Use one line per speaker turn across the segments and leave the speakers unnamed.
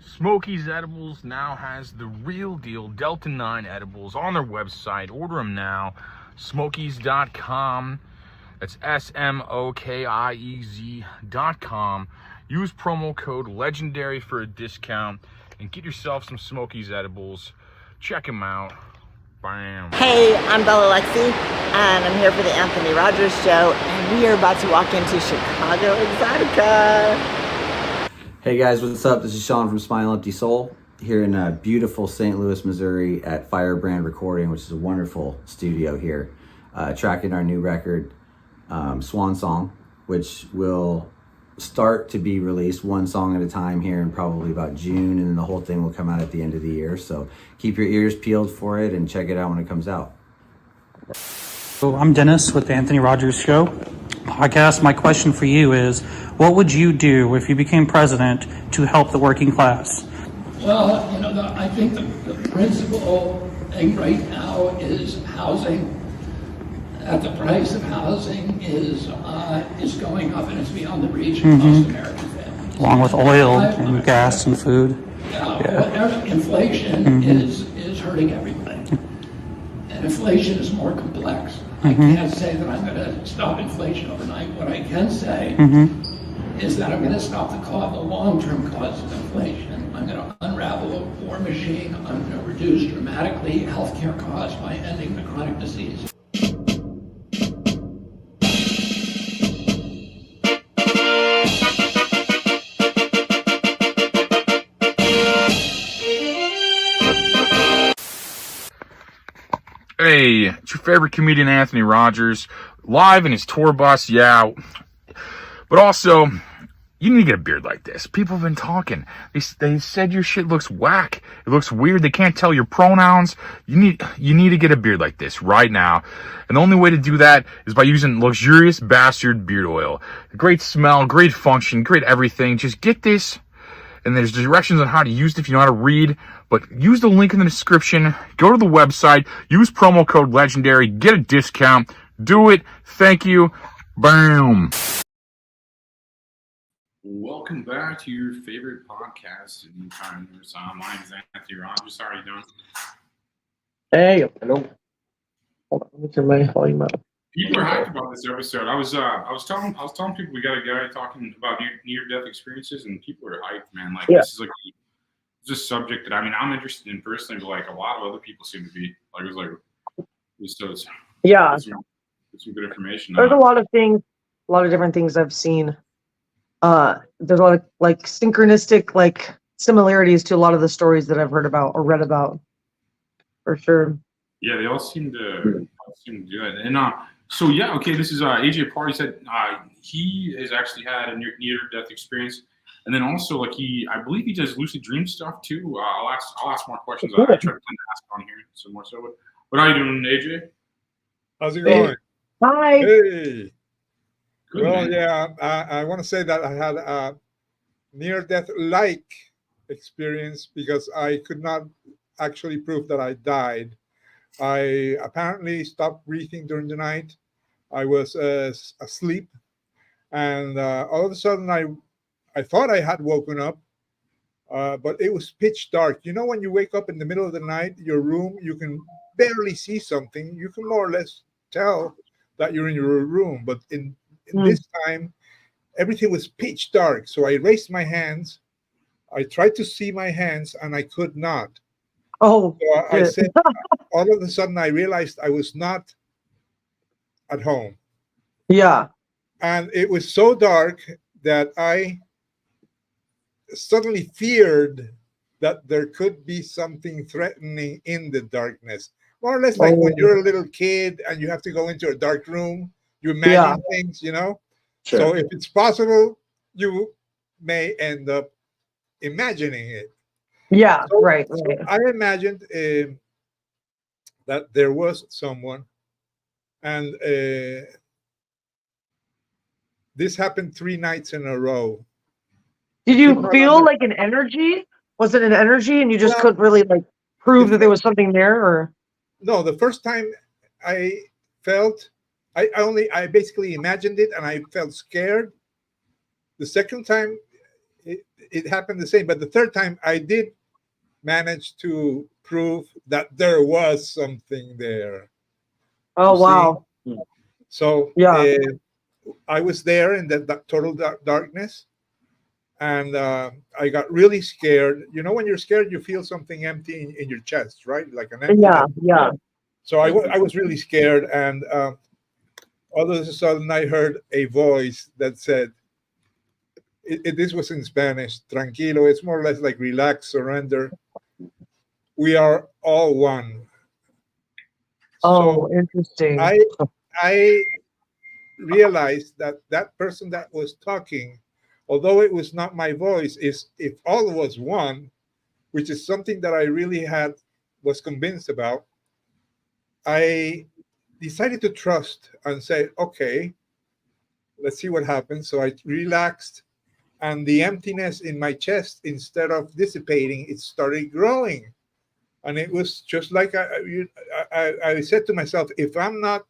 Smokies Edibles now has the real deal Delta 9 edibles on their website. Order them now. Smokies.com. That's SMOKIEZ.com. Use promo code LEGENDARY for a discount and get yourself some Smokies Edibles. Check them out. Bam.
Hey, I'm Bella Lexi, and I'm here for the Anthony Rogers Show, and we are about to walk into Chicago Exotica.
Hey guys, what's up? This is Sean from Smile Empty Soul here in beautiful St. Louis, Missouri at Firebrand Recording, which is a wonderful studio here, tracking our new record, Swan Song, which will start to be released one song at a time here in probably about June, and then the whole thing will come out at the end of the year. So keep your ears peeled for it and check it out when it comes out.
So I'm Dennis with the Anthony Rogers Show podcast. My question for you is, what would you do if you became president to help the working class?
Well, I think the principal thing right now is housing. That the price of housing is going up, and it's beyond the reach of most American families.
Along with oil and gas and food.
Inflation is hurting everybody. And inflation is more complex. I can't say that I'm going to stop inflation overnight. What I can say is that I'm going to stop the long-term cause of inflation. I'm going to unravel a war machine. I'm going to reduce dramatically healthcare costs by ending the chronic disease.
Hey, it's your favorite comedian, Anthony Rogers, live in his tour bus, yeah. But also, you need to get a beard like this. People have been talking. They said your shit looks whack. It looks weird. They can't tell your pronouns. You need to get a beard like this right now. And the only way to do that is by using Luxurious Bastard Beard Oil. Great smell, great function, great everything. Just get this. And there's directions on how to use it if you know how to read. But use the link in the description. Go to the website. Use promo code LEGENDARY. Get a discount. Do it. Thank you. Bam. Welcome back to your favorite podcast. My name is Anthony Rogers. How are you doing?
Hey, hello. Hold on, let me turn my volume up.
People are hyped about this episode. I was telling people we got a guy talking about near-death experiences, and people are hyped, man. Like this is it's a subject that I'm interested in personally, but like a lot of other people seem to be. Like it's some good information.
There's a lot of things, a lot of different things I've seen. There's a lot of like synchronistic like similarities to a lot of the stories that I've heard about or read about, for sure.
Yeah, they all seem to do it. And so yeah, okay. This is AJ Parr. He said he has actually had a near-death experience, and then also like I believe he does lucid dream stuff too. I'll ask more questions. I try to ask on here some more. So, what are you doing, AJ?
How's it going?
Hi.
Hey.
Good,
well,
man.
yeah, I want to say that I had a near-death-like experience because I could not actually prove that I died. I apparently stopped breathing during the night. I was asleep, and all of a sudden I thought I had woken up, but it was pitch dark. You know, when you wake up in the middle of the night, your room, you can barely see something. You can more or less tell that you're in your room, but in this time, everything was pitch dark. So I raised my hands. I tried to see my hands, and I could not.
Oh,
so I said, all of a sudden, I realized I was not at home.
Yeah.
And it was so dark that I suddenly feared that there could be something threatening in the darkness. More or less like when you're a little kid and you have to go into a dark room, you imagine things, you know?
Sure.
So if it's possible, you may end up imagining it.
Yeah,
So
right.
I imagined that there was someone, and this happened 3 nights in a row.
Did you feel like an energy? Was it an energy and you just couldn't really like prove that there was something there, or?
No, the first time I felt, I basically imagined it and I felt scared. The second time, it happened the same. But the third time, I did manage to prove that there was something there.
Oh,
You see?
wow.
So
Yeah.
I was there in the total darkness, and I got really scared. You know, when you're scared, you feel something empty in your chest, right? Like an emptiness.
Yeah. Yeah.
So I was really scared, and all of a sudden I heard a voice that said, this was in Spanish, tranquilo, it's more or less like relax, surrender. We are all one.
Oh,
So
interesting.
I realized that that person that was talking, although it was not my voice, is if all was one, which is something that I really was convinced about. I decided to trust and say, okay, let's see what happens. So I relaxed, and the emptiness in my chest, instead of dissipating, it started growing. And it was just like I said to myself, if I'm not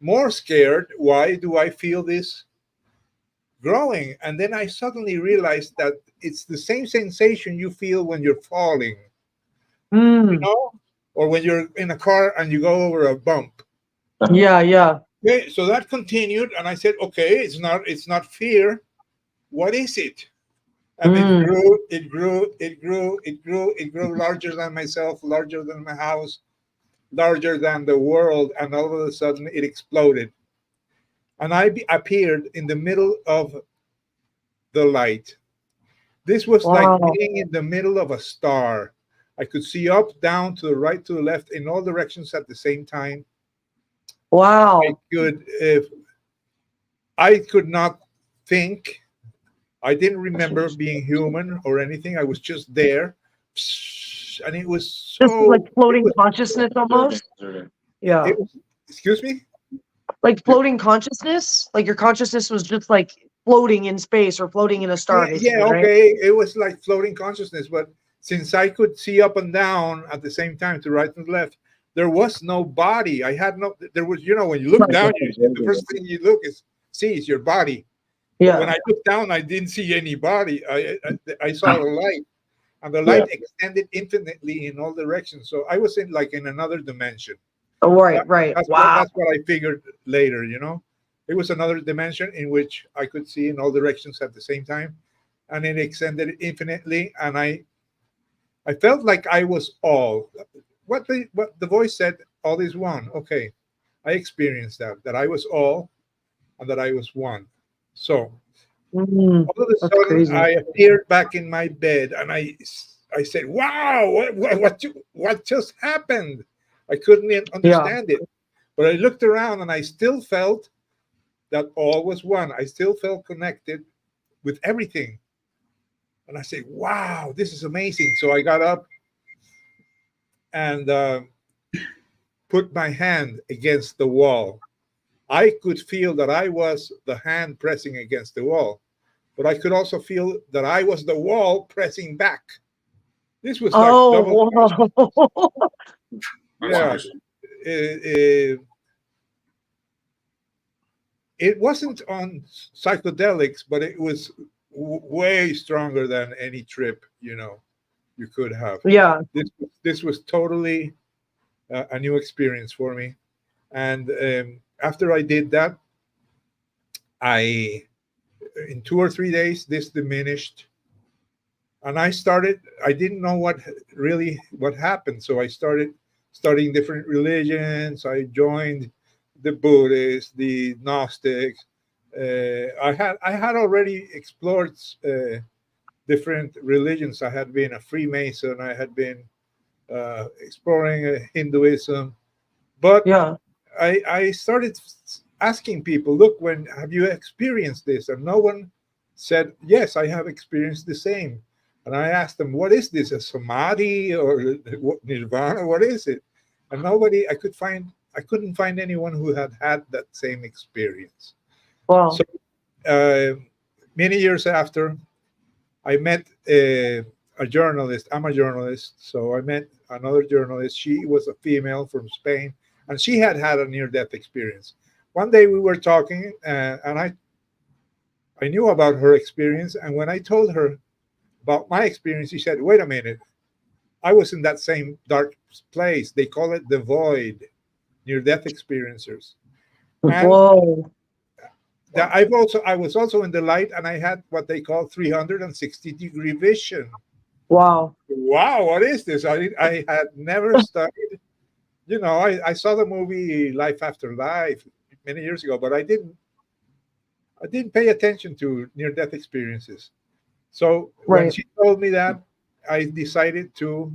more scared, why do I feel this growing? And then I suddenly realized that it's the same sensation you feel when you're falling, you
Mm.
know, or when you're in a car and you go over a bump.
Yeah. Yeah.
Okay, so that continued, and I said, okay, it's not fear. What is it? And it
Mm.
grew, it grew, it grew, it grew, it grew larger than myself, larger than my house, larger than the world, and all of a sudden it exploded. And appeared in the middle of the light. This was like
Wow.
being in the middle of a star. I could see up, down, to the right, to the left, in all directions at the same time. I
Wow.
could, if I could not think. I didn't remember being human or anything. I was just there, and it was
Just like
so.
floating consciousness almost. Yeah.
It was, excuse me.
Like floating consciousness. Like your consciousness was just like floating in space or floating in a star,
Yeah,
basically, right?
okay. It was like floating consciousness, but since I could see up and down at the same time, to right and left, there was no body. I had no. There was, when you look down, the first thing you see is your body. But when
Yeah.
I looked down, I didn't see any body. I saw the light, and the light extended infinitely in all directions. So I was in another dimension.
Oh, right.
That,
Right.
that's what
Wow.
that's what I figured later. It was another dimension in which I could see in all directions at the same time, and it extended infinitely. And I felt like I was all. What the voice said, all is one. Okay, I experienced that I was all, and that I was one. So
Mm,
all of a
that's
sudden,
crazy.
I appeared back in my bed, and I said, "Wow, what just happened?" I couldn't even
Yeah.
understand it, but I looked around, and I still felt that all was one. I still felt connected with everything, and I said, "Wow, this is amazing." So I got up and put my hand against the wall. I could feel that I was the hand pressing against the wall, but I could also feel that I was the wall pressing back. This was like double.
Oh, whoa.
Yeah. It wasn't on psychedelics, but it was way stronger than any trip you could have.
Yeah.
This was totally a new experience for me, and after I did that, I in 2 or 3 days this diminished, and I didn't know what happened, so I started studying different religions. I joined the Buddhists, the Gnostics. I had already explored different religions. I had been a Freemason. I had been exploring Hinduism, but
Yeah.
I started asking people, look, when have you experienced this? And no one said, yes, I have experienced the same. And I asked them, what is this, a samadhi or nirvana? What is it? And I couldn't find anyone who had that same experience.
Wow.
So many years after, I met a journalist. I'm a journalist, so I met another journalist. She was a female from Spain, and she had a near-death experience. One day we were talking, and I knew about her experience, and when I told her about my experience, she said, "Wait a minute, I was in that same dark place. They call it the void, near-death experiencers." And
Whoa.
I was also in the light, and I had what they call 360-degree vision.
Wow.
Wow, what is this? I had never studied. You know, I saw the movie Life After Life many years ago, but I didn't pay attention to near-death experiences. So when
Right.
she told me that, I decided to,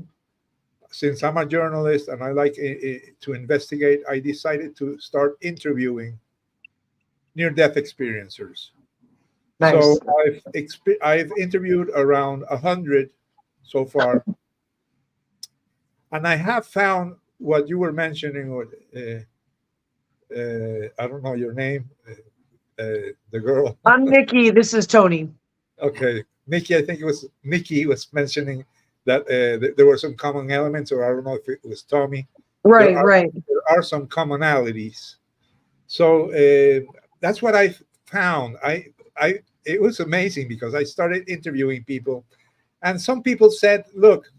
since I'm a journalist and I like to investigate, I decided to start interviewing near-death experiencers.
Nice.
So I've interviewed around 100 so far, and I have found what you were mentioning. I don't know your name, the girl.
I'm Nikki. This is Tony.
Okay, Nikki. I think it was Nikki was mentioning that there were some common elements, or I don't know if it was Tommy.
Right, right.
There are some commonalities. So that's what I found. It was amazing because I started interviewing people, and some people said, "Look,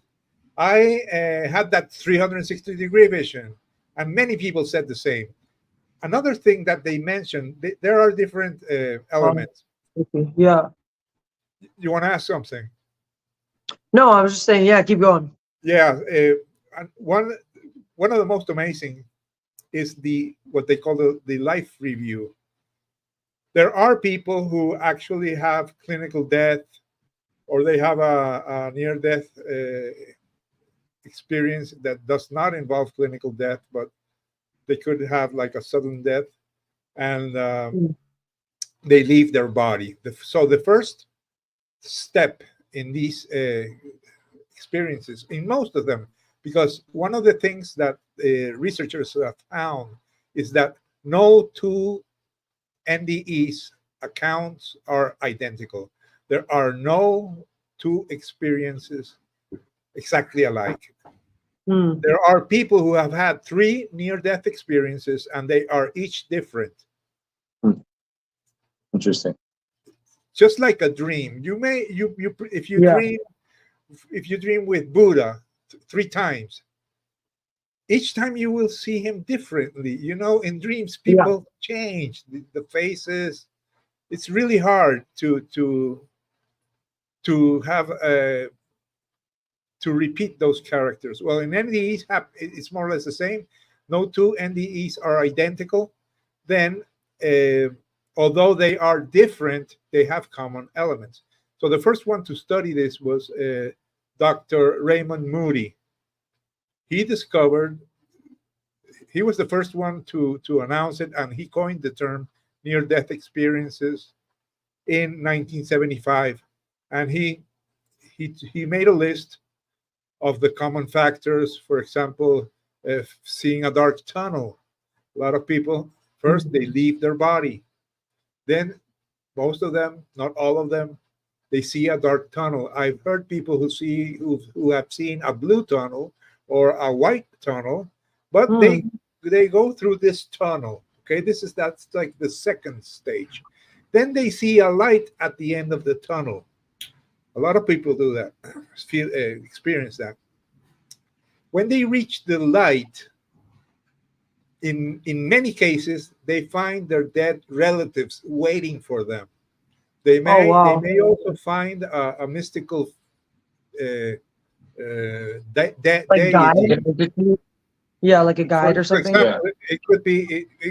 I had that 360-degree vision," and many people said the same. Another thing that they mentioned, there are different elements.
Yeah.
You want to ask something?
No, I was just saying, yeah, keep going.
Yeah, and one of the most amazing is what they call the life review. There are people who actually have clinical death, or they have a near-death experience that does not involve clinical death, but they could have like a sudden death, and they leave their body. So the first step in these experiences, in most of them, because one of the things that researchers have found is that no two NDEs accounts are identical. There are no two experiences exactly alike. There are people who have had 3 near-death experiences, and they are each different.
Interesting.
Just like a dream, if you dream with Buddha 3 times, each time you will see him differently. You know, in dreams, people change the faces. It's really hard to have to repeat those characters. Well, in NDEs, it's more or less the same. No two NDEs are identical. Then, although they are different, they have common elements. So the first one to study this was Dr. Raymond Moody. He was the first one to announce it, and he coined the term near-death experiences in 1975. And he made a list of the common factors. For example, seeing a dark tunnel. A lot of people, first, they leave their body. Then, most of them, not all of them, they see a dark tunnel. I've heard people who have seen a blue tunnel or a white tunnel, but they go through this tunnel. Okay, that's like the second stage. Then they see a light at the end of the tunnel. A lot of people do that, experience that. When they reach the light, in many cases, they find their dead relatives waiting for them. They may also find a mystical
like guide? Yeah, like a guide or something.
For example, it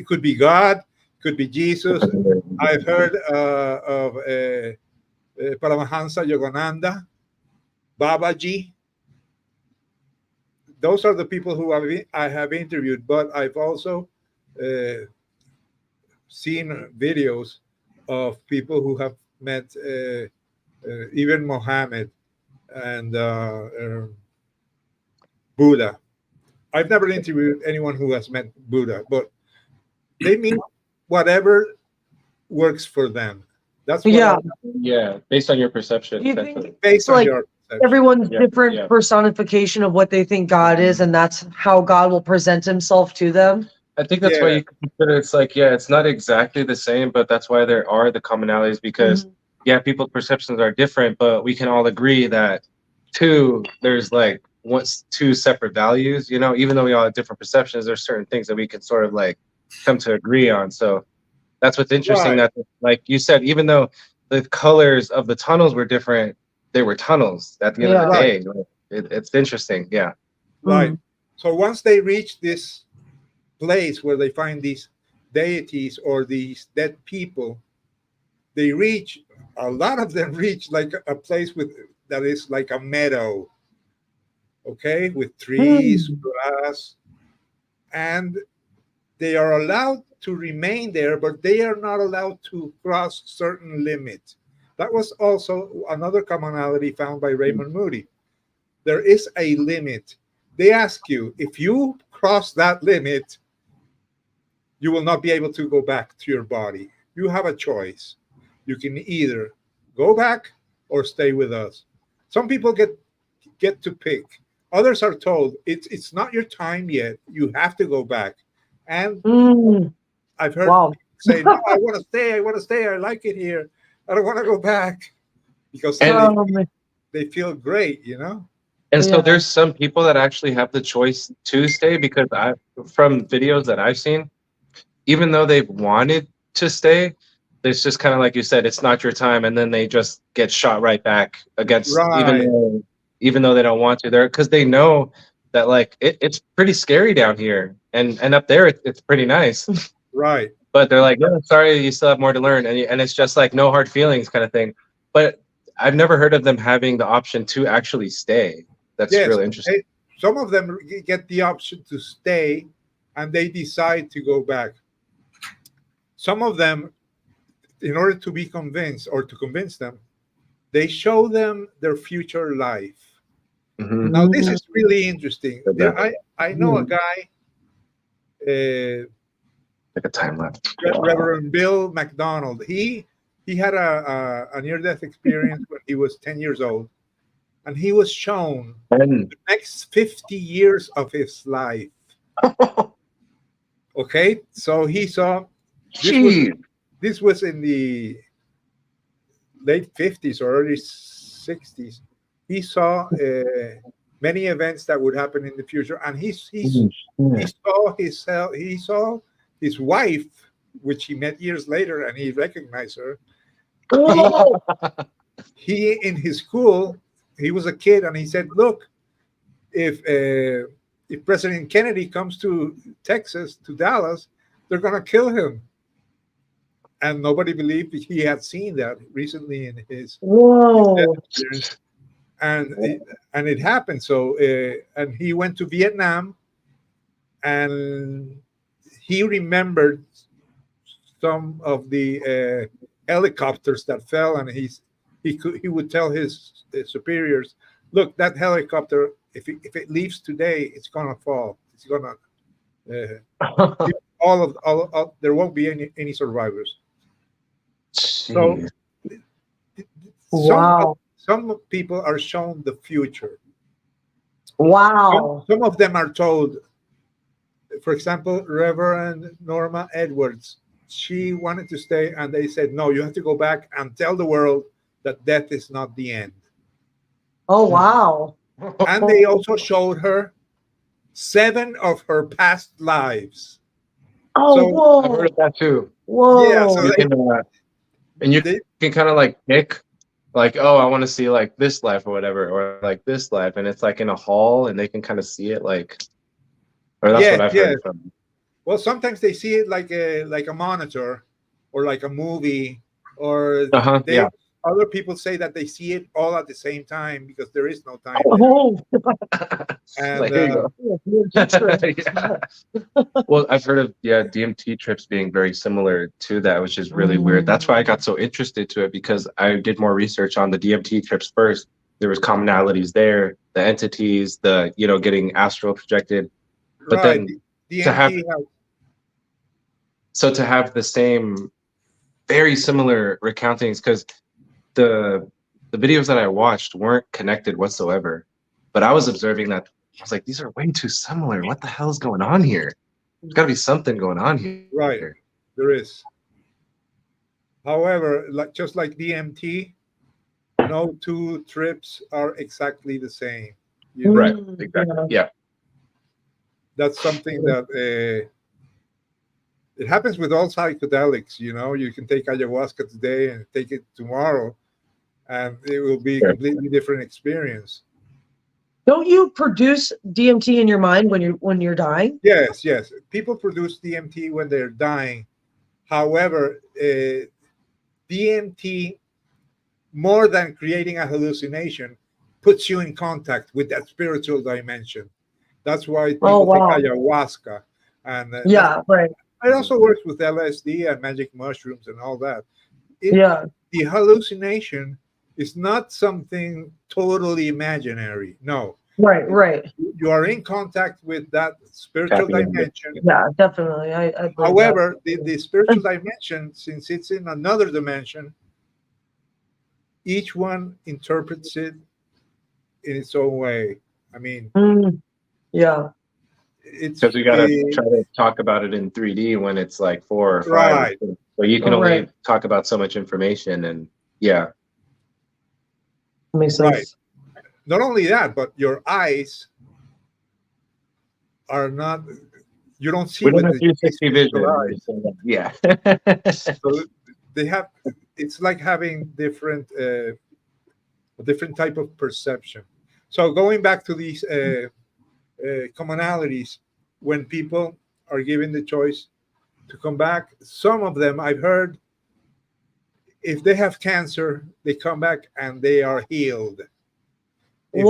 could be God, could be Jesus. I've heard of Paramahansa Yogananda, Babaji. Those are the people who I have interviewed, but I've also seen videos of people who have met even Mohammed and Buddha. I've never interviewed anyone who has met Buddha, but they mean whatever works for them. That's what
based on your perception.
Do you think
based on your perception.
Everyone's different personification of what they think God is, and that's how God will present himself to them?
I think that's why you consider it's like, yeah, it's not exactly the same, but that's why there are the commonalities because, yeah, people's perceptions are different, but we can all agree that there's like two separate values, you know, even though we all have different perceptions, there's certain things that we can sort of like come to agree on. So that's what's interesting
Right.
that, like you said, even though the colors of the tunnels were different, they were tunnels at the end of the
Right.
day. Like, it's interesting. Yeah.
Right. So once they reach this place where they find these deities or these dead people, they reach, a lot of them reach like a place with that is like a meadow, okay, with trees, grass, and they are allowed to remain there, but they are not allowed to cross certain limits. That was also another commonality found by Raymond Moody. There is a limit. They ask you, if you cross that limit, you will not be able to go back to your body. You have a choice. You can either go back or stay with us. Some people get to pick. Others are told it's not your time yet. You have to go back. And I've heard people say, "No, I want to stay. I want to stay. I like it here. I don't want to go back," because they feel great, you know.
And so there's some people that actually have the choice to stay because from videos that I've seen, even though they've wanted to stay, it's just kind of like you said, it's not your time, and then they just get shot right back against, even though they don't want to, there because they know that like it's pretty scary down here, and up there it's pretty nice,
right?
But they're like, no, sorry, you still have more to learn, and it's just like no hard feelings kind of thing. But I've never heard of them having the option to actually stay. That's really interesting.
Some of them get the option to stay, and they decide to go back. Some of them, in order to be convinced or to convince them, they show them their future life. Now, this is really interesting. I know a guy,
like a time lapse.
Reverend Bill McDonald. He had a near-death experience when he was 10 years old, and he was shown the next 50 years of his life. Okay, so he saw this was in the late 50s or early 60s. He saw many events that would happen in the future, and he saw his wife, which he met years later, and he recognized her. He in his school, he was a kid, and he said, "Look, if President Kennedy comes to Texas, to Dallas, they're gonna kill him." And nobody believed that he had seen that recently in his experience. And it happened. So and he went to Vietnam, and he remembered some of the helicopters that fell, and he would tell his superiors, "Look, that helicopter, if it leaves today, it's gonna fall. It's gonna all there won't be any survivors." So some people are shown the future. Some of them are told, for example, Reverend Norma Edwards, she wanted to stay, and they said, "No, you have to go back and tell the world that death is not the end."
Oh, wow.
And they also showed her 7 of her past lives.
Oh,
so,
whoa.
I've heard of that too.
Whoa.
Yeah, so
and you can kind of like pick, like, oh, I want to see like this life or whatever, or like this life, and it's like in a hall, and they can kind of see it, like, or that's what I've heard from.
Well, sometimes they see it like a monitor, or like a movie, or other people say that they see it all at the same time because there is no time. And
like, well, I've heard of DMT trips being very similar to that, which is really weird. That's why I got so interested to it, because I did more research on the DMT trips first. There was commonalities there, the entities, the getting astral projected, but then to have the same very similar recountings, because the videos that I watched weren't connected whatsoever, but I was observing that I was like, these are way too similar. What the hell is going on here? There's got to be something going on here.
Right. There is. However, just like DMT, no two trips are exactly the same. You know?
Right. Exactly. Yeah.
That's something that it happens with all psychedelics. You know, you can take ayahuasca today and take it tomorrow, and it will be a completely different experience.
Don't you produce DMT in your mind when you're dying?
Yes, yes. People produce DMT when they're dying. However, DMT, more than creating a hallucination, puts you in contact with that spiritual dimension. That's why people take ayahuasca. And
right.
it also works with LSD and magic mushrooms and all that. The hallucination is not something totally imaginary. No.
Right.
You are in contact with that spiritual dimension.
Yeah, definitely.
However, the spiritual dimension, since it's in another dimension, each one interprets it in its own way. I mean, it's
because we got to try to talk about it in 3D when it's like 4 or 5.
Right.
So you can only talk about so much information, and
makes sense.
Right. Not only that, but your eyes are not. You don't see with the
360 vision. Yeah.
So they have. It's like having a different type of perception. So going back to these commonalities, when people are given the choice to come back, some of them I've heard, if they have cancer, they come back and they are healed. I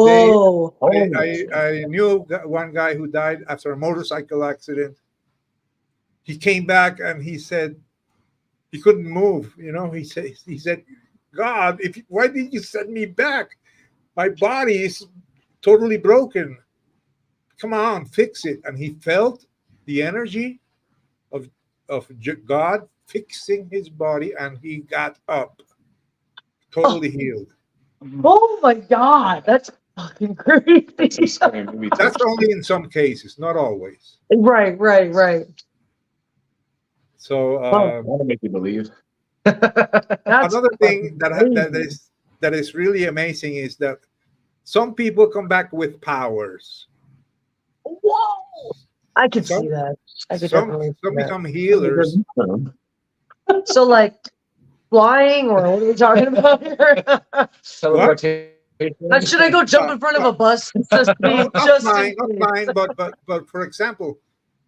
knew one guy who died after a motorcycle accident. He came back and he said he couldn't move. You know, he said, God, why did you send me back? My body is totally broken. Come on, fix it. And he felt the energy of God fixing his body, and he got up, totally healed.
Oh my God, that's fucking crazy.
That's only in some cases, not always.
Right.
So
I want to make you believe.
another thing that is really amazing is that some people come back with powers.
Whoa! I could see that.
Some become healers.
So like flying, or what are we talking about here? Should I go jump in front of a bus? Not
mine, but for example,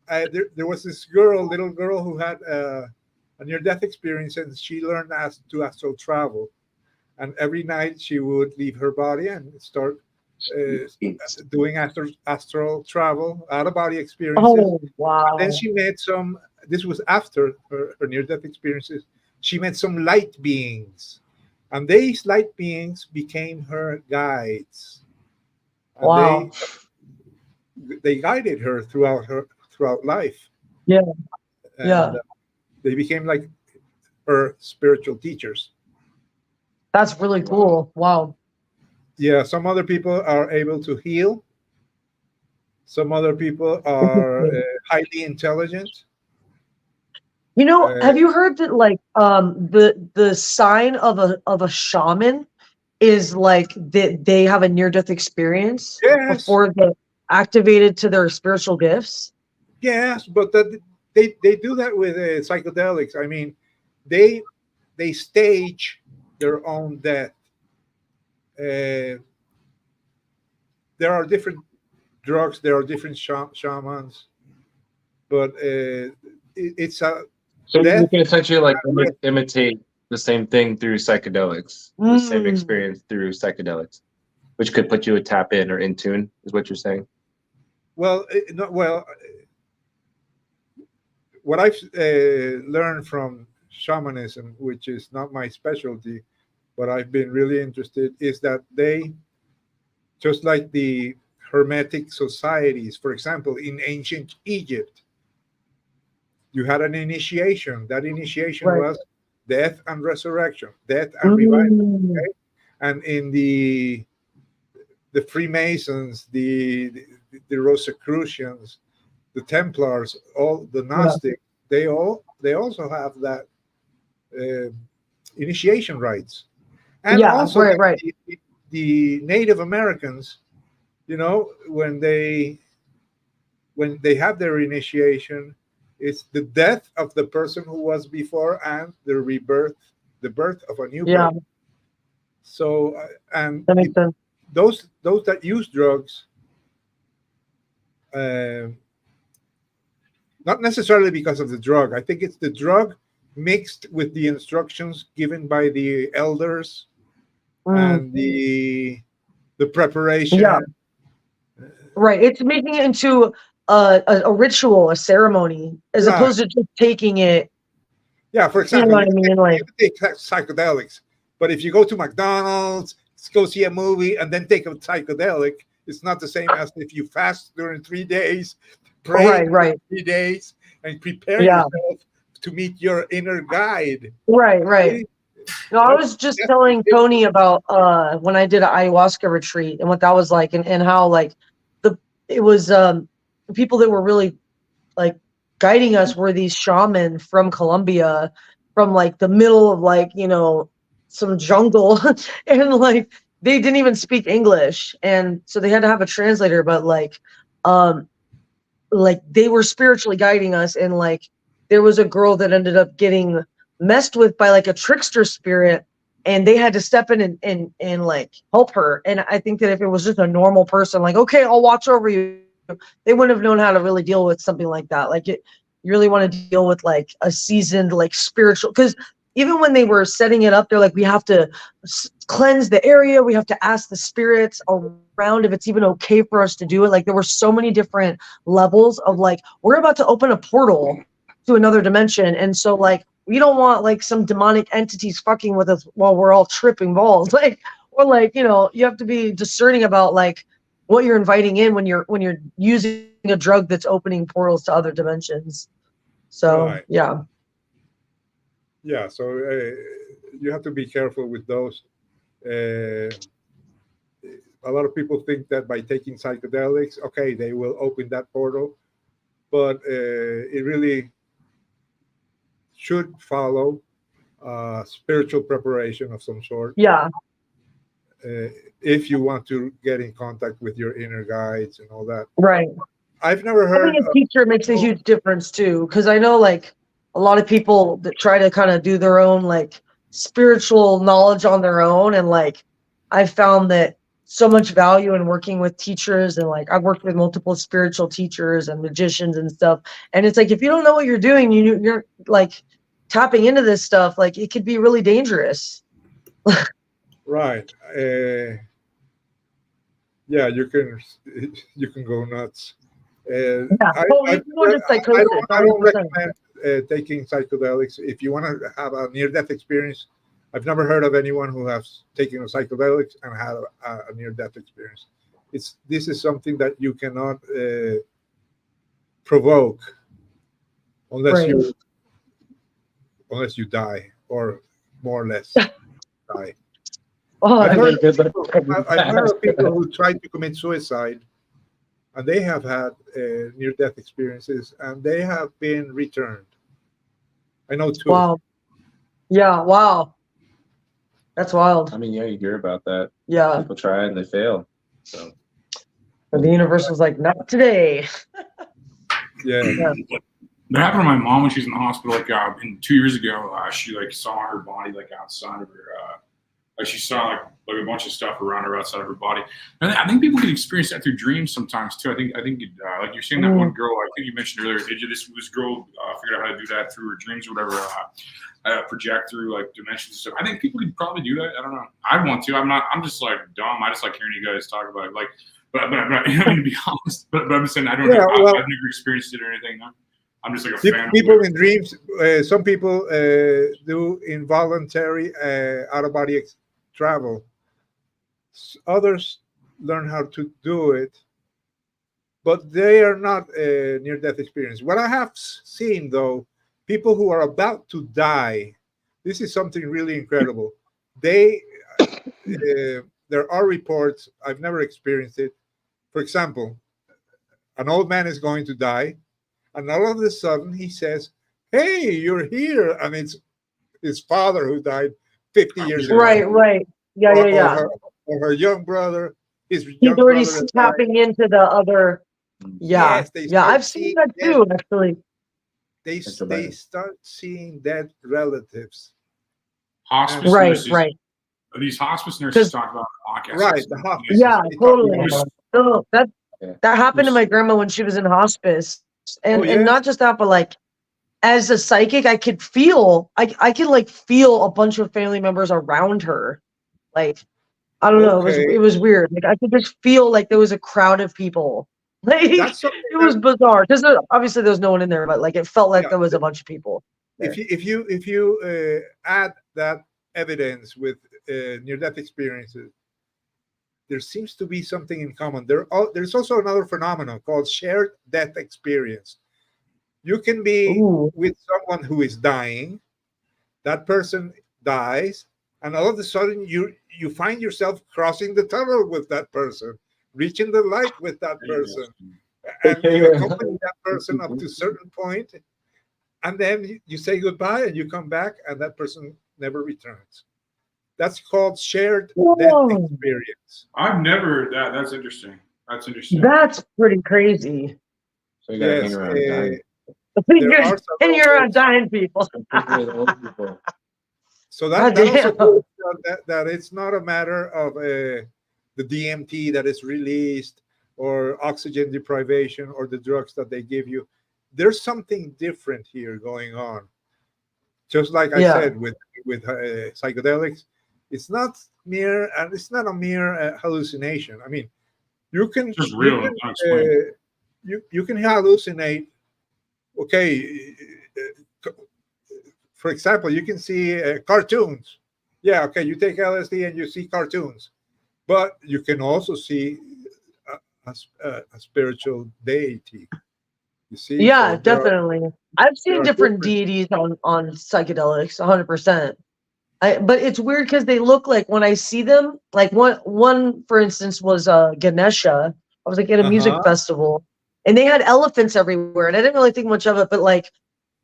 there was this little girl who had a near-death experience, and she learned to astral travel. And every night she would leave her body and start doing astral travel, out-of-body experiences.
Oh, wow.
And then she met this was after her near-death experiences, she met some light beings. And these light beings became her guides. And
wow.
They guided her throughout life.
Yeah.
And, they became like her spiritual teachers.
That's really cool. Wow.
Yeah, some other people are able to heal. Some other people are highly intelligent.
You know, have you heard that like the sign of a shaman is like that they have a near-death experience before they're activated to their spiritual gifts?
Yes, but they do that with psychedelics. I mean, they stage their own death. There are different drugs. There are different shamans, but it's a.
So you can essentially like imitate the same thing through psychedelics, the same experience through psychedelics, which could put you a tap in or in tune, is what you're saying.
Well, what I've learned from shamanism, which is not my specialty, but I've been really interested, is that they, just like the Hermetic societies, for example, in ancient Egypt, you had an initiation. That initiation was death and resurrection, death and revival. Okay? And in the Freemasons, the Rosicrucians, the Templars, all the Gnostic, they also have that initiation rites, and also
right.
the Native Americans, when they have their initiation, it's the death of the person who was before and the birth of a new person. So and
That makes sense.
those that use drugs, not necessarily because of the drug. I think it's the drug mixed with the instructions given by the elders and the preparation.
Yeah. Right. It's making it into a ritual, a ceremony, as opposed to just taking it.
Yeah, for example,
you know what I mean?
you take psychedelics, but if you go to McDonald's, go see a movie, and then take a psychedelic, it's not the same as if you fast during 3 days, pray for 3 days, and prepare yourself to meet your inner guide.
Right. No, I was just telling Tony about when I did an ayahuasca retreat and what that was like, and how like it was people that were really like guiding us were these shaman from Colombia, from like the middle of like some jungle, and like they didn't even speak English, and so they had to have a translator, but like they were spiritually guiding us, and like there was a girl that ended up getting messed with by like a trickster spirit, and they had to step in and like help her. And I think that if it was just a normal person, like, okay, I'll watch over you, they wouldn't have known how to really deal with something like that. Like you really want to deal with like a seasoned, like spiritual, because even when they were setting it up, they're like, we have to cleanse the area. We have to ask the spirits around if it's even okay for us to do it. Like there were so many different levels of like, we're about to open a portal to another dimension. And so like, we don't want like some demonic entities fucking with us while we're all tripping balls. Like, or like, you have to be discerning about like what you're inviting in when you're using a drug that's opening portals to other dimensions. So, yeah.
Yeah. So you have to be careful with those. A lot of people think that by taking psychedelics, okay, they will open that portal, but it really should follow spiritual preparation of some sort.
Yeah.
If you want to get in contact with your inner guides and all that.
Right.
I've never heard.
Having a teacher makes a huge difference too, because I know like a lot of people that try to kind of do their own like spiritual knowledge on their own, and like I've found that so much value in working with teachers, and like I've worked with multiple spiritual teachers and magicians and stuff, and it's like if you don't know what you're doing, you're like tapping into this stuff, like it could be really dangerous.
Right. Yeah, you can go nuts. I don't recommend taking psychedelics. If you want to have a near-death experience, I've never heard of anyone who has taken a psychedelics and had a near-death experience. This is something that you cannot provoke unless you die, or more or less die. I've heard of people who tried to commit suicide, and they have had near-death experiences, and they have been returned. I know two.
Wow. Yeah. Wow. That's wild.
I mean, yeah, you hear about that.
Yeah.
People try and they fail. So.
But the universe was like, not today.
Yeah.
That happened to my mom when she was in the hospital. Like 2 years ago, she like saw her body like outside of her. Like she saw like a bunch of stuff around her outside of her body. And I think people can experience that through dreams sometimes too. I think like you're saying that one girl. I think you mentioned earlier. This girl figured out how to do that through her dreams or whatever. Project through like dimensions and stuff. I think people could probably do that. I don't know. I want to. I'm just like dumb. I just like hearing you guys talk about it. Like, but I mean, to be honest. But I'm just saying I don't know. I've never experienced it or anything. No? I'm just like a fan.
People in dreams. Some people do involuntary out-of-body travel. Others learn how to do it, but they are not a near-death experience. What I have seen, though, people who are about to die, this is something really incredible. There are reports, I've never experienced it. For example, an old man is going to die. and all of a sudden he says, "Hey, you're here," and it's his father who died 50 years ago.
Right. Yeah,
Or her young brother, his
He's
young
already
brother that
tapping into the other. Yeah,
Yes, they
yeah,
start
I've seen
seeing
that
dead,
too, actually.
they start seeing dead relatives.
Hospice
Right,
nurses.
right.
These hospice nurses talk about podcasts.
Right, the hospice.
Yeah,
They talk
totally.
about-
So that happened to my grandma when she was in hospice, and
yes?
not just that, but like as a psychic, I could feel I could like feel a bunch of family members around her, like I don't know,
Okay.
it was weird. Like I could just feel like there was a crowd of people. Like
That's something
it was bizarre because obviously there's no one in there, but like it felt like
Yeah,
there was a bunch of people. there.
if you add that evidence with near-death experiences, there seems to be something in common. There's also another phenomenon called shared death experience. You can be
Ooh.
with someone who is dying, that person dies, and all of a sudden you find yourself crossing the tunnel with that person, reaching the light with that person, and you accompany that person up to a certain point, and then you say goodbye and you come back and that person never returns. That's called shared death
Whoa.
experience.
I've never heard that. That's interesting. That's interesting.
That's pretty crazy.
So you gotta
Yes,
hang around dying.
there are some
And you're on
old-
dying people.
So that
Goddamn.
also proves that it's not a matter of the DMT that is released or oxygen deprivation or the drugs that they give you. There's something different here going on. Just like I said with psychedelics, it's not a mere hallucination. I mean, you can
It's just real.
you can hallucinate. Okay, for example, you can see cartoons. Yeah, okay, you take LSD and you see cartoons, but you can also see a spiritual deity. You see?
Yeah,
So there
definitely. I've seen
are
different
different-
deities on psychedelics, 100%. But it's weird because they look like when I see them, like one for instance was Ganesha. I was like at a music
Uh-huh.
festival, and they had elephants everywhere, and I didn't really think much of it. But like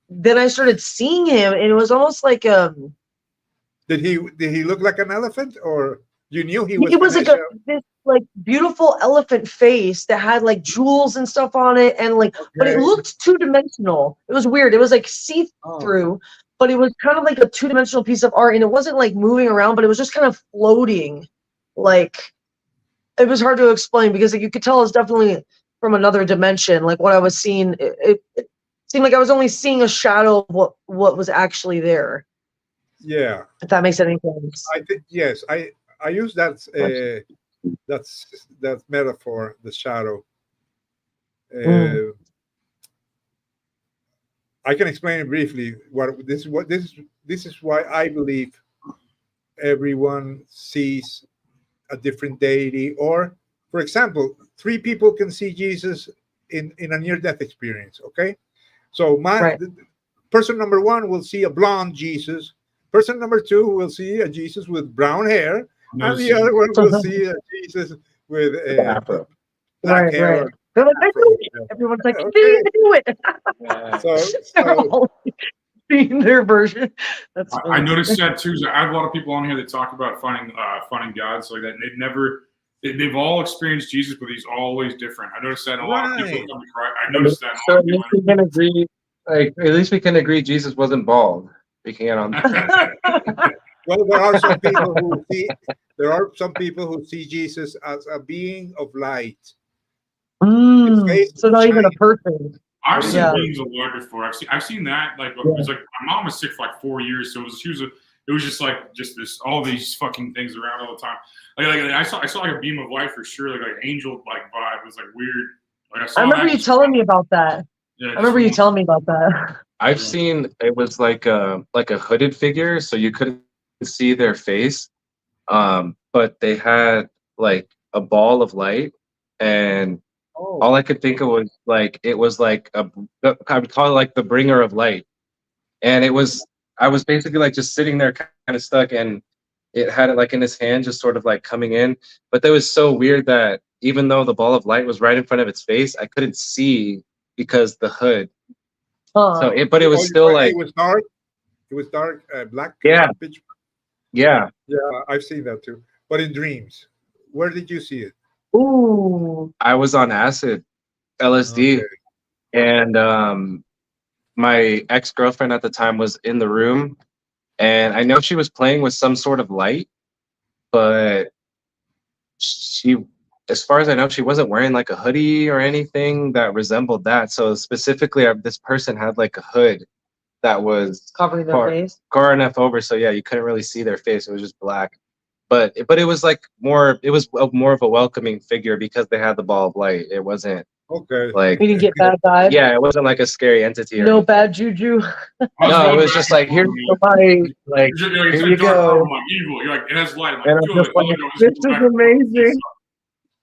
then I started seeing him, and it was almost like
Did he look like an elephant, or you knew he was?
it was like
Ganesha?
this like beautiful elephant face that had like jewels and stuff on it, and like but it
Okay.
looked two-dimensional. It was weird. It was like see-through, but it was kind of like a two-dimensional piece of art, and it wasn't like moving around, but it was just kind of floating. Like it was hard to explain because like, you could tell it was definitely from another dimension. Like what I was seeing, it seemed like I was only seeing a shadow of what was actually there.
Yeah,
If that makes any sense.
I think yes. I use that that metaphor, the shadow. I can explain it briefly. This is why I believe everyone sees a different deity. Or, for example, 3 people can see Jesus in a near-death experience. Okay, so person number 1 will see a blonde Jesus. Person number 2 will see a Jesus with brown hair, and the other one will see a Jesus with black hair.
Right. They're like, I do it. Everyone's like, I do it. They're all seeing their version. That's
I noticed that too. I have a lot of people on here that talk about finding gods like that. And they've all experienced Jesus, but he's always different. I noticed that in a lot of people. I noticed that.
So at least we can agree. Like at least we can agree Jesus wasn't bald. We can get on that.
Well, there are some people who see Jesus as a being of light.
So not even a person.
I've seen beings of light before. I've seen that. Like it was like my mom was sick for like 4 years, so it was just this all these fucking things around all the time. Like I saw like a beam of light for sure, like angel like vibe. It was like weird. Like
I remember you telling me about that.
Yeah,
I remember you telling me about that.
I've seen it was like a hooded figure, so you couldn't see their face, but they had like a ball of light, and all I could think of was like it was like I would call it like the bringer of light, and I was basically like just sitting there kind of stuck, and it had it like in his hand, just sort of like coming in, but that was so weird that even though the ball of light was right in front of its face, I couldn't see because the hood So but it was
Oh,
still like,
it was dark. It was dark, black.
yeah,
Pitch.
yeah.
Yeah, I've seen that too. But in dreams, where did you see it?
Ooh.
I was on acid, LSD,
Okay.
and my ex-girlfriend at the time was in the room, and I know she was playing with some sort of light, but she, as far as I know, she wasn't wearing like a hoodie or anything that resembled that. So specifically, this person had like a hood that was
Covering their face.
far enough over, so yeah, you couldn't really see their face. It was just black. But it was like more. It was more of a welcoming figure because they had the ball of light. It wasn't
Okay.
like,
You didn't get bad vibes.
yeah, it wasn't like a scary entity. Or
No
anything.
bad juju.
No, it was just like, here's the light. Like, here you go.
I'm like, evil. You're like, it has light. I'm
And
like,
I'm
good.
just like,
This is amazing.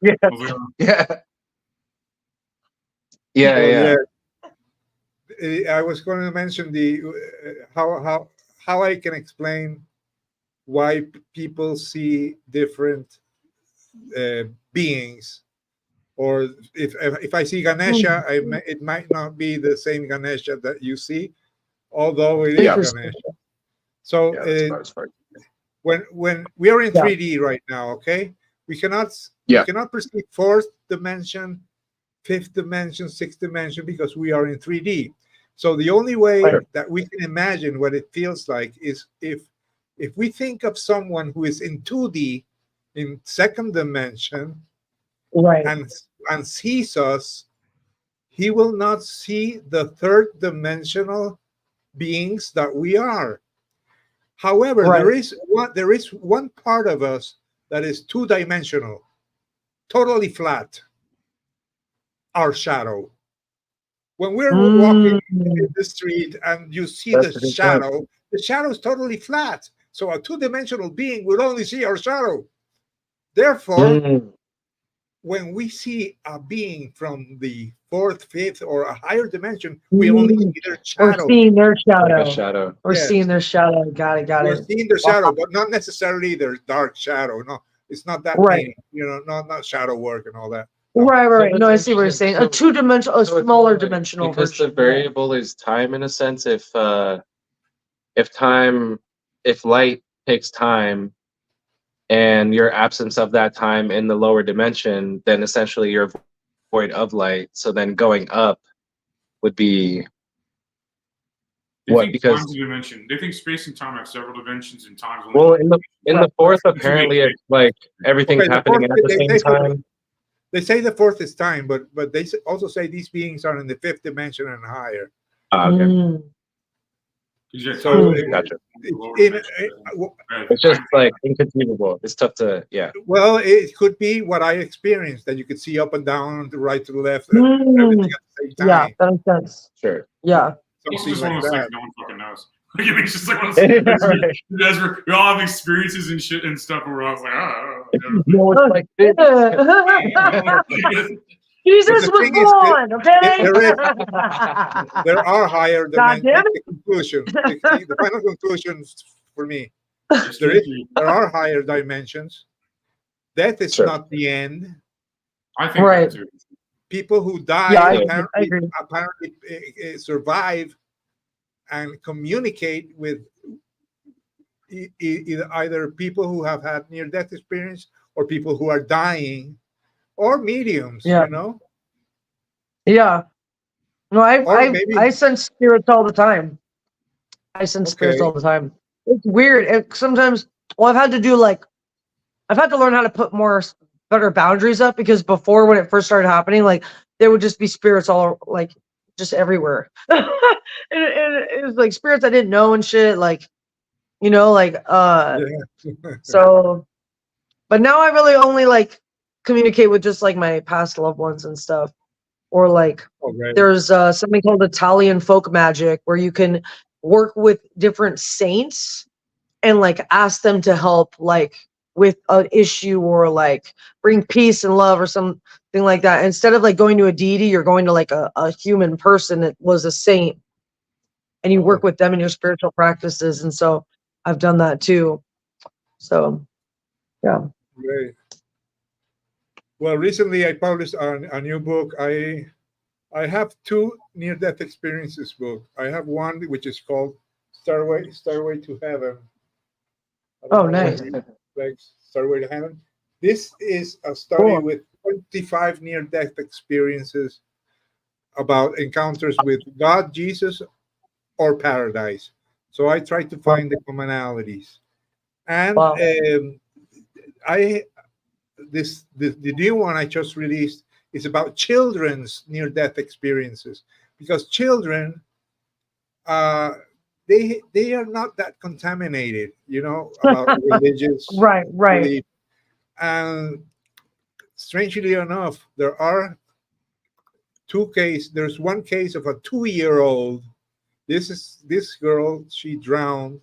Yeah,
I was like,
yeah, yeah,
Well,
yeah.
I was going to mention the how I can explain why people see different beings, or if I see Ganesha, it might not be the same Ganesha that you see, although it is
Interesting.
Ganesha. So
Yeah, that's about as far.
when we are in
Yeah.
3D right now, okay, we cannot
Yeah.
we cannot perceive fourth dimension, fifth dimension, sixth dimension, because we are in 3D. So the only way
Right.
that we can imagine what it feels like is if we think of someone who is in 2D, in second dimension,
Right.
and sees us, he will not see the third dimensional beings that we are. However,
Right.
there is one part of us that is two-dimensional, totally flat. Our shadow. When we're walking in the street and you see
That's a good
the shadow is totally flat. So a two-dimensional being will only see our shadow. Therefore, when we see a being from the fourth, fifth, or a higher dimension, we only see their
We're
shadow.
seeing their shadow.
Like a shadow.
We're
Yes.
seeing their shadow. Got
We're
it.
seeing their shadow, but not necessarily their dark shadow. No, it's not that
Right.
painting, not shadow work and all that. No.
Right.
So
No, I
it's
see what you're saying. A
interesting.
two-dimensional,
So
a
it's
smaller
like-
dimensional
because
version.
the variable is time in a sense. If light takes time and your absence of that time in the lower dimension, then essentially you're void of light. So then going up would be
they
what?
think
Because
time's a dimension. They think space and time have several dimensions, and time's only.
well, in the fourth, apparently it's like everything's
Okay, the
happening
fourth,
at the same time.
They say the fourth is time, but they also say these beings are in the fifth dimension and higher.
Mm.
So
Gotcha.
well,
It's just like inconceivable. It's tough to, yeah.
well, it could be what I experienced, that you could see up and down, the right to the left, everything at the same
Yeah,
time.
that makes sense.
Sure.
Yeah.
It's
Something
just one
like
of those things
that.
no one fucking knows. Like, it's just like one of those things. We all have experiences and shit and stuff where I was like,
No, it's like this.
Jesus
the
was
thing is,
born, okay?
There are higher
God
dimensions.
damn
The conclusion, the final conclusion for me, there are higher dimensions. Death is
Sure.
not the end.
I think
Right.
that too.
People who die
Yeah, I
apparently
agree.
survive and communicate with either people who have had near-death experience or people who are dying, or mediums.
Yeah. Yeah. No,
Or maybe-
I sense spirits all the time. I sense spirits
Okay.
all the time. It's weird. Sometimes, well, I've had to learn how to put better boundaries up, because before, when it first started happening, like, there would just be spirits all, like, just everywhere. and it was like spirits I didn't know and shit, like, so, but now I really only like communicate with just like my past loved ones and stuff. Or like, there's something called Italian folk magic, where you can work with different saints and like ask them to help, like, with an issue, or like bring peace and love or something like that. Instead of like going to a deity, you're going to like a human person that was a saint, and you work with them in your spiritual practices. And so I've done that too. So, yeah.
Great. Well, recently I published a new book. I have two near-death experiences book. I have one which is called Stairway to Heaven. I don't
Oh,
know
nice.
whether you like Stairway to Heaven. This is a study
Cool.
with 25 near-death experiences about encounters with God, Jesus, or paradise. So I try to find the commonalities. And
Wow.
I the new one I just released is about children's near-death experiences, because children they are not that contaminated, about religious
Right, right.
belief. And strangely enough, there's one case of a 2-year-old. This girl, she drowned,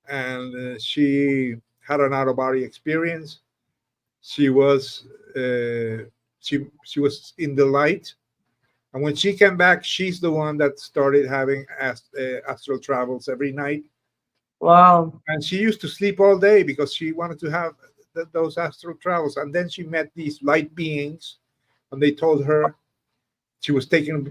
and she had an out-of-body experience. She was she was in the light, and when she came back, she's the one that started having astral travels every night.
Wow.
And she used to sleep all day because she wanted to have those astral travels. And then she met these light beings, and they told her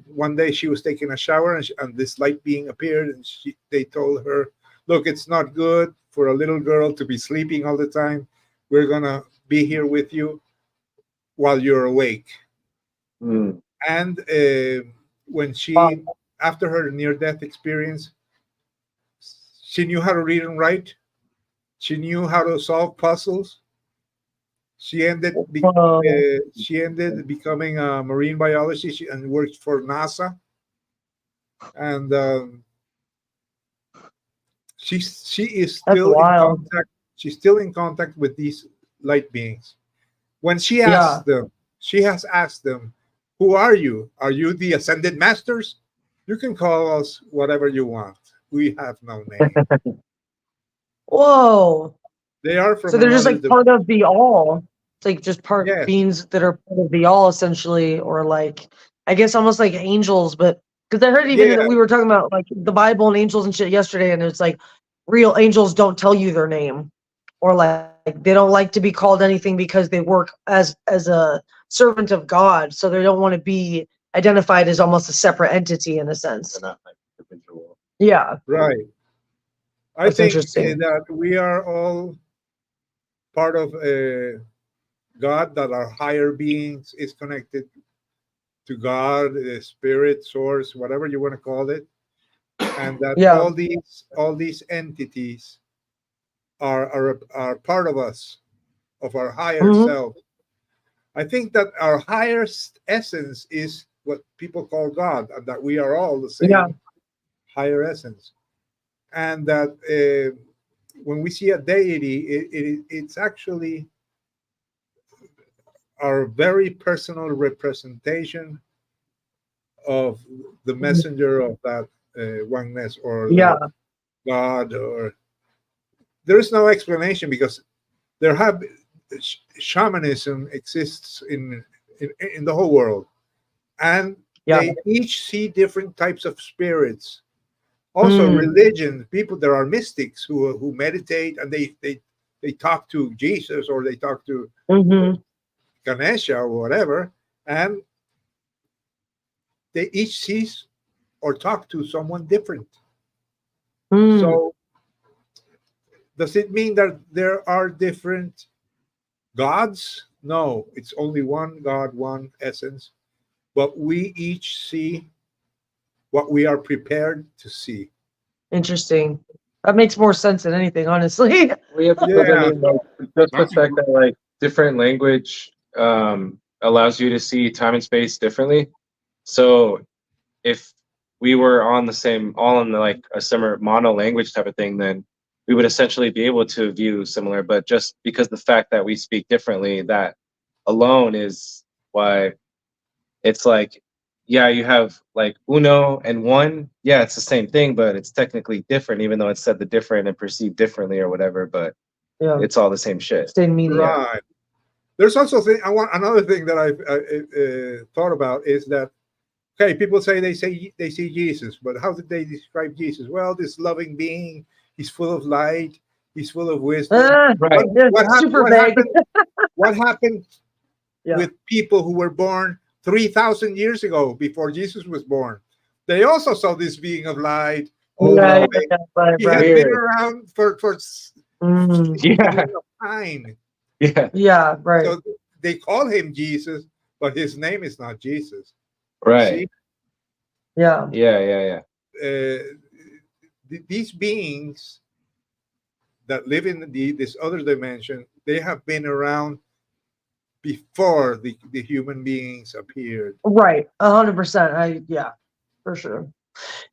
one day she was taking a shower, and this light being appeared, and they told her, look, it's not good for a little girl to be sleeping all the time. We're gonna be here with you while you're awake.
Mm.
And when after her near-death experience, she knew how to read and write. She knew how to solve puzzles. She ended becoming a marine biologist and worked for NASA. And she is still in contact. She's still in contact with these light beings. When she has asked them, "Who are you? Are you the ascended masters? You can call us whatever you want. We have no name."
Whoa.
They are from.
So they're just like part of the all. It's like just
Yes.
beings that are part of the all, essentially, or like, I guess almost like angels. But because I heard even we were talking about like the Bible and angels and shit yesterday, and it's like real angels don't tell you their name, or like they don't like to be called anything because they work as a servant of God, so they don't want to be identified as almost a separate entity in a sense.
They're not like individual.
Yeah.
Right. I
That's
think
interesting.
that we are all part of God, that our higher beings is connected to God, the spirit, source, whatever you want to call it, and that all these entities are part of us, of our higher self. I think that our highest essence is what people call God, and that we are all the same higher essence, and that when we see a deity, it's actually our very personal representation of the messenger of that oneness, or God, or there is no explanation, because shamanism exists in the whole world, and they each see different types of spirits. Also, religion, there are mystics who meditate, and they talk to Jesus, or they talk to Ganesha or whatever, and they each sees or talk to someone different. So does it mean that there are different gods? No, it's only one God, one essence, but we each see what we are prepared to see.
Interesting. That makes more sense than anything, honestly.
We have just the fact that like different language allows you to see time and space differently. So if we were on the same, all in like a similar mono language type of thing, then we would essentially be able to view similar. But just because the fact that we speak differently, that alone is why it's like, yeah, you have like uno and one. Yeah, it's the same thing, but it's technically different, even though it's said the different and perceived differently or whatever. But it's all the same shit.
Same meaning.
Right. There's also another thing that I've thought about is that, okay, people say they see Jesus, but how did they describe Jesus? Well, this loving being, he's full of light, he's full of wisdom.
What happened
with people who were born 3,000 years ago, before Jesus was born. They also saw this being of light all
Yeah,
the way.
right,
He had
right.
been around for
Yeah.
time.
Yeah.
Yeah, right.
So they call him Jesus, but his name is not Jesus.
Right.
Yeah.
Yeah.
These beings that live in this other dimension, they have been around before the human beings appeared.
Right. 100%. Yeah, for sure.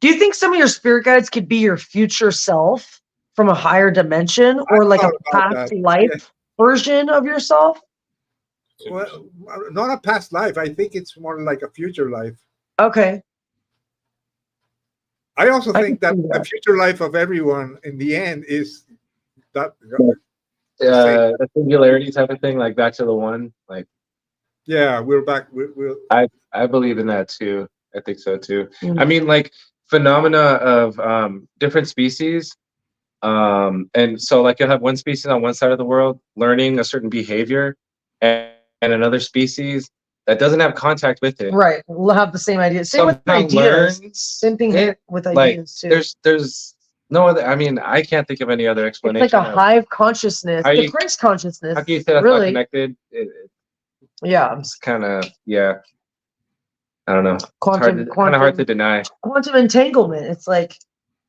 Do you think some of your spirit guides could be your future self from a higher dimension, or like a past life version of yourself?
Well, not a past life. I think it's more like a future life.
Okay.
I also think that the future life of everyone in the end is that
the singularity type of thing, like back to the one. Like,
yeah, we're back.
I believe in that too. I think so too. I mean, like phenomena of different species. And so like you'll have one species on one side of the world learning a certain behavior, and another species that doesn't have contact with it.
Right. We'll have the same idea. Same with ideas. Same thing with ideas too.
There's no other. I mean, I can't think of any other explanation.
It's like a hive consciousness, the Christ consciousness.
How can you say that's not connected?
Yeah.
It's kind of, yeah. I don't know.
Kind of
hard to deny.
Quantum entanglement. It's like,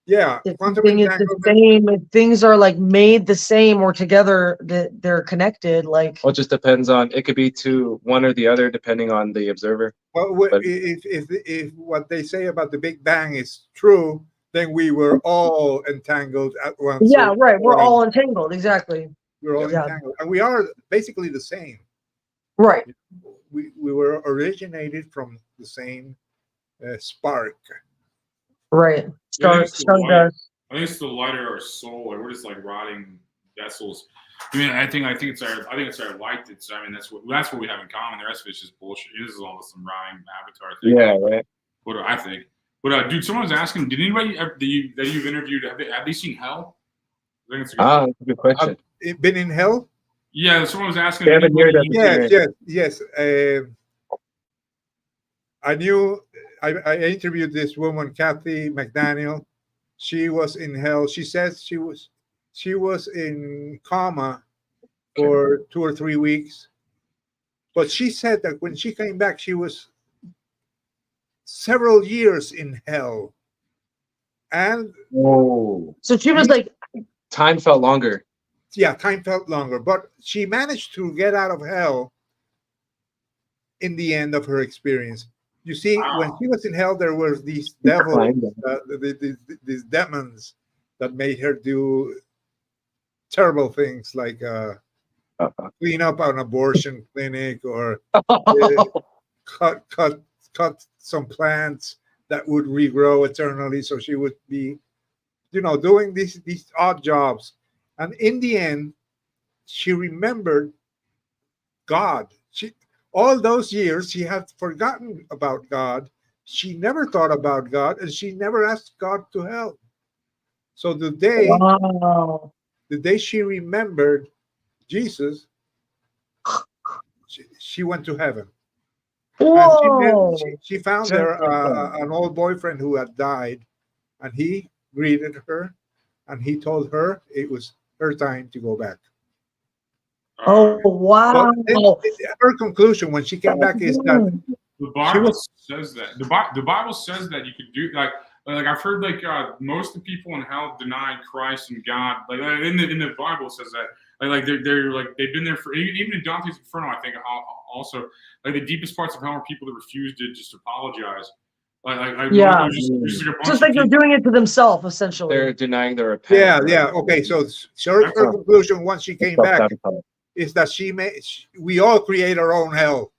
yeah,
if the thing is the same, if things are like made the same or together, that they're connected. Like,
well, it just depends on. It could be to one or the other, depending on the observer.
Well, if what they say about the Big Bang is true, then we were all entangled at once.
Yeah, right. We're all entangled. Exactly.
We're all entangled, and we are basically the same.
Right.
We were originated from the same spark.
Right.
I think it's the light of our soul. Like we're just like rotting vessels. I mean, I think it's our light. I mean, that's what we have in common. The rest of it's just bullshit. This is all some rhyme avatar thing.
Yeah, right.
What do I think? But dude, someone was asking, did anybody that you've interviewed have they seen hell? I think it's
that's a good question.
Been in hell?
Yeah, someone was asking.
Yes. I interviewed this woman, Kathy McDaniel. She was in hell. She says she was in coma for 2 or 3 weeks. But she said that when she came back, she was several years in hell. And
so she was like,
time felt longer.
Yeah, time felt longer, but she managed to get out of hell in the end of her experience. You see, when she was in hell, there were these devils, these demons that made her do terrible things like clean up an abortion clinic or cut some plants that would regrow eternally. So she would be, doing these odd jobs. And in the end, she remembered God. All those years, she had forgotten about God. She never thought about God, and she never asked God to help. So the day she remembered Jesus, she went to heaven. And she found there an old boyfriend who had died, and he greeted her, and he told her it was her time to go back.
Oh, wow.
Her conclusion when she came back is that
the Bible says that the Bible says that you could do like I've heard most of the people in hell denied Christ and God. Like in the Bible it says that they're like they've been there for even in Dante's Inferno. I think also like the deepest parts of hell are people that refuse to just apologize.
Just like they're doing it to themselves, essentially.
They're denying their repentance.
Yeah. Okay, so her conclusion once she came back is that we all create our own hell.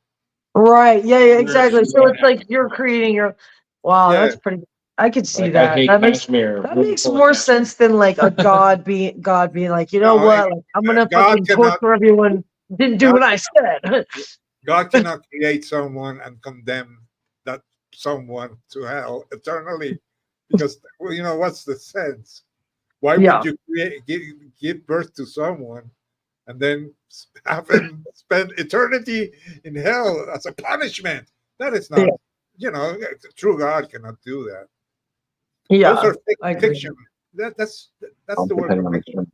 Right. Yeah, exactly. So it's like you're creating your. Wow, that's pretty. I could see that. That makes more sense than like a God being like, you know what? Like, I'm gonna fucking torture everyone. Didn't do what I said.
God cannot create someone and condemn that someone to hell eternally, because what's the sense? Why would you give birth to someone and then have him spend eternity in hell as a punishment? That is not, true God cannot do that.
Yeah,
Those are
I agree.
fiction. That's the word for fiction.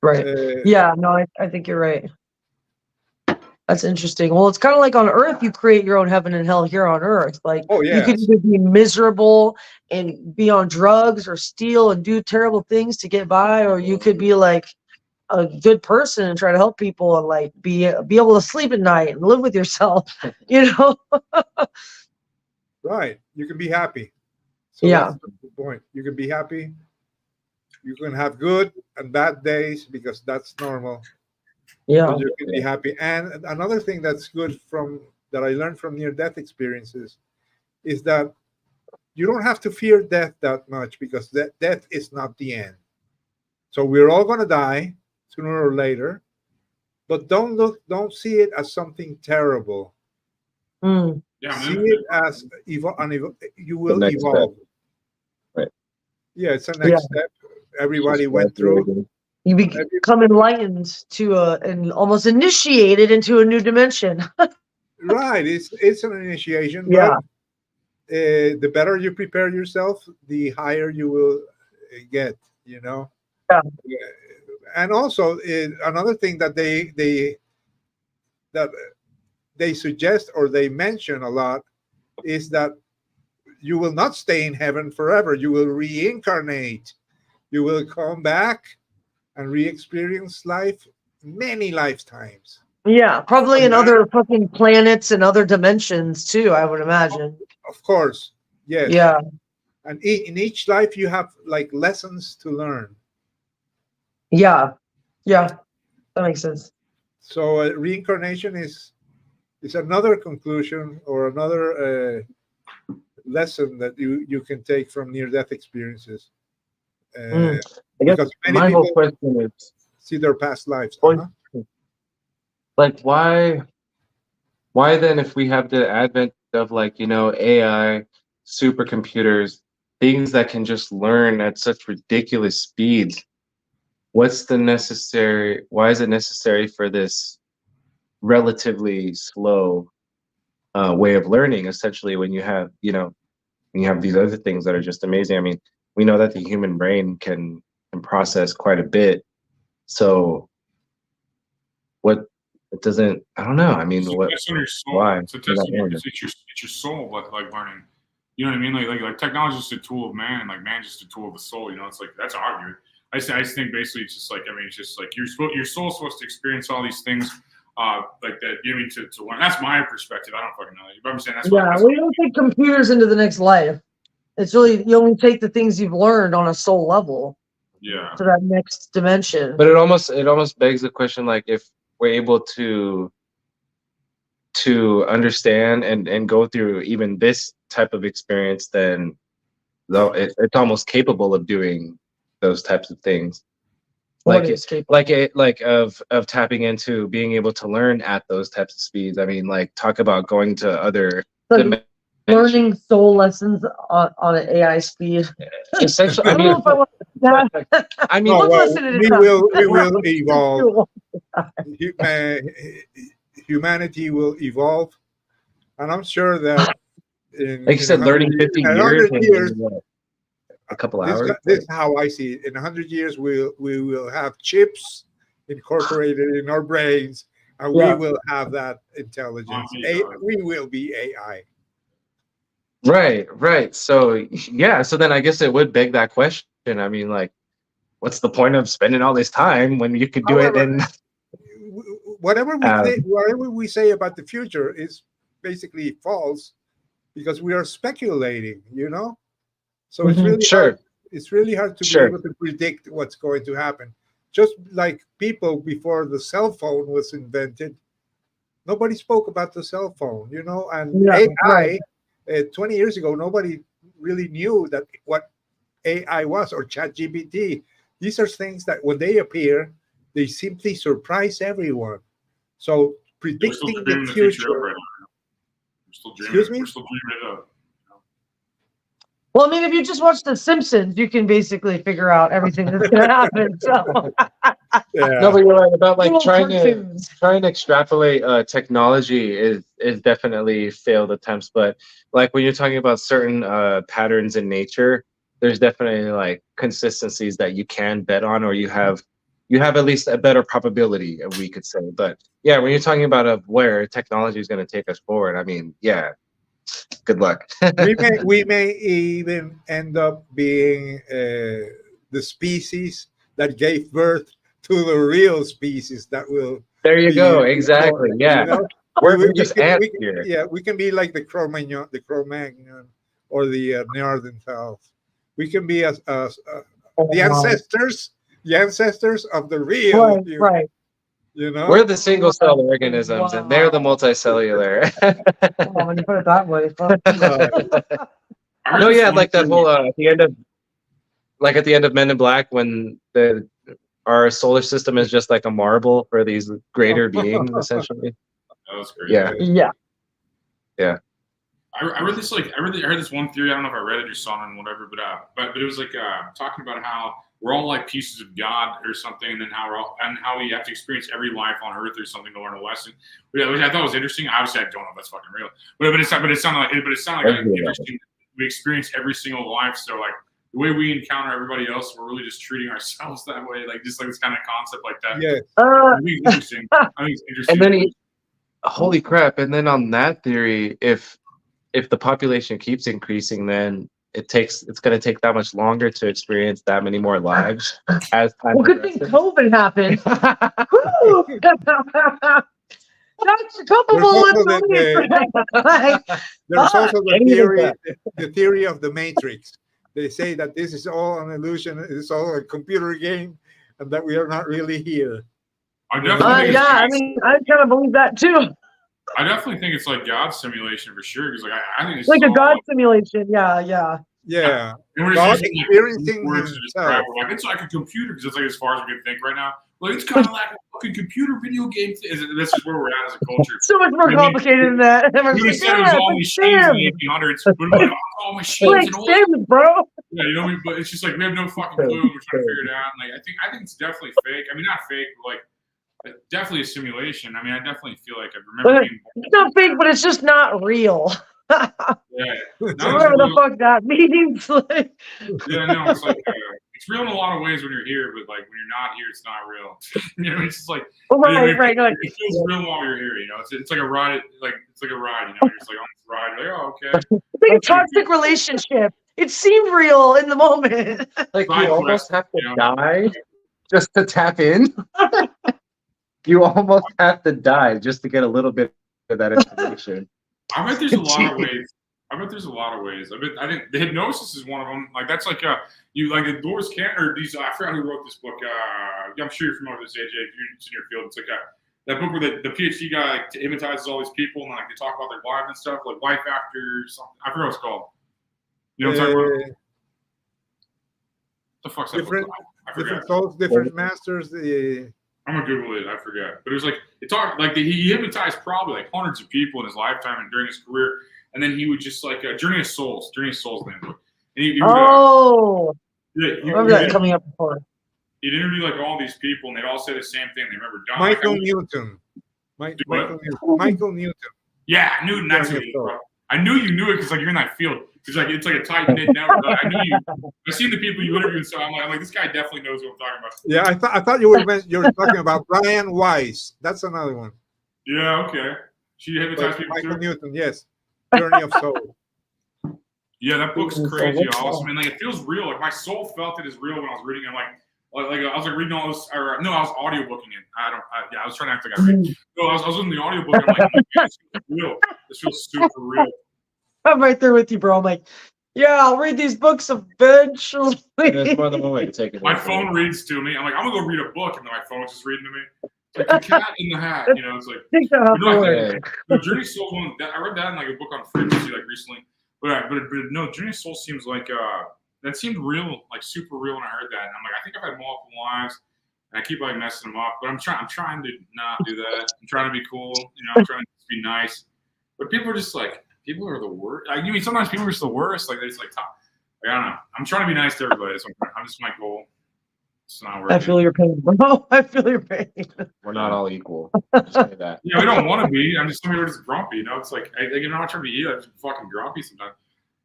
Right. Yeah, no, I think you're right. That's interesting. Well, it's kind of like on Earth, you create your own heaven and hell here on Earth. Like, you could either be miserable and be on drugs or steal and do terrible things to get by, or you could be like a good person and try to help people and like be able to sleep at night and live with yourself,
Right. You can be happy. So that's the point. You can be happy. You can have good and bad days because that's normal.
Yeah.
But you can be happy. And another thing that's good that I learned from near-death experiences is that you don't have to fear death that much because death is not the end. So we're all going to die sooner or later, but don't see it as something terrible.
Mm.
Yeah,
see it as you will evolve.
Right.
Yeah, it's a next step. Everybody went through.
You become enlightened and almost initiated into a new dimension.
Right. It's an initiation, but the better you prepare yourself, the higher you will get,
Yeah.
And also another thing that they suggest or they mention a lot is that you will not stay in heaven forever. You will reincarnate. You will come back and re-experience life many lifetimes.
Yeah, probably in other fucking planets and other dimensions too, I would imagine.
Of course, yes.
Yeah.
And in each life you have like lessons to learn.
Yeah, that makes sense.
So reincarnation is another conclusion or another lesson that you can take from near-death experiences.
I guess my whole question is
see their past lives.
Like why then, if we have the advent of AI, supercomputers, things that can just learn at such ridiculous speeds, why is it necessary for this relatively slow way of learning, essentially, when you have these other things that are just amazing? I mean, we know that the human brain can process quite a bit. So it doesn't, I don't know. I mean,
it's on your soul.
why?
It's your soul, like learning. You know what I mean? Like technology is just a tool of man, and like man's just a tool of the soul. It's like that's argued. I just think basically it's just like, I mean, it's just like your soul's supposed to experience all these things like that. You know what I mean? To learn. That's my perspective. I don't fucking know. But I'm saying that's
we don't take computers into the next life. It's really, you only take the things you've learned on a soul level.
Yeah.
To that next dimension.
But it almost begs the question, like, if we're able to understand and go through even this type of experience, then it's almost capable of doing those types of things. Of tapping into being able to learn at those types of speeds. I mean, like, talk about going to other
learning soul lessons on an AI speed.
Essentially,
I don't know if I want that.
I mean,
we will evolve. Humanity will evolve, and I'm sure that
like you said, learning 50 years in a couple hours.
This is how I see it. In 100 years, we will have chips incorporated in our brains, and we will have that intelligence. We will be AI.
Right. So so then I guess it would beg that question. I mean, like, what's the point of spending all this time when you could do it in
whatever we say about the future is basically false, because we are speculating, so it's really hard. It's really hard to be able to predict what's going to happen. Just like people before the cell phone was invented, nobody spoke about the cell phone, and AI 20 years ago, nobody really knew that what AI was, or ChatGPT. These are things that when they appear, they simply surprise everyone. So predicting the future.
We're still dreaming it up.
Well, I mean, if you just watch The Simpsons, you can basically figure out everything that's going to happen. So,
No, but you're right about like
Little
trying
cartoons.
to extrapolate technology is definitely failed attempts. But like when you're talking about certain patterns in nature, there's definitely like consistencies that you can bet on, or you have at least a better probability, we could say. But yeah, when you're talking about where technology is going to take us forward, I mean, yeah, good luck.
we may even end up being the species that gave birth to the real species that will.
There you
be
go. Exactly. Yeah.
You know?
We're just ants here.
Yeah, we can be like the Cro-Magnon, or the Neanderthals. We can be the ancestors of the real.
Right.
You know,
We're the single cell organisms, and they're the multicellular.
Well, when you put it that way.
No, yeah, like that whole at the end of Men in Black, when our solar system is just like a marble for these greater beings, essentially.
That was great.
Yeah.
I read this I heard this one theory. I don't know if I read it or saw it and whatever, but it was like talking about how we're all like pieces of God or something, and then how we have to experience every life on Earth or something to learn a lesson. Which I thought was interesting. Obviously, I don't know if that's fucking real, but it sounded like interesting. We experience every single life, so like the way we encounter everybody else, we're really just treating ourselves that way, like just like this kind of concept like that.
Yeah,
I think it's interesting.
And then holy crap! And then on that theory, if the population keeps increasing, then it's going to take that much longer to experience that many more lives as time.
Well, good thing COVID happened. That's a couple bullets.
There's also the theory of the Matrix. They say that this is all an illusion. It's all a computer game, and that we are not really here.
I definitely
I mean, I kind of believe that too.
I definitely think it's like God's simulation for sure. Because like I think it's
like a God simulation. Yeah.
God experiencing himself.
Like it's like a computer, because it's like as far as we can think right now. Like it's kind of like a fucking computer video game. This is where we're at as a culture.
So much more complicated than that.
We said it was all machines in the 1800s, but like all machines and all.
Sims, bro.
Yeah, you know, but it's just like we have no fucking clue. We're trying to figure it out. And like I think it's definitely fake. I mean, not fake, but like. Definitely a simulation. I mean, I definitely feel like I remember.
It's not fake, but it's just not real.
Yeah.
Whatever the fuck that means. Like.
Yeah, no, it's like it's real in a lot of ways when you're here, but like when you're not here, it's not real. You know, it's just like
right.
It feels real while you're here. You know, it's like a ride. It's like a ride. You know, you're just like on this ride. You're like, oh, okay.
It's like a toxic relationship. It seemed real in the moment.
Like you almost have to die just to tap in. You almost have to die just to get a little bit of that information.
I bet there's a lot of ways. I think the hypnosis is one of them. Like that's like you like the doors can't or these. I forgot who wrote this book. I'm sure you're familiar with this, AJ. If it's in your field, it's like that book where the PhD guy like hypnotizes all these people and like they talk about their lives and stuff, like life after something. I forgot what it's called. You know what I'm talking about? The fuck's that book? I forgot.
Different souls, different masters.
I'm gonna Google it. I forget, but it was like it talked like he hypnotized probably like hundreds of people in his lifetime and during his career, and then he would just like Journey of Souls, name book. And he would,
I remember that coming up before.
He'd interview like all these people, and they'd all say the same thing. They remember dying.
Michael Newton.
Yeah, Newton. That's who he was. I knew you knew it because like you're in that field. It's like a tight knit network. I knew you. I've seen the people you interviewed, so I'm like this guy definitely knows what I'm talking about.
Yeah, I thought you were talking about Brian Weiss. That's another one.
Yeah, okay. She hypnotized people
Michael
too.
Newton, yes. Journey of Soul.
Yeah, that book's crazy awesome, and like it feels real. Like my soul felt it as real when I was reading it. Like I was like reading all this, or no, I was audiobooking it. I was trying to act like I read. No, I was in the audiobook. And I'm like, this feels real. This feels super real.
I'm right there with you, bro. I'm like, yeah, I'll read these books eventually.
There's more than one way to take it.
My phone reads to me. I'm like, I'm gonna go read a book, and then my phone's just reading to me. It's like the cat in the hat, you know. It's like the Journey of Soul one. I read that in like a book on frequency like recently. But no, Journey of Soul seems like that seemed real, like super real when I heard that. And I'm like, I think I've had multiple lives, and I keep like messing them up. But I'm trying to not do that. I'm trying to be cool, you know. I'm trying to be nice. But people are just like. People are the worst. Like, I mean, sometimes people are just the worst. Like they just like talk. Like, I don't know. I'm trying to be nice to everybody. I'm just my goal. It's not working.
I feel your pain, bro. I feel your pain.
We're not all equal. Just say that.
Yeah, we don't want to be. I'm just somebody who's just grumpy. You know, it's like I'm not trying to be you. I'm just fucking grumpy sometimes.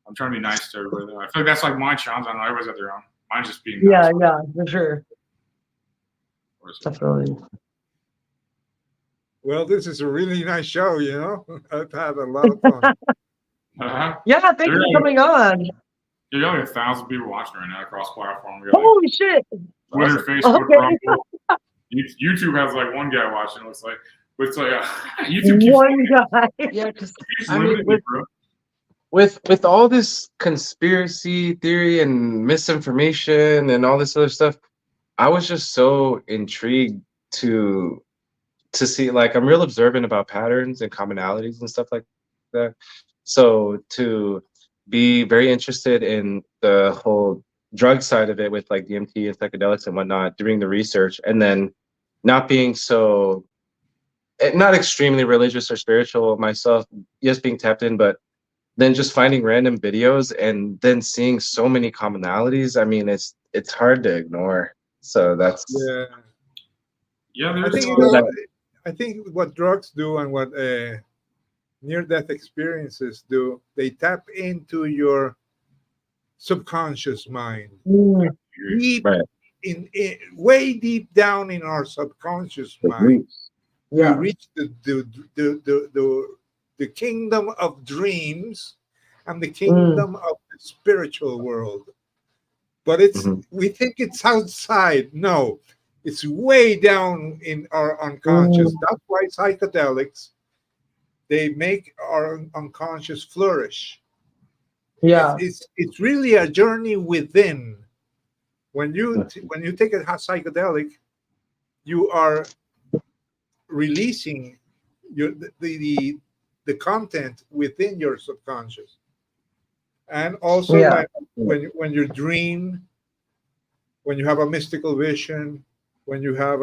I'm trying to be nice to everybody. Though. I feel like that's like my challenge. I don't know. Everybody's got their own. Mine's just being nice.
Yeah, for sure. Definitely.
Well, this is a really nice show, you know. I've had a lot of fun.
Yeah, thanks for coming on.
You got like 1,000 people watching right now across platform.
Holy shit!
Twitter, Facebook, Rumble. YouTube has like one guy watching. It looks like, but it's like YouTube keeps
one guy.
Yeah, because I mean, with all this conspiracy theory and misinformation and all this other stuff, I was just so intrigued to see, like, I'm real observant about patterns and commonalities and stuff like that. So to be very interested in the whole drug side of it with like DMT and psychedelics and whatnot, doing the research, and then not being so, not extremely religious or spiritual myself, just being tapped in, but then just finding random videos and then seeing so many commonalities. I mean, it's hard to ignore. So that's
I think what drugs do and what near-death experiences do, they tap into your subconscious mind. Deep in way deep down in our subconscious mind. We reach the kingdom of dreams and the kingdom of the spiritual world. But we think it's outside. No, it's way down in our unconscious. That's why psychedelics, they make our unconscious flourish.
Yeah,
it's really a journey within. When you take a psychedelic, you are releasing the content within your subconscious. And also when you dream, when you have a mystical vision, when you have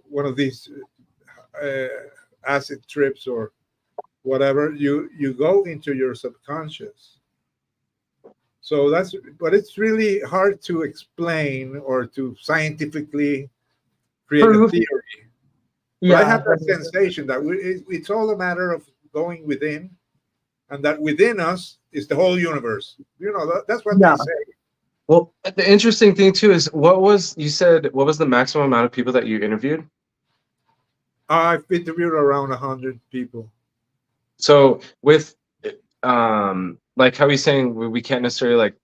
one of these acid trips or whatever, you go into your subconscious. So but it's really hard to explain or to scientifically create a theory. But I have that sensation that it's all a matter of going within, and that within us is the whole universe. You know, that's what they say.
Well, the interesting thing too is what was the maximum amount of people that you interviewed?
I've interviewed around 100 people.
So with like how he's saying we can't necessarily like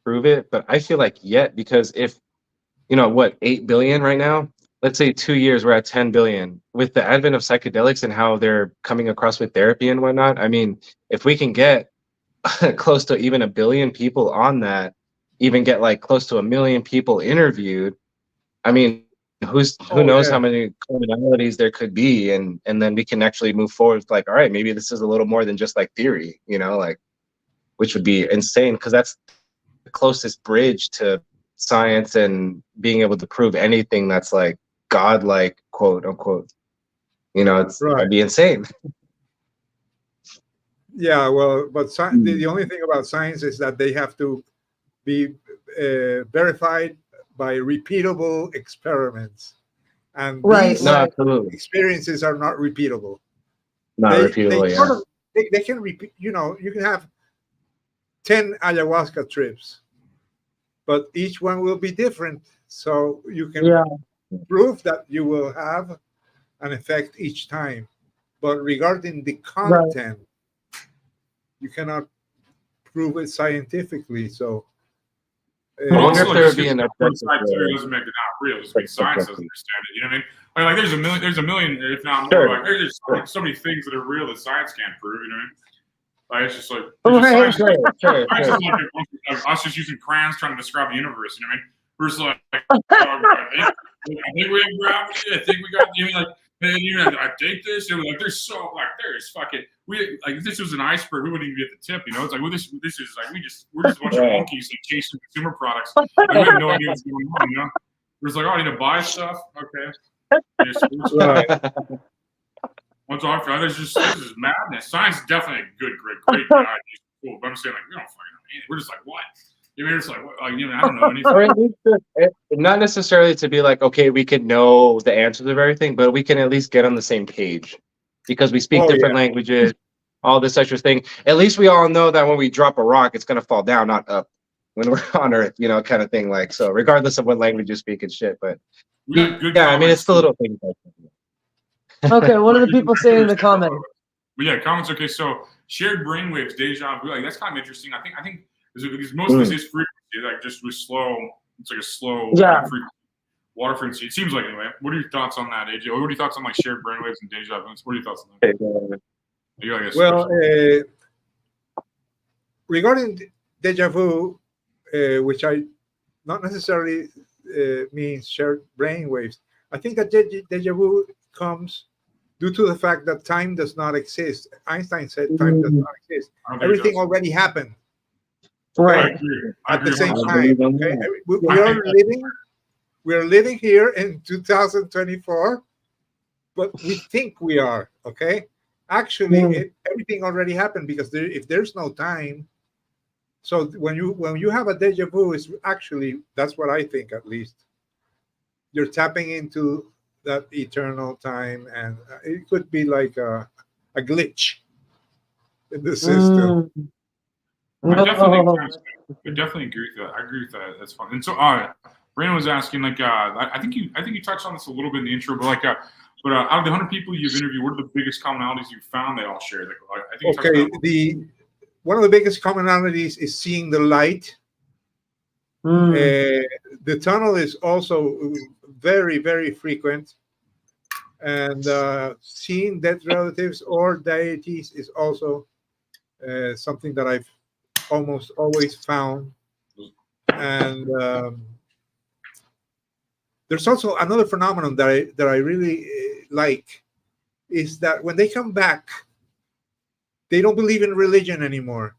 prove it, but I feel like because if what 8 billion right now, let's say 2 years we're at 10 billion with the advent of psychedelics and how they're coming across with therapy and whatnot. I mean, if we can get close to even 1 billion people on that, even get like close to 1 million people interviewed, I mean, who knows how many commonalities there could be, and then we can actually move forward with like, all right, maybe this is a little more than just like theory, like, which would be insane because that's the closest bridge to science and being able to prove anything that's like godlike, quote unquote. It'd be insane.
Yeah, well, but the only thing about science is that they have to be verified by repeatable experiments, and these experiences are not repeatable. They can repeat. You can have 10 ayahuasca trips, but each one will be different. So you can prove that you will have an effect each time, but regarding the content, you cannot prove it scientifically. So.
I wonder if there would be enough.
Side theory doesn't make it not real. Just like science doesn't understand it. You know what I mean? Like there's a million, if not more. Like there's just so many things that are real that science can't prove. You know what I mean? Like it's just like sure. Us just using crayons trying to describe the universe. You know what I mean? Versus like I think we have gravity. I think we got. You know, like. I take this, and like there's fucking if this was an iceberg, we wouldn't even be at the tip, It's like this is like we're just a bunch of monkeys like chasing consumer products. And we have no idea what's going on, We're just like, oh, I need to buy stuff. Okay. Once off, this is madness. Science is definitely a great guide. cool. But I'm saying, like, we don't fucking know. We're just like, what? You mean, it's like, what? Like, you know, I don't know anything.
Or at least not necessarily to be like, okay, we could know the answers of everything, but we can at least get on the same page because we speak different languages, all this extra thing. At least we all know that when we drop a rock, it's gonna fall down, not up. When we're on Earth, you know, kind of thing. Like, so regardless of what language you speak and shit, but yeah, I mean, it's the little things.
Okay, what are the people saying in the comments?
But yeah, comments. Okay, so shared brainwaves, deja vu. Like that's kind of interesting. I think because most of this is frequency, like just with slow. It's like a slow water frequency. It seems like anyway. What are your thoughts on that, AJ? What are your thoughts on like shared brainwaves and deja vu? What are your thoughts on that?
Well, regarding deja vu, which I not necessarily means shared brainwaves. I think that deja vu comes due to the fact that time does not exist. Einstein said time does not exist. Everything already happened.
Right.
At the same time. Okay? We are living here in 2024, but we think we are. Okay. Actually, everything already happened because if there's no time. So when you have a deja vu, is actually, that's what I think, at least. You're tapping into that eternal time, and it could be like a glitch in the system.
I definitely agree with that. I agree with that. That's fun. And so, Brandon was asking, like, I think you touched on this a little bit in the intro, but like, out of the 100 people you've interviewed, what are the biggest commonalities you found they all share? Like, I think
one of the biggest commonalities is seeing the light. The tunnel is also very, very frequent, and seeing dead relatives or deities is also something that I've almost always found. And there's also another phenomenon that I really like, is that when they come back, they don't believe in religion anymore.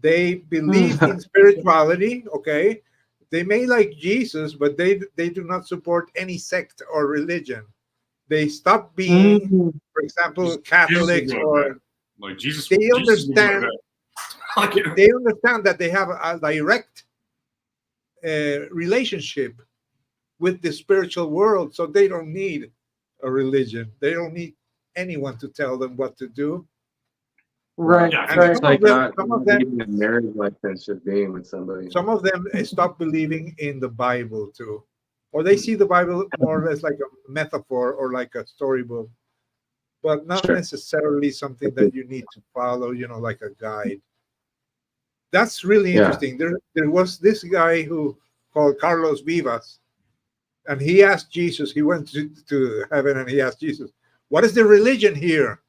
They believe in spirituality. Okay, they may like Jesus, but they do not support any sect or religion. They stop being, for example, Catholics or
like Jesus.
They understand. They understand that they have a direct relationship with the spiritual world, so they don't need a religion. They don't need anyone to tell them what to do.
Right.
And
It's like
some of them,
a marriage like this should be with somebody.
some of them stop believing in the Bible too, or they see the Bible more or less like a metaphor or like a storybook, but not necessarily something that you need to follow, like a guide. That's really interesting. There was this guy who called Carlos Vivas, and he asked Jesus. He went to heaven and he asked Jesus, "What is the religion here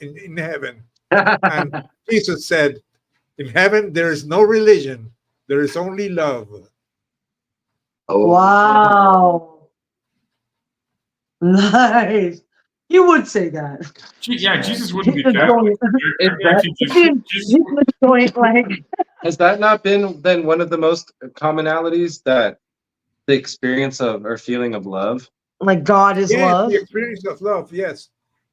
in heaven?" And Jesus said, "In heaven, there is no religion. There is only love."
Oh. Wow. Nice. You would say that.
Yeah, Jesus wouldn't be Catholic.
Has that not been then one of the most commonalities, that the experience of or feeling of love?
Like God is love?
The experience of love, yes.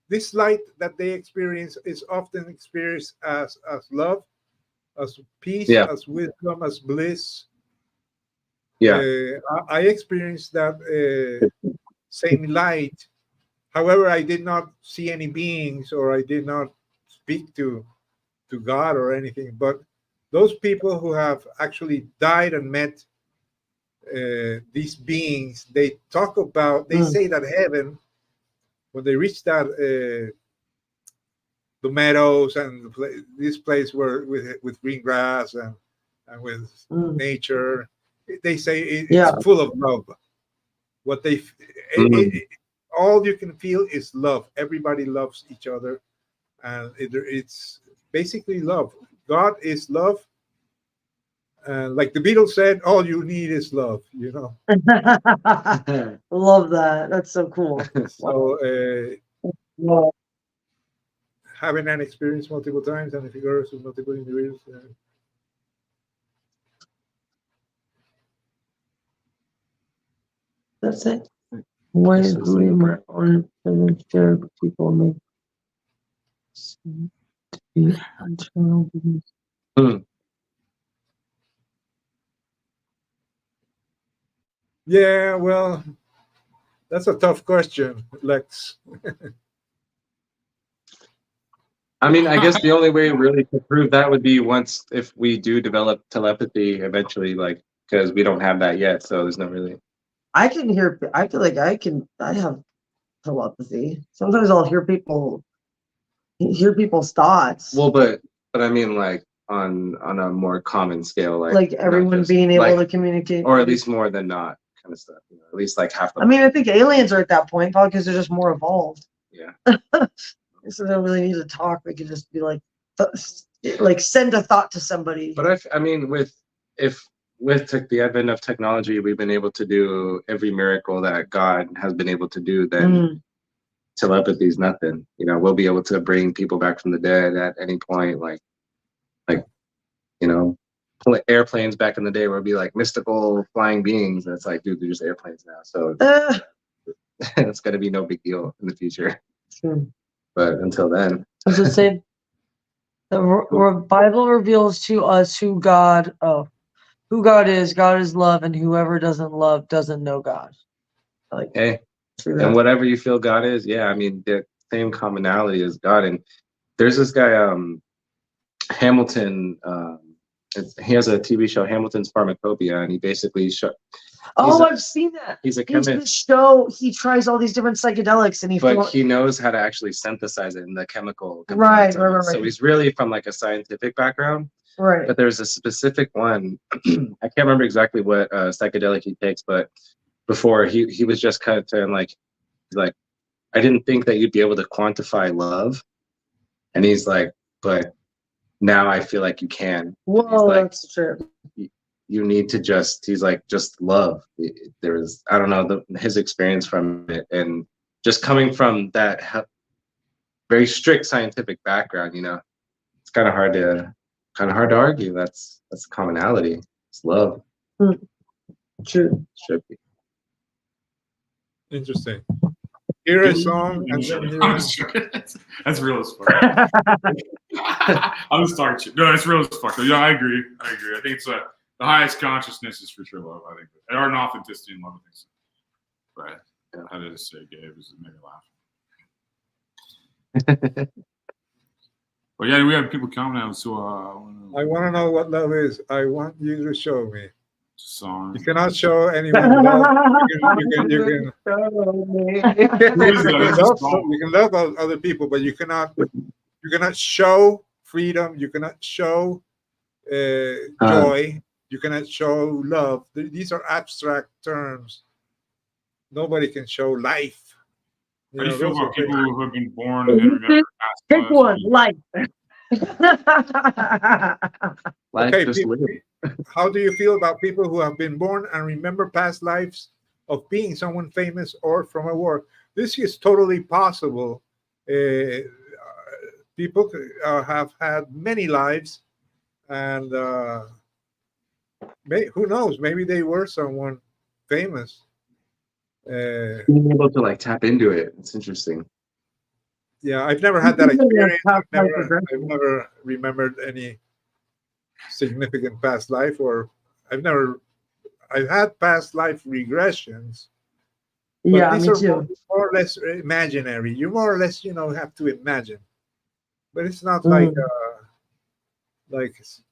This light that they experience is often experienced as love, as peace, as wisdom, as bliss. I experienced that same light. However, I did not see any beings, or I did not speak to God or anything. But those people who have actually died and met these beings, they talk about, they say that heaven, when they reach that the meadows and this place where with green grass and with nature, they say it's full of love. What they all you can feel is love. Everybody loves each other, and it's basically love. God is love. Like the Beatles said, all you need is love,
Love that. That's so cool.
So having an experience multiple times and figures with multiple individuals.
That's it. Why is more on people make internal business?
Hmm.
Yeah, well, that's a tough question, Lex.
I mean, I guess the only way really to prove that would be once if we do develop telepathy eventually, like because we don't have that yet, so there's no really.
I can hear. I feel like I have telepathy. Sometimes I'll hear people's thoughts.
Well, but I mean, like on a more common scale,
like
not
everyone
just-
being able
like,
to communicate,
or at least more than not, kind of stuff. You know, at least like half the.
I mean, I think aliens are at that point probably because they're just more evolved.
Yeah.
So they don't really need to talk. They could just be like send a thought to somebody.
But I mean, with the advent of technology, we've been able to do every miracle that God has been able to do. Then telepathy is nothing. You know, we'll be able to bring people back from the dead at any point. Like you know, airplanes back in the day would be like mystical flying beings, and it's like, dude, they're just airplanes now. So it's gonna be no big deal in the future. But until then,
does it say the Bible reveals to us who God is? God is love, and whoever doesn't love doesn't know God. Like,
hey, and whatever you feel God is, yeah, I mean, the same commonality as God. And there's this guy, Hamilton. He has a TV show, Hamilton's Pharmacopoeia, and he basically
I've seen that.
He's a
He's
chemist.
the show. He tries all these different psychedelics, and
he knows how to actually synthesize it in the chemical.
Right.
So he's really from like a scientific background.
Right.
But there's a specific one. I can't remember exactly what psychedelic he takes, but before he was just kind of saying like, I didn't think that you'd be able to quantify love, and he's like, but now I feel like you can.
Whoa, that's true.
You need to just love. There's, I don't know, his experience from it, and just coming from that very strict scientific background, you know, it's kind of hard to argue. That's commonality. It's love.
True.
Should be.
Interesting. Hear a song and then
that's real as fuck. I'm just talking. No, it's real as fuck. Yeah, I agree. I think it's the highest consciousness is for sure love. I think art and authenticity in love. I think so. Right. Yeah. How did it say, Gabe? It made me laugh. But yeah, we have people coming out. So
I want to know what love is. I want you to show me.
Song.
You cannot show anyone love. You can love other people, but you cannot show freedom. You cannot show joy. You cannot show love. These are abstract terms. Nobody can show life.
How do you feel about people who have been born and remember past
Pick one, life.
Okay, how do you feel about people who have been born and remember past lives of being someone famous or from a war? This is totally possible. People have had many lives, and who knows? Maybe they were someone famous.
Being able to like tap into it, it's interesting.
Yeah, I've never had that experience. I've never remembered any significant past life, or I've had past life regressions. But these are more or less imaginary. You more or less, have to imagine. But it's not like it's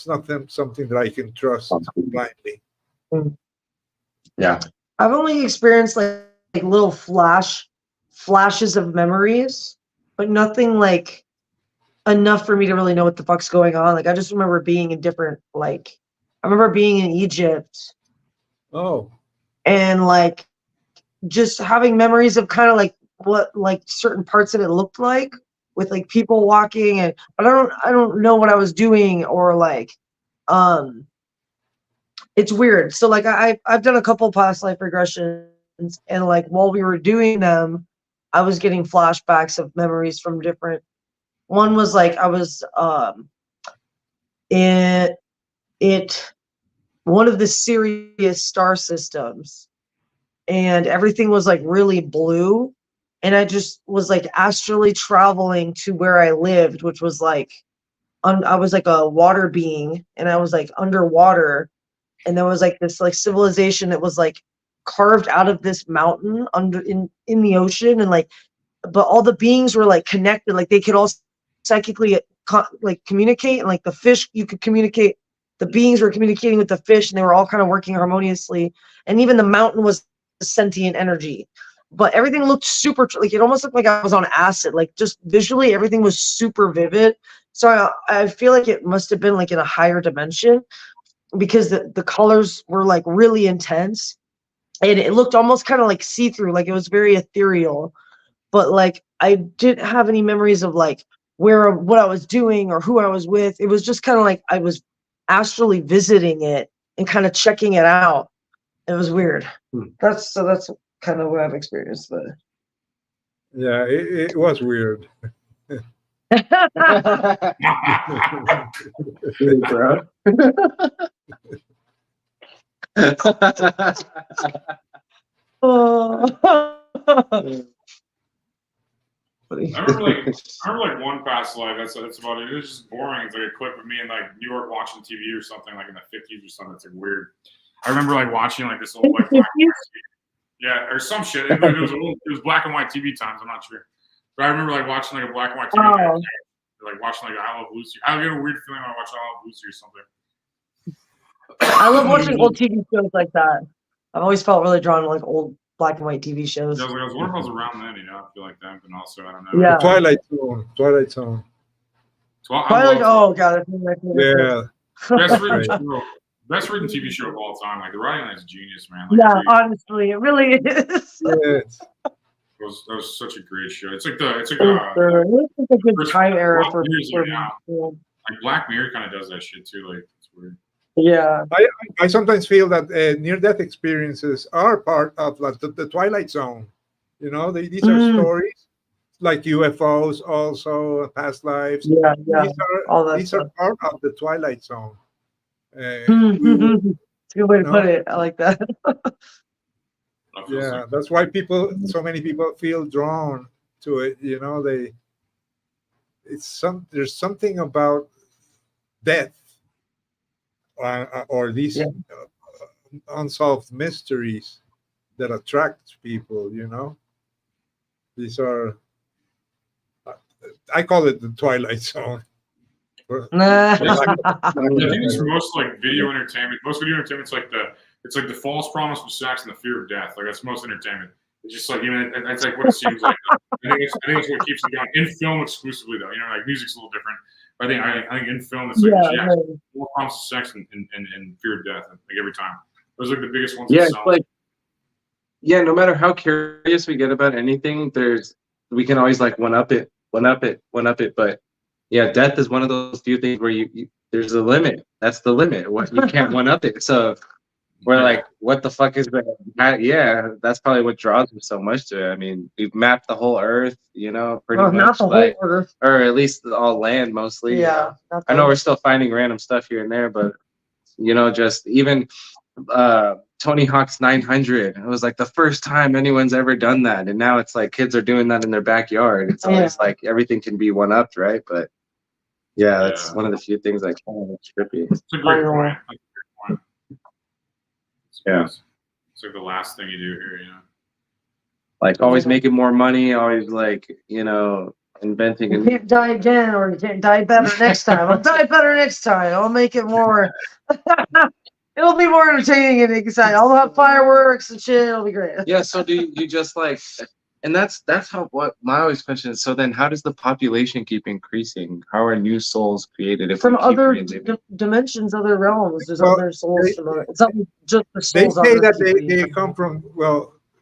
not something that I can trust blindly.
Yeah.
I've only experienced like little flashes of memories, but nothing like enough for me to really know what the fuck's going on. Like I just remember being in different, I remember being in Egypt.
Oh.
And like just having memories of kind of like what like certain parts of it looked like with like people walking, but I don't know what I was doing, or like it's weird. So like I've done a couple past life regressions, and like while we were doing them, I was getting flashbacks of memories from different. One was like I was in one of the Sirius star systems, and everything was like really blue, and I just was like astrally traveling to where I lived, which was like I was like a water being, and I was like underwater, and there was like this like civilization that was like carved out of this mountain under in the ocean, and like, but all the beings were like connected, like they could all psychically like communicate, and like the fish, you could communicate, the beings were communicating with the fish, and they were all kind of working harmoniously, and even the mountain was sentient energy. But everything looked super, like it almost looked like I was on acid, like just visually everything was super vivid. So I feel like it must have been like in a higher dimension, because the colors were like really intense, and it looked almost kind of like see-through, like it was very ethereal. But like I didn't have any memories of like what I was doing or who I was with. It was just kind of like I was astrally visiting it and kind of checking it out. It was weird. That's kind of what I've experienced. But
Yeah, it was weird.
Bro.
I remember like one past life. That's about it. It was just boring. It's like a clip of me in like New York watching TV or something, like in the 50s or something. It's like weird. I remember like watching like this old like yeah, or some shit. It was black and white TV times. I'm not sure, but I remember like watching like a black and white TV, like watching like I Love Lucy. I get a weird feeling when I watch I Love Lucy or something.
I love watching old TV shows like that. I've always felt really drawn to like old black and white TV shows.
Yeah, I was wondering if I was around then, I feel like that, but also I don't know.
Yeah.
Twilight Zone.
Twilight. Oh god,
yeah.
Best written TV show of all time. Like the writing on it is genius, man. Like,
yeah, honestly, it really is.
Yes.
That was such a great show. It's like a
good time era for
like Black Mirror kind of does that shit too. Like it's weird.
Yeah.
I sometimes feel that near-death experiences are part of like the Twilight Zone. You know, these are stories like UFOs, also past lives.
Yeah.
These are part of the Twilight Zone.
It's a good way to put it. I like that.
Yeah, that's why so many people feel drawn to it. You know, there's something about death or these unsolved mysteries that attract people. You know, these are. I call it the Twilight Zone.
I think it's most like video entertainment. Most video entertainment's like the false promise of sex and the fear of death. Like that's most entertainment. It's just like that's like what it seems like. I think it's what keeps it going in film exclusively though. You know, like music's a little different. But I think in film it's like false promise of sex and fear of death. Like every time, those are like the biggest ones.
Yeah, it's like no matter how curious we get about anything, we can always like one up it. But yeah, death is one of those few things where you there's a limit. That's the limit. What you can't one up it. So we're like, what the fuck is that? Yeah, that's probably what draws me so much to it. I mean, we've mapped the whole Earth, you know, pretty much,
not the whole Earth,
or at least all land mostly.
Yeah,
I know we're still finding random stuff here and there, but you know, just even Tony Hawk's 900. It was like the first time anyone's ever done that, and now it's like kids are doing that in their backyard. It's always like everything can be one upped, right? But yeah, that's one of the few things like trippy.
It's a great point.
Yeah,
it's like the last thing you do here, you know.
Like always making more money, always like inventing.
You can't die again, or you can't die better next time. I'll die better next time. I'll make it more. It'll be more entertaining and exciting. I'll have fireworks and shit. It'll be great.
Yeah. So do you just like, and that's how what my always question is. So then, how does the population keep increasing? How are new souls created if
from other dimensions, other realms? There's other souls. It's not just the souls.
They say that they come from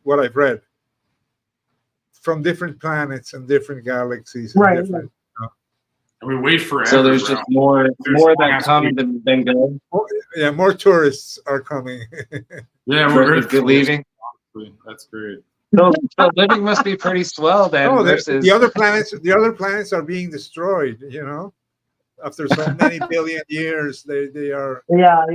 what I've read, from different planets and different galaxies. And
right.
Different,
and we wait forever.
So there's just more that come than go.
Yeah, more tourists are coming.
Yeah, we're
leaving.
That's great.
So living must be pretty swell then.
No,
versus
the other planets are being destroyed. You know, after so many billion years, they are.
Yeah.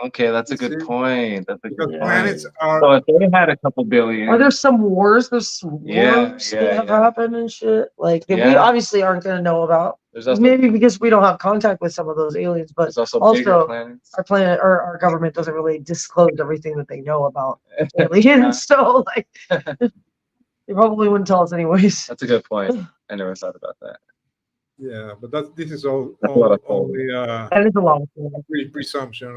Okay, that's a good point. That's a good point.
Planets are.
So if they had a couple billion.
Are there some wars? There's some wars that have happened and shit. Like we obviously aren't going to know about.
There's also
maybe because we don't have contact with some of those aliens, but
there's also bigger
also
planets.
our planet or our government doesn't really disclose everything that they know about aliens. So like, they probably wouldn't tell us anyways.
That's a good point. I never thought about that.
Yeah, but this is all
That's a lot of
only
That is a lot of things.
presumption.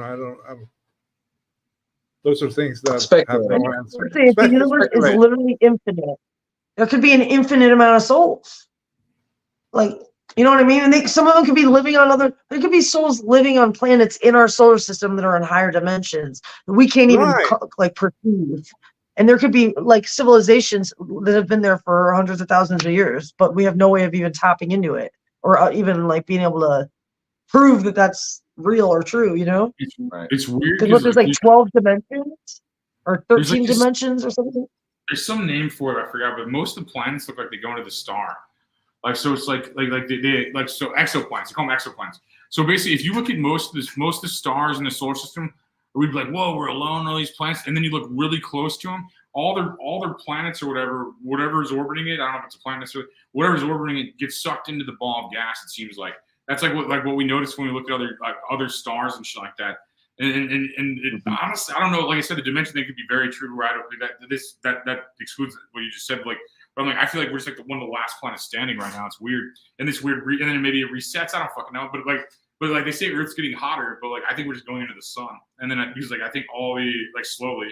Those are things that have
Speculating.
no answer.
Let's say if the universe is
Speculate.
literally infinite, there could be an infinite amount of souls. Like, you know what I mean? And some of them could be living on there could be souls living on planets in our solar system that are in higher dimensions that we can't even like perceive. And there could be like civilizations that have been there for hundreds of thousands of years, but we have no way of even tapping into it or even like being able to prove that that's real or true, you know?
It's weird
because there's like 12 dimensions or 13
like
dimensions or something.
There's some name for it, I forgot, but most of the planets look like they go into the star. Like, so it's like they like, so exoplanets, they call them exoplanets. So basically, if you look at most of the stars in the solar system, we'd be like, whoa, we're alone on all these planets. And then you look really close to them, all their planets or whatever is orbiting it. I don't know if it's a planet, so whatever's orbiting it gets sucked into the ball of gas. It seems like that's like what we notice when we look at other stars and shit like that. And honestly, I don't know. Like I said, the dimension thing could be very true. Right? That excludes what you just said. Like, but I'm like, I feel like we're just like one of the last planets standing right now. It's weird, and this weird, and then maybe it resets. I don't fucking know. But like they say, Earth's getting hotter. But like I think we're just going into the sun, and then because like I think all the like slowly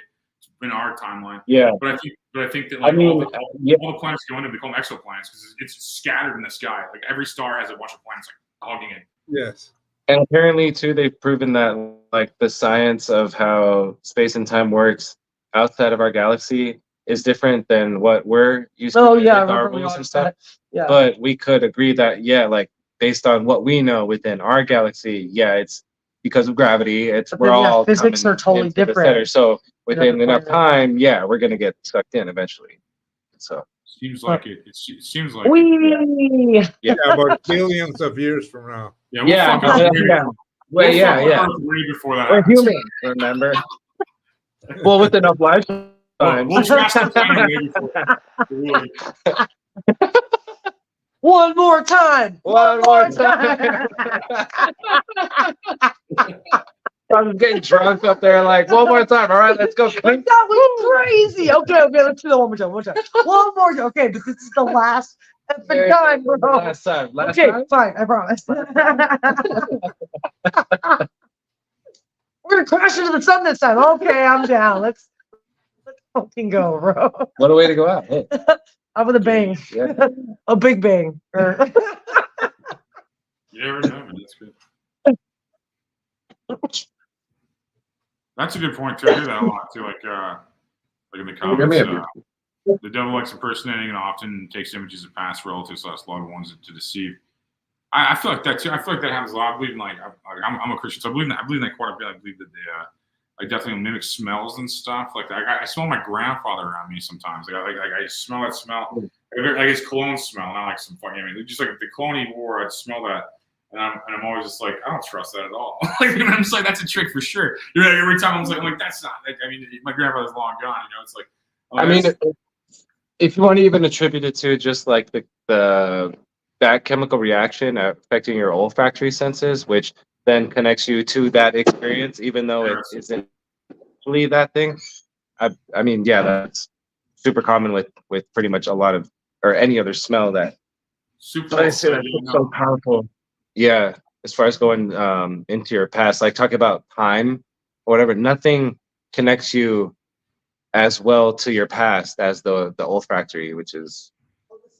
in our timeline.
Yeah.
But I think that like all the planets go into become exoplanets because it's scattered in the sky. Like every star has a bunch of planets like hogging it.
Yes.
And apparently, too, they've proven that like the science of how space and time works outside of our galaxy is different than what we're used to with our rules and stuff.
Yeah.
But we could agree that, yeah, like based on what we know within our galaxy, yeah, it's because of gravity. We're all
physics are totally different.
So within enough time, yeah, we're gonna get sucked in eventually. So
seems like it. It seems like
yeah, about billions of years from now.
Yeah, way before that.
We're human, remember? Well, with enough lifetime.
We'll trash the planet way before.
One more time.
One more time. I'm getting drunk up there, like, one more time. All right, let's go.
That was crazy. Okay, let's do that one more time. One more time. Okay, but this is the last epic time, bro.
Last time.
Fine, I promise. We're gonna crash into the sun this time. Okay, I'm down. Let's fucking go, bro.
What a way to go out. Hey.
Out with a bang.
Yeah.
A big bang.
You never know, man. That's good. That's a good point too. I hear that a lot too. Like in the comments, the devil likes impersonating and often takes images of past relatives, last loved ones to deceive. I feel like that too. I feel like that happens a lot. I believe in I'm a Christian, so I believe in that quite a bit. I believe that they definitely mimic smells and stuff. Like I smell my grandfather around me sometimes. I smell that smell. Like his cologne smell, not like some fucking. I mean, just like the cologne he wore, I'd smell that. And I'm always just like, I don't trust that at all. Like, I'm just like, that's a trick for sure. You know, every time I'm like, that's not. Like, I mean, my grandfather's long gone. You know, it's like.
I mean, if you want to even attribute it to just like that chemical reaction affecting your olfactory senses, which then connects you to that experience, even though it isn't really that thing. I mean, yeah, that's super common with pretty much a lot of or any other smell that.
Super.
So powerful. Yeah, as far as going into your past, like talk about time or whatever, nothing connects you as well to your past as the olfactory, which is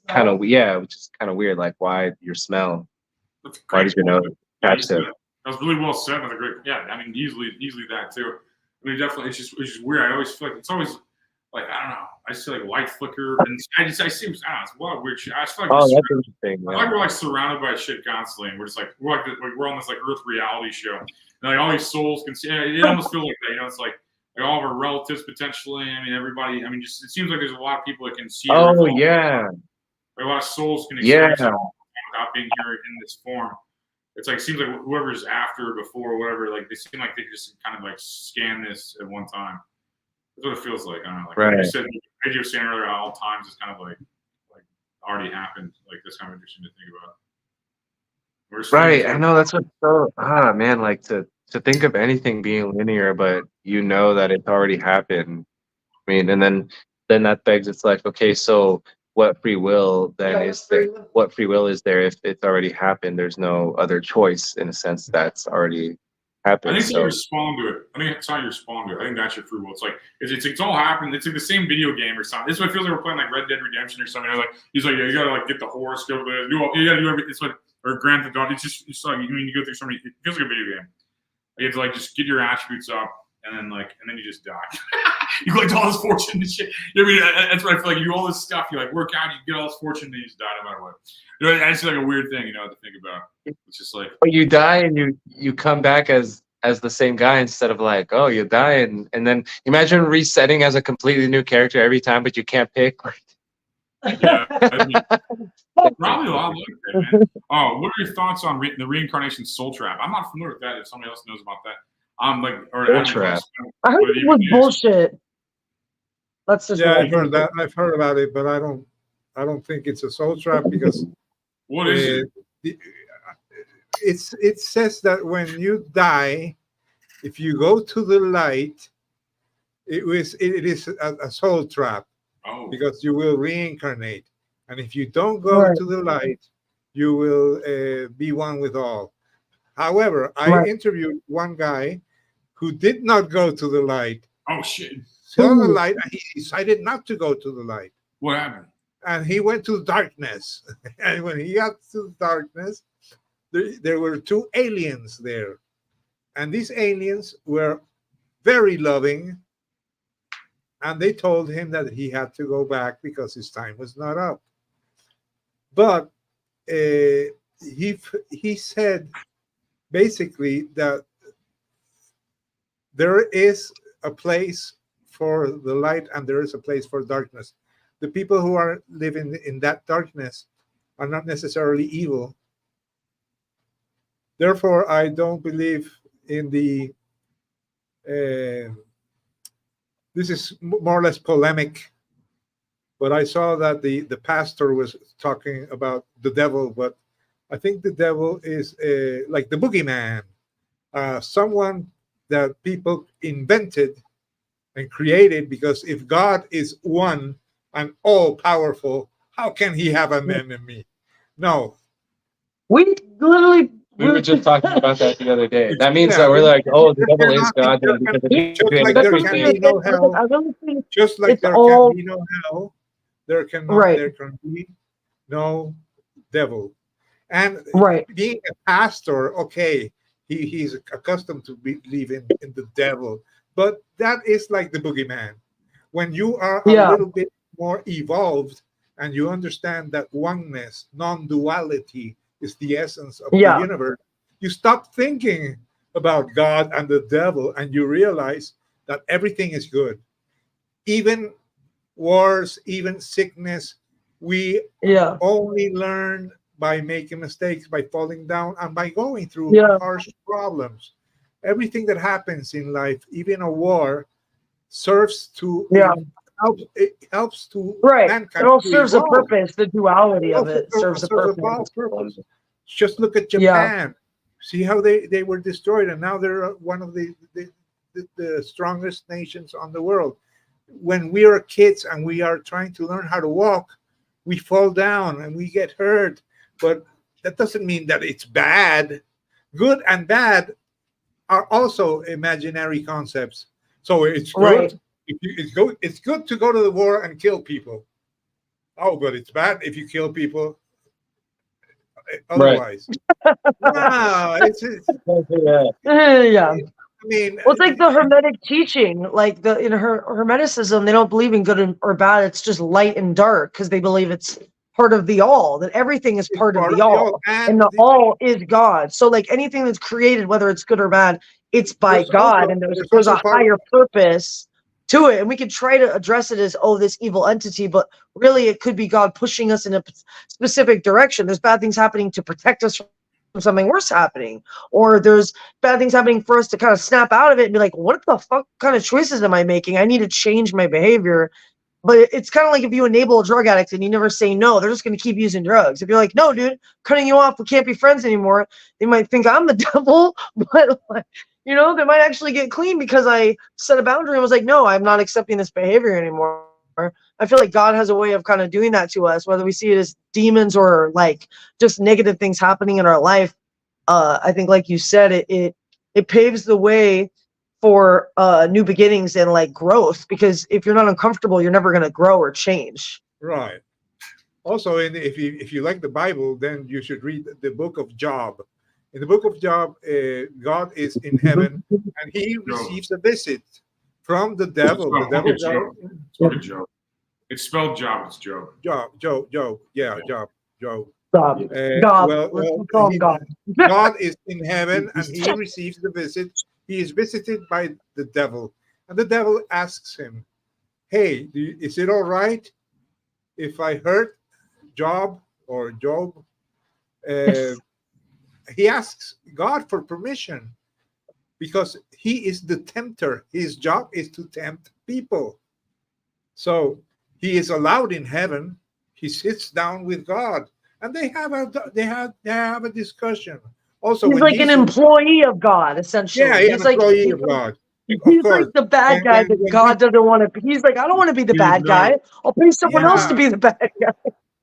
kind of weird. Like, why your smell? Why does your nose attach to it?
That was really well said. That's a great. Yeah, I mean, easily that too. I mean, definitely, it's just weird. I always feel like it's always like I don't know. I see like light flicker, and I see. I don't know. It's a lot of weird shit. I just feel like
that's interesting.
I like we're like surrounded by shit constantly, and we're just like we're on this like Earth reality show, and like all these souls can see. It almost feels like that. You know, it's like all of our relatives potentially. I mean, everybody. I mean, just it seems like there's a lot of people that can see.
Oh yeah.
Like, a lot of souls can experience it without being here in this form. It's like it seems like whoever's after, before, or whatever. Like they seem like they just kind of like scan this at one time. That's what it feels like. I don't know. Like
right.
You said, as you were saying earlier, at all times it's kind of like already happened. Like that's kind of interesting to think about.
Right. I know that's what's so man, like to think of anything being linear, but you know that it's already happened. I mean, and then that begs it's like, okay, so what free will then is there? What free will is there if it's already happened? There's no other choice in a sense that's already
I
happened.
think
So
you respond to it. I think it's how you respond to it. I think that's your free will. It's like it's all happened. It's like the same video game or something. This is what it feels like we're playing like Red Dead Redemption or something. Like he's like, yeah, you gotta like get the horoscope, do all, you gotta do everything. It's like or Grand Theft Auto. It's like you go through so many. It feels like a video game. You have to like just get your attributes up and then you just die. You collect all this fortune and shit. You know what I mean? That's what I feel like. You do all this stuff. You like work out. You get all this fortune, and then you just die no matter what. You know, that's like a weird thing, to think about. It's just like
you die and you come back as the same guy instead of like, oh, you die and then imagine resetting as a completely new character every time, but you can't pick.
Yeah, I mean, probably a lot like that, man. Oh, what are your thoughts on the reincarnation soul trap? I'm not familiar with that. If somebody else knows about that,
Soul trap.
I heard it was bullshit. That's just
I've heard that. I've heard about it, but I don't think it's a soul trap because
what is it?
It says that when you die, if you go to the light, it is a soul trap.
Oh.
Because you will reincarnate, and if you don't go to the light, you will be one with all. However, I interviewed one guy who did not go to the light.
Oh shit!
Saw the light, and he decided not to go to the light.
What happened?
And he went to darkness. And when he got to darkness, there were two aliens there, and these aliens were very loving. And they told him that he had to go back because his time was not up. But he said basically that there is a place for the light and there is a place for darkness. The people who are living in that darkness are not necessarily evil. Therefore, I don't believe in the this is more or less polemic, but I saw that the pastor was talking about the devil, but I think the devil is like the boogeyman, someone that people invented and created, because if God is one and all powerful, how can he have an enemy? No.
We literally
We were just talking about that the other day. That means that we're like, oh, the devil is God.
Just like there can be no hell, just like there can be no hell, there can be no devil. And being a pastor, okay, he's accustomed to believing in the devil, but that is like the boogeyman. When you are a little bit more evolved and you understand that oneness, non-duality, is the essence of the universe, you stop thinking about God and the devil and you realize that everything is good. Even wars, even sickness, we only learn by making mistakes, by falling down, and by going through harsh problems. Everything that happens in life, even a war, serves to helps to mankind.
It all serves a purpose. The duality of it serves a purpose.
Just look at Japan. See how they were destroyed, and now they're one of the strongest nations on the world. When we are kids and we are trying to learn how to walk, we fall down and we get hurt, but that doesn't mean that it's bad. Good and bad are also imaginary concepts. So it's good. It's good to go to the war and kill people. Oh, but it's bad if you kill people otherwise. Wow, it's I mean,
well, it's like the Hermetic teaching. Like in Hermeticism, they don't believe in good or bad. It's just light and dark because they believe it's part of the all. That everything is part of the all, and the all is God. So, like anything that's created, whether it's good or bad, it's by God, and there's a higher purpose to it. And we can try to address it as, oh, this evil entity, but really it could be God pushing us in a specific direction. There's bad things happening to protect us from something worse happening, or there's bad things happening for us to kind of snap out of it and be like, what the fuck kind of choices am I making? I need to change my behavior. But it's kind of like if you enable a drug addict and you never say no, they're just going to keep using drugs. If you're like, no, dude, cutting you off, we can't be friends anymore, they might think I'm the devil, but like, you know, they might actually get clean because I set a boundary and was like, no, I'm not accepting this behavior anymore. I feel like God has a way of kind of doing that to us, whether we see it as demons or like just negative things happening in our life. I think, like you said, it paves the way for new beginnings and like growth, because if you're not uncomfortable, you're never going to grow or change.
Right. Also, if you like the Bible, then you should read the book of Job. In the book of Job, God is in heaven and he receives a visit from the devil. The devil.
Job. It's spelled Job. It's Job.
Job. Yeah, Job. God. God is in heaven and he receives the visit. He is visited by the devil, and the devil asks him, hey, is it all right if I hurt Job or Job? He asks God for permission because he is the tempter. His job is to tempt people. So he is allowed in heaven. He sits down with God, and they have a discussion. Also,
he's like an employee of God, essentially.
Yeah,
he's like
employee of God.
He's like the bad guy that God doesn't want to. He's like, I don't want to be the bad guy. I'll pay someone else to be the bad guy.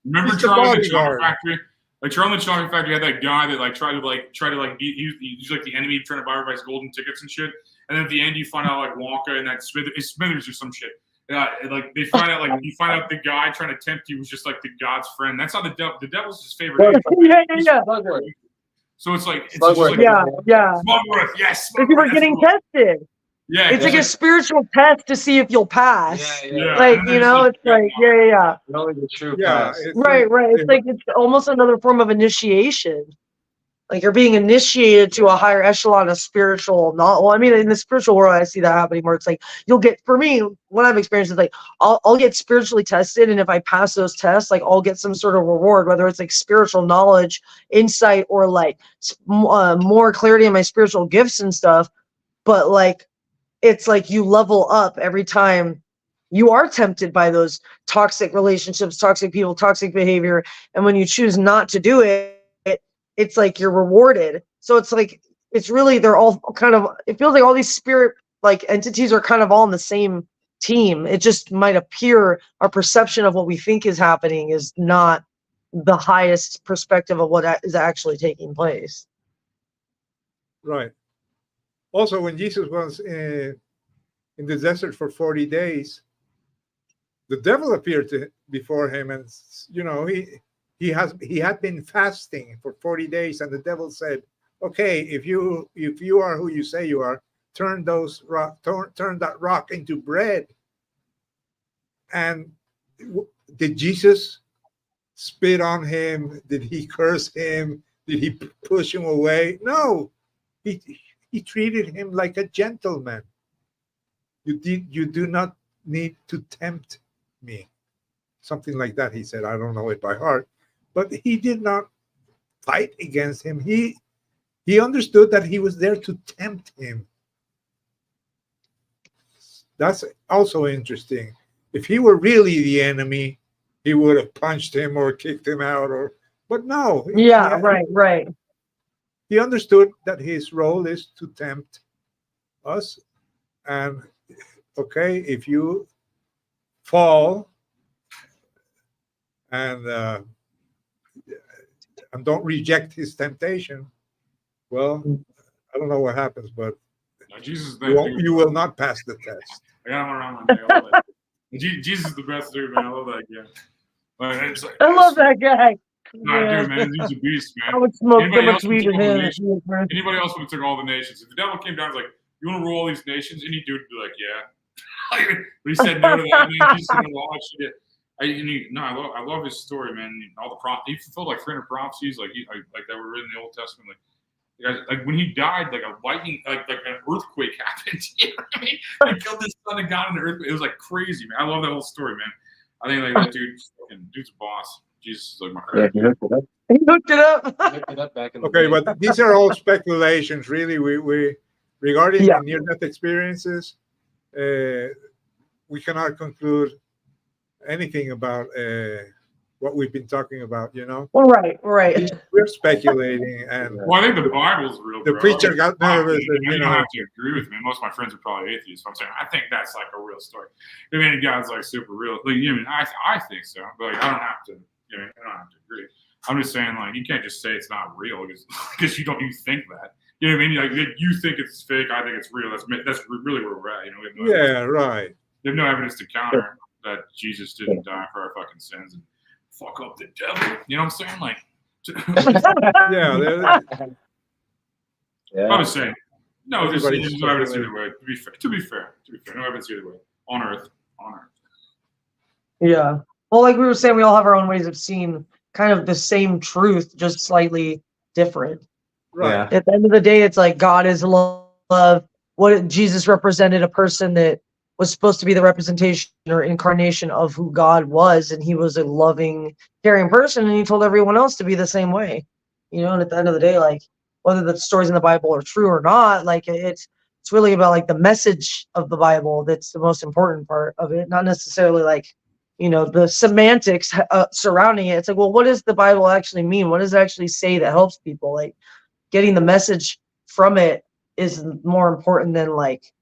Remember Charlie the Chocolate Factory? Like Charlie the Chocolate Factory had that guy that like tried to he's like the enemy trying to buy everybody's golden tickets and shit. And then at the end, you find out like Wonka and that Smithers or some shit. Like they find out like you find out the guy trying to tempt you was just like the God's friend. That's how the devil's his favorite.
Yeah.
So it's like
Smugworth,
Smugworth, yes.
If you were getting tested.
Yeah,
it's like a spiritual test to see if you'll pass.
Yeah.
Like, you know, it's like, yeah.
Only the true
Yeah,
pass.
right. It's like it's almost another form of initiation. Like you're being initiated to a higher echelon of spiritual knowledge. Well, I mean, in the spiritual world, I see that happening more. It's like you'll get, for me, what I've experienced is like I'll get spiritually tested, and if I pass those tests, like I'll get some sort of reward, whether it's like spiritual knowledge, insight, or like more clarity in my spiritual gifts and stuff. But like it's like you level up every time you are tempted by those toxic relationships, toxic people, toxic behavior, and when you choose not to do it, it's like you're rewarded. So it's like, it's really, they're all kind of, it feels like all these spirit like entities are kind of all on the same team. It just might appear our perception of what we think is happening is not the highest perspective of what is actually taking place.
Right. Also, when Jesus was in the desert for 40 days, the devil appeared before him, and you know, he had been fasting for 40 days, and the devil said, okay, if you are who you say you are, turn that rock into bread. And did Jesus spit on him? Did he curse him? Did he push him away? No, he treated him like a gentleman. You do not need to tempt me. Something like that, he said. I don't know it by heart. But he did not fight against him. He understood that he was there to tempt him. That's also interesting. If he were really the enemy, he would have punched him or kicked him out. But no.
Yeah, right.
He understood that his role is to tempt us. And okay, if you fall and don't reject his temptation, well, I don't know what happens, but
no, Jesus,
you will not pass the test.
I got him around my day. I love that. Jesus is the best dude, man. I love that guy.
I love that guy.
No, dude, man, he's a beast, man.
I would smoke so much weed with him.
Anybody else would have took all the nations. If the devil came down and was like, you want to rule all these nations? Any dude would be like, yeah. But he said no to that, man. He said no to shit. I love his story, man. All the he fulfilled like 300 prophecies, like that were written in the Old Testament. Like when he died, like a lightning, like an earthquake happened. You know what I mean? He killed his son and got in the earthquake. It was like crazy, man. I love that whole story, man. I think like that dude's a boss. Jesus is like my friend.
Yeah, he hooked it up.
Back in the
Okay,
day.
but these are all speculations, really. We regarding near-death experiences, we cannot conclude anything about what we've been talking about.
Well, right.
We're speculating, and
well, I think the Bible's real.
the
bro.
preacher got nervous,
I mean,
and
you don't have to agree with me. Most of my friends are probably atheists. I'm saying I think that's like a real story. I mean, God's like super real. Like, I think so, but like, I don't have to. I don't have to agree. I'm just saying, like, you can't just say it's not real because you think that. You know what I mean? Like, you think it's fake, I think it's real. That's really where we're at. We have no
right.
They have no evidence to counter that Jesus didn't die for our fucking sins and fuck up the devil. You know what I'm saying? Like,
Yeah.
I was saying, no, there's no
Everybody's
evidence either way. To be fair, no evidence either way. On Earth.
Yeah. Well, like we were saying, we all have our own ways of seeing kind of the same truth, just slightly different.
Right.
At the end of the day, it's like God is love. What Jesus represented, a person that was supposed to be the representation or incarnation of who God was, and he was a loving, caring person, and he told everyone else to be the same way. And at the end of the day, like, whether the stories in the Bible are true or not, like, it's really about like the message of the Bible that's the most important part of it, not necessarily like the semantics surrounding it. It's like, well, what does the Bible actually mean? What does it actually say that helps people? Like, getting the message from it is more important than like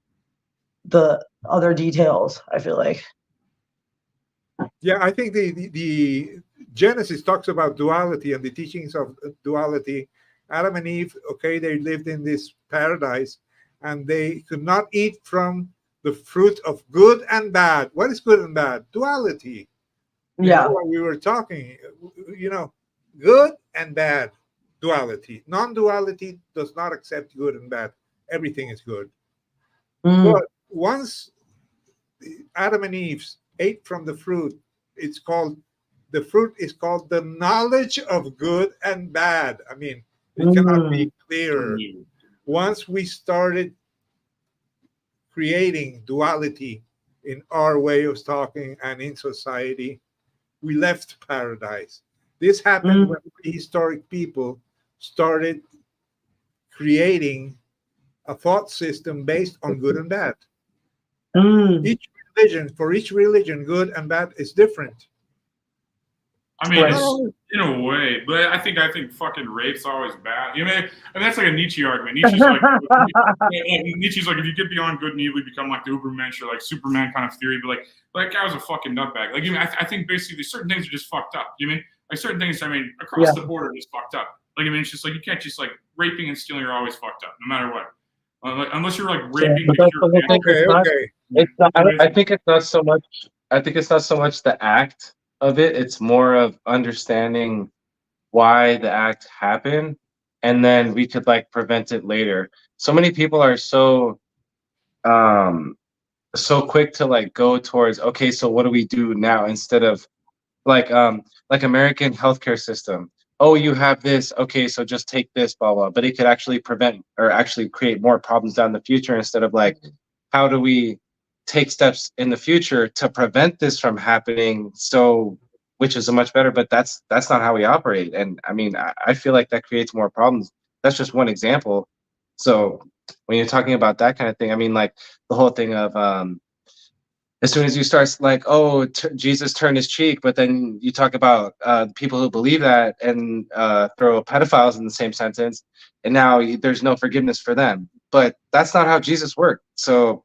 the other details, I feel like.
Yeah, I think the Genesis talks about duality and the teachings of duality. Adam and Eve, okay, they lived in this paradise and they could not eat from the fruit of good and bad. What is good and bad? Duality. What we were talking, good and bad, duality. Non-duality does not accept good and bad. Everything is good. But once Adam and Eve ate from the fruit, the fruit is called the knowledge of good and bad. I mean, it cannot be clearer. Once we started creating duality in our way of talking and in society, we left paradise. This happened when prehistoric people started creating a thought system based on good and bad. For each religion, good and bad is different.
I mean, in a way, but I think fucking rape's always bad. I mean, that's like a Nietzsche argument. Nietzsche's like, if you get beyond good and evil, you become like the Ubermensch or like Superman kind of theory. But like that guy was a fucking nutbag. Like, I think basically certain things are just fucked up. Like certain things, across the board are just fucked up. Like, it's just like, you can't just like raping and stealing are always fucked up, no matter what. Unless you're like raping.
I think it's not so much. I think it's not so much the act of it. It's more of understanding why the act happened, and then we could like prevent it later. So many people are so quick to like go towards, okay, so what do we do now, instead of like American healthcare system. Oh, you have this, okay, so just take this, blah blah. But it could actually prevent or actually create more problems down the future, instead of like, how do we take steps in the future to prevent this from happening, so which is a much better, but that's not how we operate. And I feel like that creates more problems. That's just one example. So when you're talking about that kind of thing, like the whole thing of as soon as you start like, oh, Jesus turned his cheek, but then you talk about people who believe that and throw pedophiles in the same sentence, and now there's no forgiveness for them. But that's not how Jesus worked. So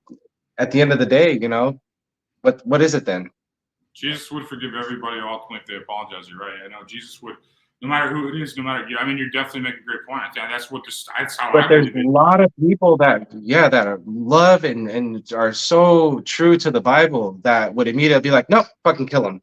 at the end of the day, what is it then?
Jesus would forgive everybody ultimately if they apologize. You're right. I know Jesus would, no matter who it is, no matter. You're definitely making a great point. That's how.
But there's a lot of people that love and are so true to the Bible that would immediately be like, nope, fucking kill him.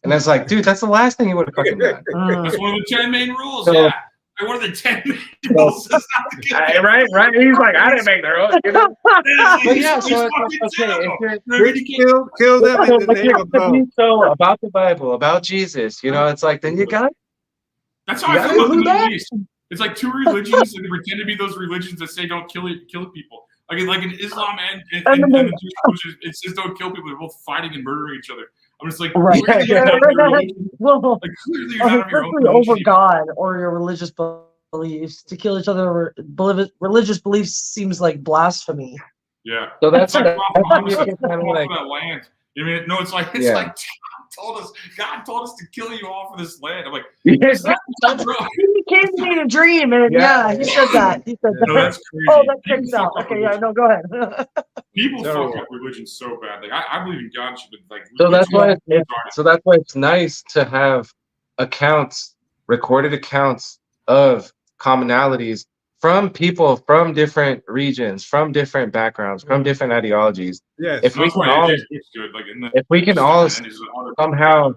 And it's like, dude, that's the last thing you would have fucking done.
That's one of the 10 main rules. So, yeah. One of the 10 main rules is not to kill.
Right. He's like, I didn't make the rules. But yeah, so it's okay.
Kill them in the name of God.
So about the Bible, about Jesus, it's like, then you got.
That's how I feel about the Middle East. It's like two religions, and they pretend to be those religions that say don't kill people. Like in Islam and the Jewish religion, it says don't kill people. They're both fighting and murdering each other. I'm just like,
right.
Clearly you're not
especially over God or your religious beliefs. To kill each other over religious beliefs seems like blasphemy.
Yeah.
So that's
like that land. No, it's like God told us to kill you all for this land. I'm like,
Yes.
bro.
He came to me in a dream, and he said that. He said that.
No, that's crazy.
Oh, that
People
checks out.
fuck up
Okay, yeah,
religion.
no, go ahead.
People
Terrible.
fuck up religion so bad. Like I believe in God, but like
So that's why.
religion-
So that's why it's nice to have accounts, recorded accounts of commonalities from people from different regions, from different backgrounds, from different ideologies.
Yes.
If we
That's
can
why
all,
AJ's good. Like
if we can all
somehow.
somehow,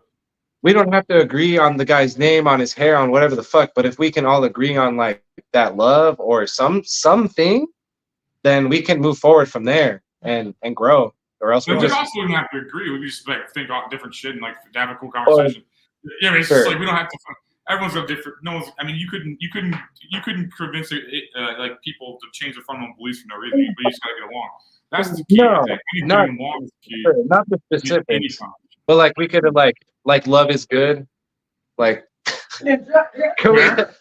we don't have to agree on the guy's name, on his hair, on whatever the fuck. But if we can all agree on like that love or something, then we can move forward from there and grow. Or else we
We
just
also don't have to agree. We just like think on different shit and like have a cool conversation. Yeah, I mean, it's
Sure.
just like we don't have to. Everyone's got different. No one's. I mean, you couldn't convince like people to change their fundamental beliefs for no reason. You just gotta get along. That's the key.
No,
I think.
not-
Getting along is the key.
sure, not the specifics, but like we could have like love is good, like can we at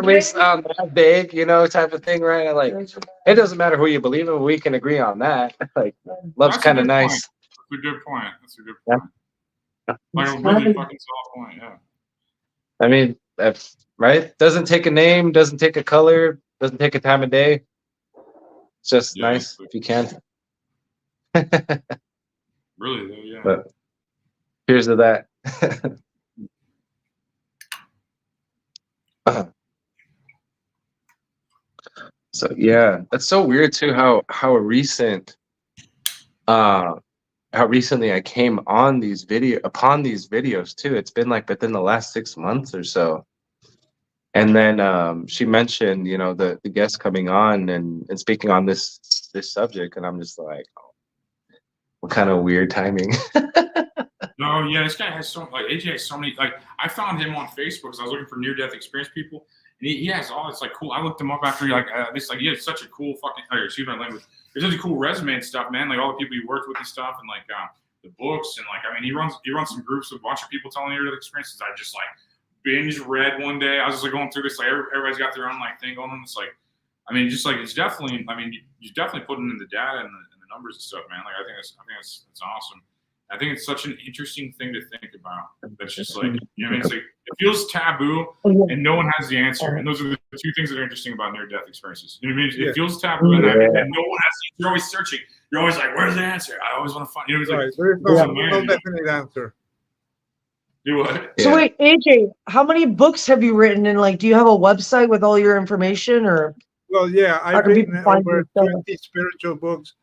least that big, you know, type of thing, right? Like it doesn't matter who you believe in, we can agree on that. Like love's
That's a
kind of
good
nice.
point. That's a good point. That's a good
Yeah.
point. Like a really fucking solid point. Yeah.
I mean, that's right. Doesn't take a name, doesn't take a color, doesn't take a time of day. It's just
Yeah,
nice if you can.
Really though, yeah.
But here's to that. So yeah, that's so weird too. How recently I came on upon these videos too. It's been like within the last 6 months or so. And then she mentioned, you know, the guest coming on and speaking on this subject, and I'm just like, oh, what kind of weird timing.
No, yeah, this guy has AJ has so many, like, I found him on Facebook because I was looking for near-death experience people, and he has all this, like, cool, I looked him up after, like, he has such a cool fucking, excuse my language, there's such a cool resume and stuff, man, like, all the people he worked with and stuff, and, like, the books, and, like, I mean, he runs some groups with a bunch of people telling near-death experiences. I just, like, binge read one day. I was just, like, going through this, like, everybody's got their own, like, thing going on. It's, like, I mean, just, like, it's definitely, I mean, you're definitely putting in the data and the numbers and stuff, man. Like, I think that's awesome. I think it's such an interesting thing to think about. That's just like, you know what I mean? It's like, it feels taboo and no one has the answer. And those are the two things that are interesting about near-death experiences. You know what I mean? It feels taboo and no one has the, you're always searching. You're always like, where's the answer? I always want to find, you know, it's like,
There is no definite answer.
Do what?
So wait, AJ, how many books have you written? And like, do you have a website with all your information, or?
Well, yeah,
How
I've
can
written
people find
over
your
20 spiritual books.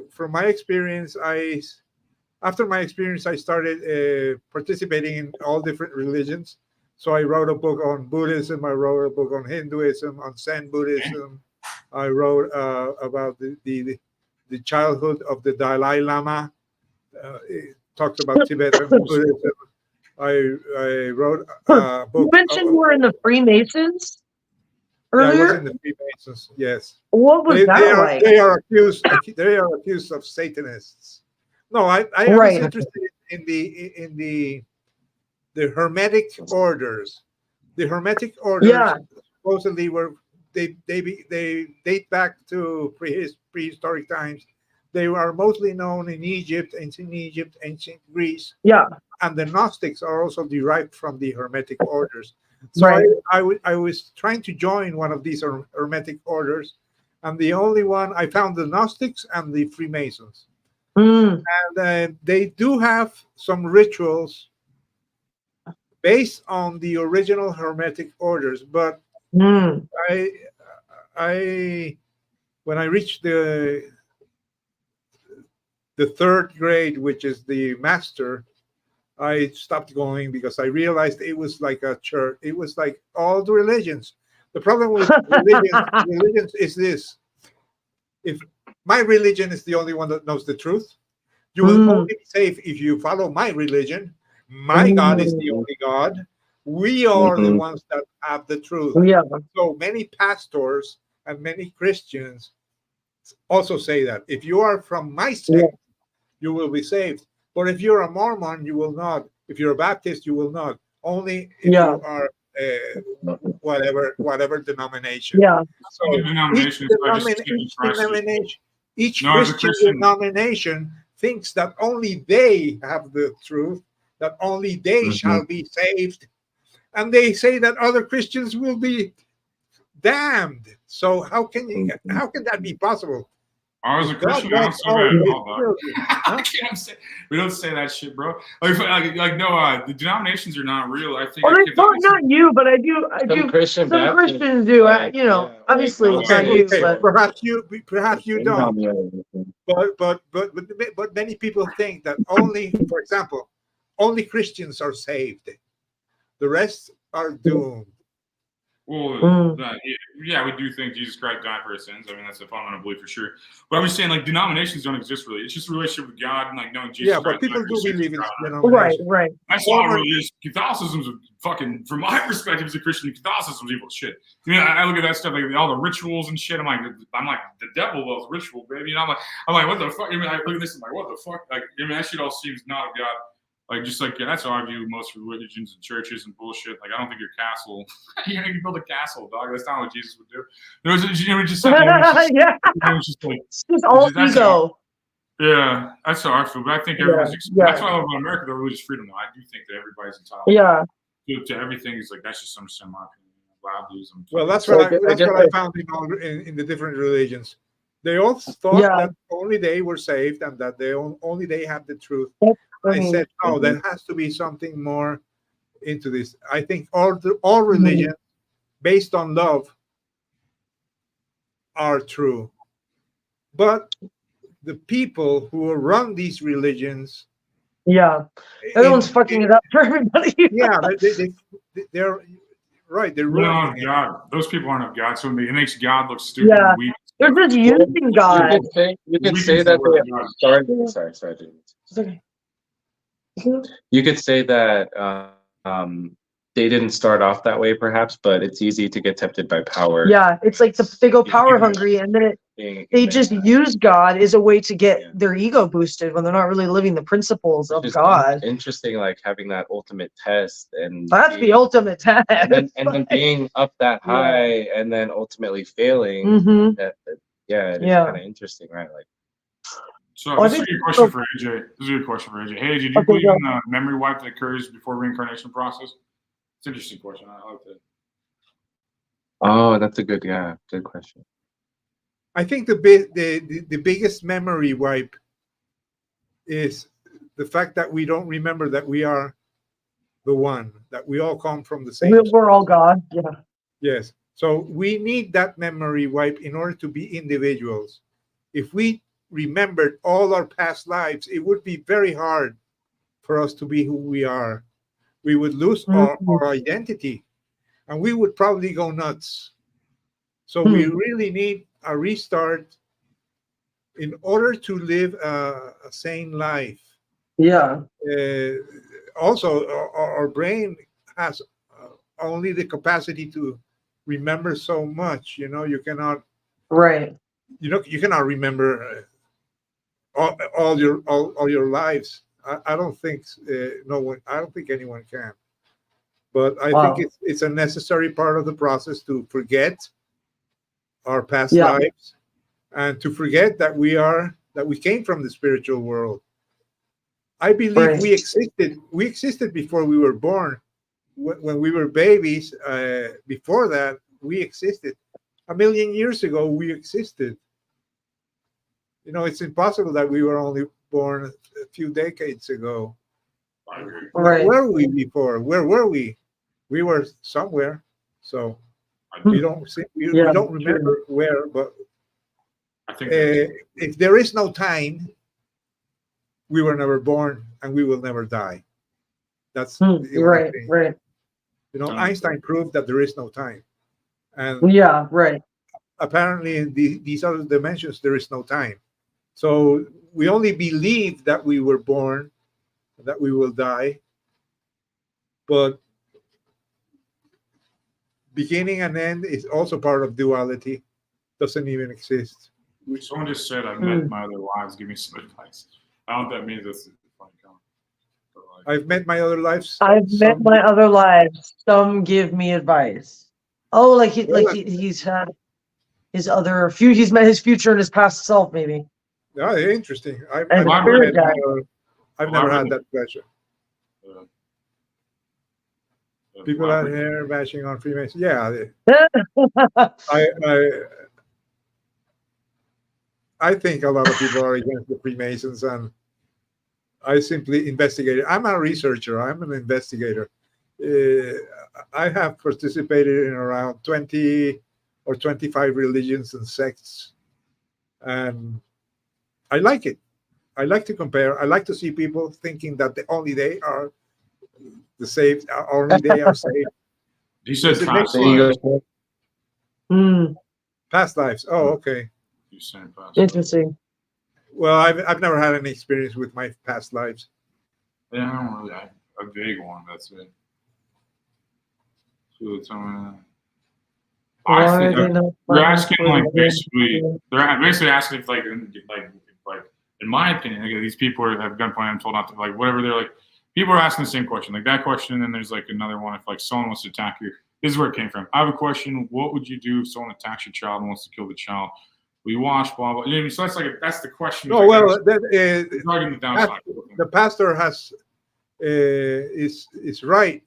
From my experience, after my experience, I started participating in all different religions. So I wrote a book on Buddhism. I wrote a book on Hinduism, on Zen Buddhism. I wrote about the childhood of the Dalai Lama. It talks about Tibetan Buddhism. I wrote a book.
You mentioned you were in the Freemasons earlier.
Yeah, I was in the Freemasons. Yes.
What was that like?
They are accused of Satanists. No, I was interested in the Hermetic orders. The Hermetic orders supposedly they date back to prehistoric times. They are mostly known in ancient Egypt, ancient Greece.
Yeah.
And the Gnostics are also derived from the Hermetic orders. So I was trying to join one of these Hermetic orders, and the only one I found the Gnostics and the Freemasons. And they do have some rituals based on the original Hermetic orders, but when I reached the third grade, which is the master, I stopped going because I realized it was like a church. It was like all the religions. The problem with religions is this: if my religion is the only one that knows the truth, you will only be safe if you follow my religion. My God is the only God. We are the ones that have the truth.
Yeah.
So many pastors and many Christians also say that if you are from my sect, you will be saved. But if you're a Mormon, you will not. If you're a Baptist, you will not. Only if you are whatever denomination.
Yeah.
So each Christian denomination thinks that only they have the truth, that only they shall be saved, and they say that other Christians will be damned. So how can that be possible?
I was a Christian. I don't say that at all, dog. We don't say that shit, bro. No, the denominations are not real. I think.
Well, not you, but I do.
Some Christians
do. Obviously, it's not you, but
perhaps you don't. But many people think that only, for example, only Christians are saved. The rest are doomed.
Well, yeah, we do think Jesus Christ died for our sins. I mean, that's a fundamental belief for sure. But I'm just saying, like, denominations don't exist really. It's just a relationship with God and like knowing Jesus.
Yeah, but people do believe in
denominations. Right.
That's all it really is. Catholicism's fucking, from my perspective as a Christian, Catholicism's evil shit. I mean, I look at that stuff, like all the rituals and shit. I'm like, the devil loves ritual, baby. You know, I'm like, what the fuck? I mean, I look at this, I'm like, what the fuck? Like, I mean, that shit all seems not of God. Like, just like, that's how I view most religions and churches and bullshit. Like, I don't think your castle, you build a castle, dog. That's not what Jesus would do. There was, just
all ego.
Yeah, that's how I feel. But I think everyone's, that's why I love America, the religious freedom, though. I do think that everybody's entitled to everything. Is like, that's just some my opinion.
Well, that's what I found in the different religions. They all thought that only they were saved and that only they had the truth. I said, no, there has to be something more into this. I think all religions based on love are true. But the people who run these religions,
everyone's fucking it up for everybody.
They're right. They're
ruining it. God. Those people aren't of God, so it makes God look stupid and weak.
They're just using God.
You could say that they sorry. You could say that they didn't start off that way, perhaps, but it's easy to get tempted by power.
Yeah, it's like they go power hungry, and then they just use God as a way to get their ego boosted when they're not really living the principles of God.
Interesting, like having that ultimate test, and
that's the ultimate test,
and then being up that high, and then ultimately failing. It's kind of interesting, right? Like.
So this is a good question for AJ. Hey, AJ, do you believe in the memory wipe that occurs before reincarnation process? It's an interesting question. I like that.
Oh, that's a good question.
I think the biggest memory wipe is the fact that we don't remember that we are the one, that we all come from the same.
We're all God. Yeah.
Yes. So we need that memory wipe in order to be individuals. If we remembered all our past lives, it would be very hard for us to be who we are. We would lose our identity, and we would probably go nuts. So we really need a restart in order to live a sane life.
Yeah.
Also, our brain has only the capacity to remember so much. You cannot.
Right.
You cannot remember all your lives. I don't think I don't think anyone can. But I think it's a necessary part of the process to forget our past lives and to forget that we came from the spiritual world. I believe we existed before we were born. When we were babies, before that, we existed. 1 million years ago, we existed. It's impossible that we were only born a few decades ago. Where were we before? Where were we? We were somewhere. So we don't remember where, but
I think
if there is no time, we were never born and we will never die. That's
right.
Einstein proved that there is no time. And apparently in these other dimensions, there is no time. So we only believe that we were born, that we will die, but beginning and end is also part of duality. Doesn't even exist.
Someone just said, "I've met my other lives. Give me some advice." I don't know what that means. That's a funny comment.
I've met my other lives.
Met my other lives. Some give me advice. Oh, he's had his other few. He's met his future and his past self, maybe.
Yeah, interesting.
And
I've
spirit guide.
never had that pleasure. People out here bashing on Freemasons. Yeah, I think a lot of people are against the Freemasons, and I simply investigated. I'm a researcher. I'm an investigator. I have participated in around 20 or 25 religions and sects, and I like it. I like to compare. I like to see people thinking that only they are the saved, only they are saved.
You said past
lives.
Mm.
Past lives. Oh, okay.
You said past
Interesting.
Well, I've never had any experience with my past lives.
Yeah, I don't really. A vague one. That's it. So it's I think they're asking like basically they're basically asking if like in my opinion, like, these people have gunpoint. I'm told not to like whatever. They're like people are asking the same question, like that question, and then there's like another one if like someone wants to attack you. This is where it came from. I have a question. What would you do if someone attacks your child and wants to kill the child? We watch blah blah. You know, so that's the question.
Oh well,
the
pastor has is right.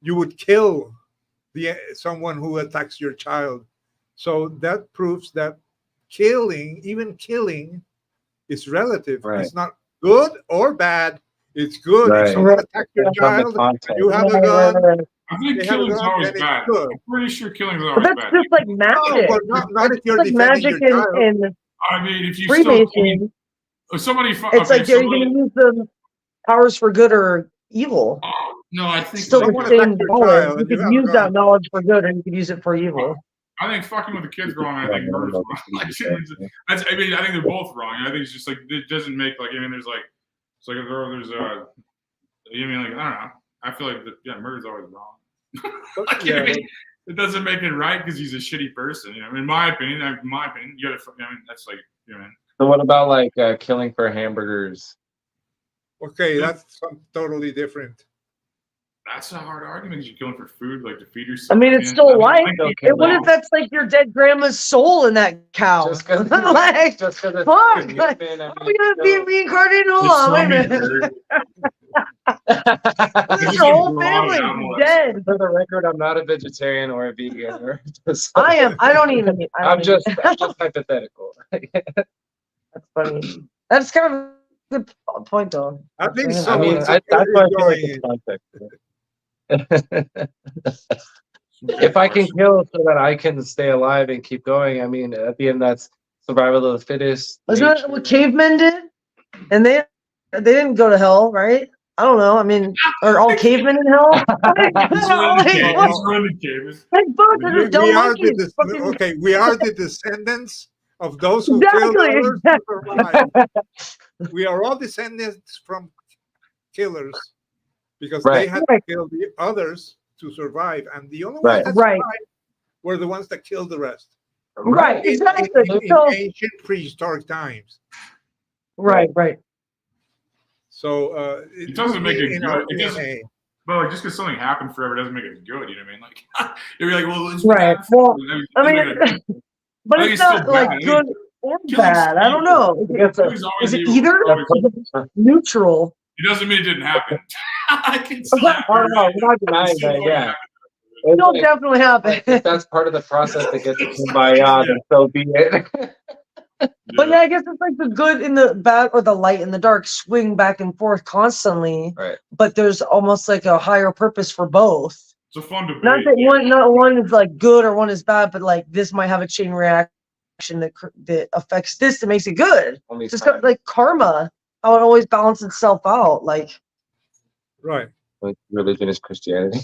You would kill someone who attacks your child. So that proves that even killing is relative.
Right.
It's not good or bad. It's good.
Right.
If someone attacks your child, you have a gun.
I think killing's always bad. I'm pretty sure killing's always
But
bad.
that's just like magic.
No, not if you're
like
defending
magic
your child.
in
I mean, if you
Freemason,
if somebody,
it's like you're going to use the powers for good or evil.
No, I think
still the same knowledge. You could use that knowledge for good, or you could use it for evil.
I think fucking with the kids wrong. I think murder's wrong. I mean, I think they're both wrong. I think it's just like it doesn't make like. I mean, there's like it's like there's I mean, like I don't know. I feel like murder's always wrong. Like, I mean, it doesn't make it right because he's a shitty person. You know, I mean, in my opinion, you gotta. I mean, that's like you know.
So what about like killing for hamburgers?
Okay, that's totally different.
That's a hard argument. You're killing for food, like to feed yourself.
I mean, it's still life. What if that's like your dead grandma's soul in that cow?
Just because
like, fuck! Like, are we gonna be reincarnated? Hold on, wait a minute. This whole family's dead.
For the record, I'm not a vegetarian or a vegan. Or
I am. I don't even.
I'm just hypothetical.
That's funny. That's kind of a good point, though.
I think so.
I mean, that's why I feel like it's context. If I can kill so that I can stay alive and keep going, I mean, at the end, that's survival of the fittest.
Isn't that what cavemen did? And they didn't go to hell, right? I don't know. I mean, are all cavemen in hell?
We are the descendants of those who killed others to survive. We are all descendants from killers because they had to kill the others to survive, and the only ones that survived were the ones that killed the rest.
Right, exactly.
In ancient prehistoric times.
Right.
So
it doesn't make it good. It doesn't. But like, just because something happened forever doesn't make it good. You know what I mean? Like, you're like, well, it's
right.
Bad.
Well, I mean, but it's not like good or bad. I don't know. Is it either neutral?
It doesn't mean it didn't happen. I can say
we're not denying that. Yeah.
It'll definitely happen.
If that's part of the process that gets kumbaya, then so be it.
But yeah, I guess it's like the good and the bad, or the light and the dark swing back and forth constantly.
Right.
But there's almost like a higher purpose for both.
It's a fun debate.
Not that not one is like good or one is bad, but like this might have a chain reaction that affects this that makes it good. Just like karma, how it always balances itself out. Like,
right.
Like religion is Christianity.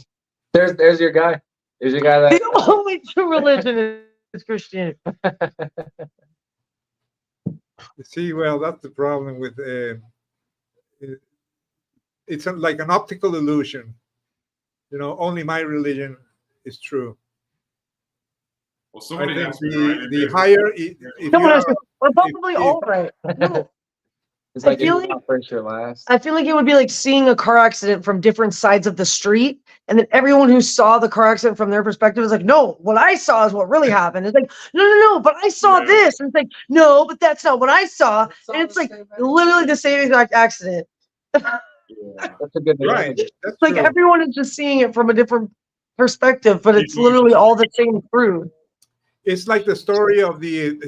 There's your guy. There's your guy that
the only true religion is Christianity.
See, well, that's the problem with it's like an optical illusion. You know, only my religion is true.
Well, somebody
I think
has to, right?
the higher,
We're probably all right.
It's
I
like
feel
you're not first or last.
I feel like it would be like seeing a car accident from different sides of the street, and then everyone who saw the car accident from their perspective is like, no, what I saw is what really happened. It's like, no, but I saw this. And it's like, no, but that's not what I saw. And it's like literally the same exact accident.
Yeah, that's a good
Right.
analogy.
That's
Like
true.
everyone is just seeing it from a different perspective, but it's
People-
literally all the same fruit.
It's like the story of the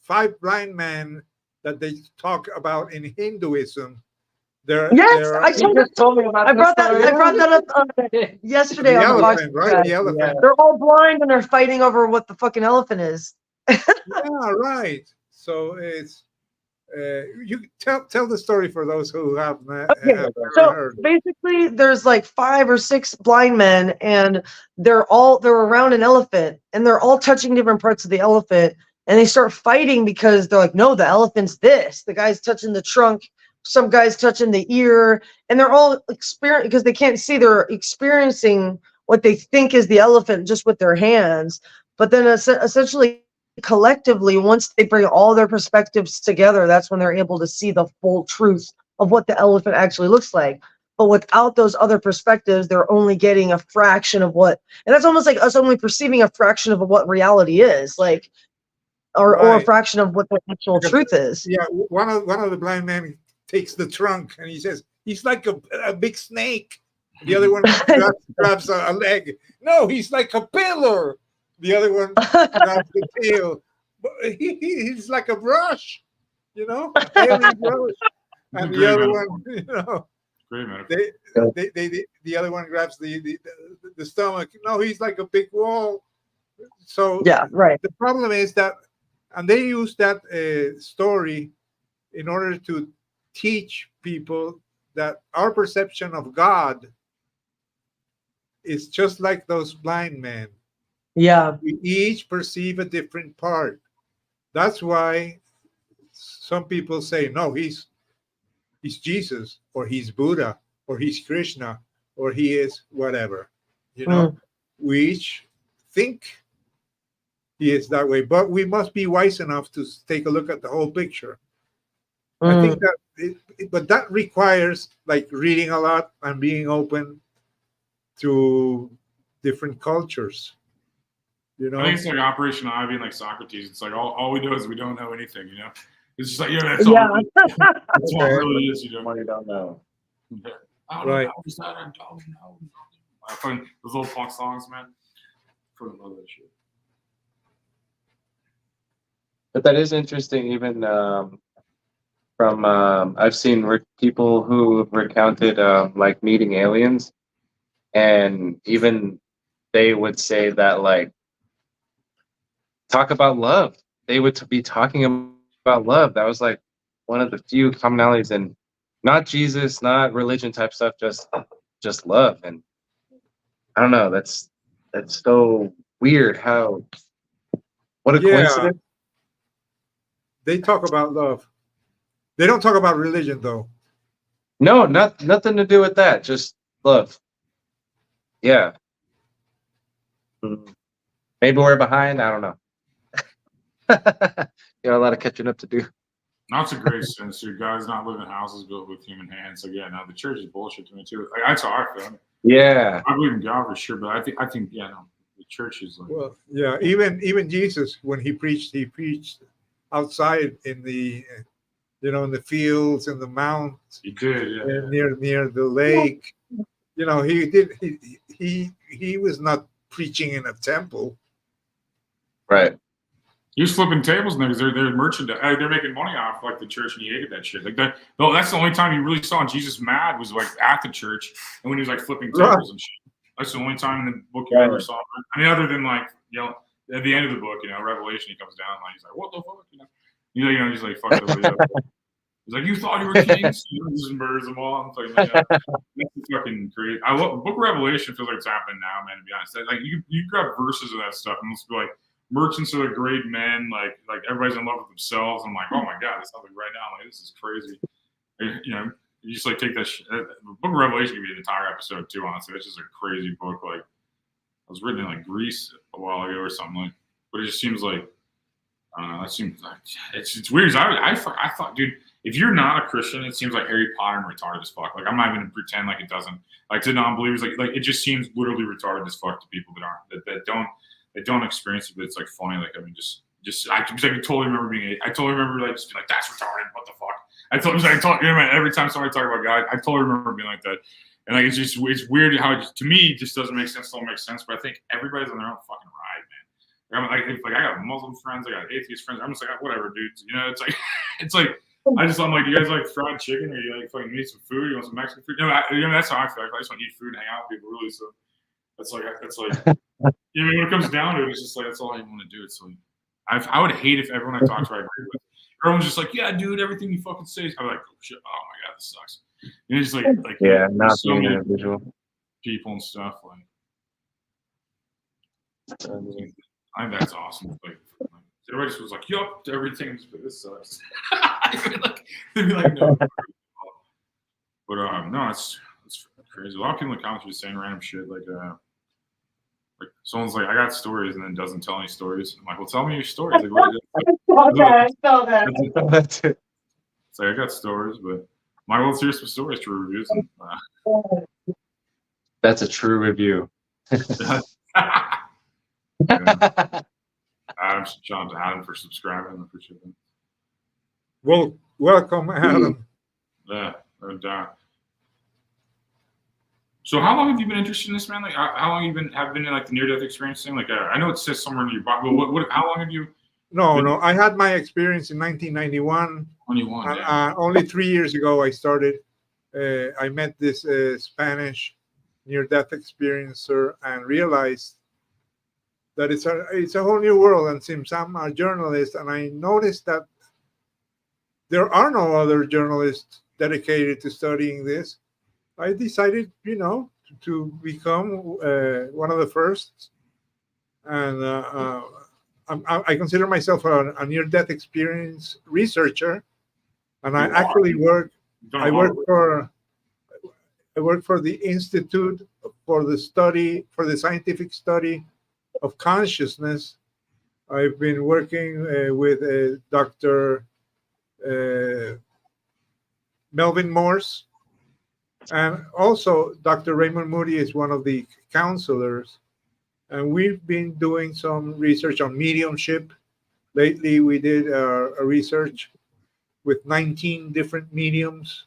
5 blind men that they talk about in Hinduism.
Yes, I told
just told me about
I brought that.
story.
I brought that up yesterday
the
on the
elephant,
podcast.
right? The elephant.
They're all blind and they're fighting over what the fucking elephant is.
Yeah, right. So it's you tell the story for those who have not
Okay,
have never
so
heard.
basically, there's like 5 or 6 blind men, and they're around an elephant, and they're all touching different parts of the elephant, and they start fighting because they're like, no, the elephant's this. The guy's touching the trunk, some guy's touching the ear, and they're all because they can't see. They're experiencing what they think is the elephant just with their hands, but then essentially, collectively, once they bring all their perspectives together, that's when they're able to see the full truth of what the elephant actually looks like. But without those other perspectives, they're only getting a fraction of what, and that's almost like us only perceiving a fraction of what reality is, like, or a
Right.
fraction of what the actual
Because,
truth is.
Yeah, one of the blind men takes the trunk and he says he's like a big snake. The other one grabs a leg. No, he's like a pillar. The other one grabs the tail. But he's like a brush, you know, a alien brush. And the other one, you know,
Great man.
the other one grabs the stomach. No, he's like a big wall. So
Yeah, right.
the problem is that, and they use that story in order to teach people that our perception of God is just like those blind men.
Yeah.
We each perceive a different part. That's why some people say, no, he's Jesus, or he's Buddha, or he's Krishna, or he is whatever. You know, we each think he is that way, but we must be wise enough to take a look at the whole picture. I think that, but that requires like reading a lot and being open to different cultures. You know,
I think it's like Operation Ivy and like Socrates. It's like all we know is we don't know anything. You know, it's just like that's all. That's all it really is. You know,
What you don't know.
Yeah. I don't
Right.
know. I don't know. I find those old punk songs, man. I love that shit.
But that is interesting, even from I've seen people who recounted like meeting aliens, and even they would say that like talk about love. They would be talking about love. That was like one of the few commonalities, and not Jesus, not religion type stuff, just love. And I don't know. That's so weird. How what a coincidence.
They talk about love. They don't talk about religion, though.
No, nothing to do with that. Just love. Yeah. Maybe we're behind. I don't know. You got a lot of catching up to do.
That's a great sense, dude. Guys not living in houses built with human hands. So yeah, no, the church is bullshit to me too. Like, that's how I feel.
Yeah.
I believe in God for sure, but I think yeah, no, the church is like.
Well, yeah. Even Jesus, when he preached outside in the, in the fields and the mountains.
He did, yeah.
And near the lake. You know, he did. He was not preaching in a temple.
Right.
He was flipping tables now because they're merchandise. They're making money off like the church, and he hated that shit. Like that. Well, that's the only time you really saw Jesus mad was like at the church and when he was like flipping tables and shit. That's the only time in the book you ever saw him. I mean, other than like at the end of the book, Revelation, he comes down like he's like, what the fuck, he's like fuck everybody up. He's like, you thought you were kings? He just murders them all. I'm like, that's fucking crazy. I love Book of Revelation. Feels like it's happening now, man. To be honest, like you grab verses of that stuff and let's be like. Merchants are the great men, like everybody's in love with themselves. I'm like, oh my god, this sounds like right now, like this is crazy. You just like take that. Book of Revelation could be an entire episode too. Honestly, it's just a crazy book. Like it was written in like Greece a while ago or something but it just seems like that seems like it's weird. I thought, dude, if you're not a Christian, it seems like Harry Potter and retarded as fuck. Like I'm not even gonna pretend like it doesn't. Like to non-believers, like it just seems literally retarded as fuck to people that aren't that don't experience it. But it's like funny. Like I mean, I totally remember I totally remember like just being like, that's retarded. What the fuck? Every time somebody talk about God, I totally remember being like that. And like it's weird how to me it just doesn't make sense. Don't make sense. But I think everybody's on their own fucking ride, man. Like I got Muslim friends, I got atheist friends. I'm just like whatever, dude. You know, it's like I'm like, you guys like fried chicken, or you like fucking need some food? You want some Mexican food? That's how I feel. Like, I just want to eat food and hang out with people, really. So that's like you know, when it comes down to it, it's just like that's all I want to do. It's like I would hate if everyone I talk to I agree with. Everyone's just like, yeah, dude, everything you fucking say. I'm like, oh shit, oh my god, this sucks. And it's like
yeah, not
so
being
many
an individual.
people and stuff. Like, I think that's awesome. Like everybody just was like, yup, to everything. This sucks. They'd be like, no. But no, it's crazy. A lot of people in the comments are just saying random shit. Like someone's like, I got stories, and then doesn't tell any stories. I'm like, well, tell me your stories. Like, what
I saw that.
That's it.
It's like I got stories, but my let's hear some stories to reviews. And,
That's a true review.
Adam for subscribing. I appreciate that.
Well, welcome, Adam.
Yeah, no doubt. So how long have you been interested in this, man? Like how long have you been in like the near-death experience thing? Like I know it says somewhere in your Bible, but how long have you?
No, I had my experience in 1991.
21. Yeah.
Only 3 years ago, I started. I met this Spanish near-death experiencer and realized that it's a whole new world. And since I'm a journalist, and I noticed that there are no other journalists dedicated to studying this, I decided, to become one of the first. And I consider myself a near-death experience researcher, and I actually work for the Institute for the Scientific Study of Consciousness. I've been working with Dr. Melvin Morse, and also Dr. Raymond Moody is one of the counselors. And we've been doing some research on mediumship. Lately, we did a research with 19 different mediums,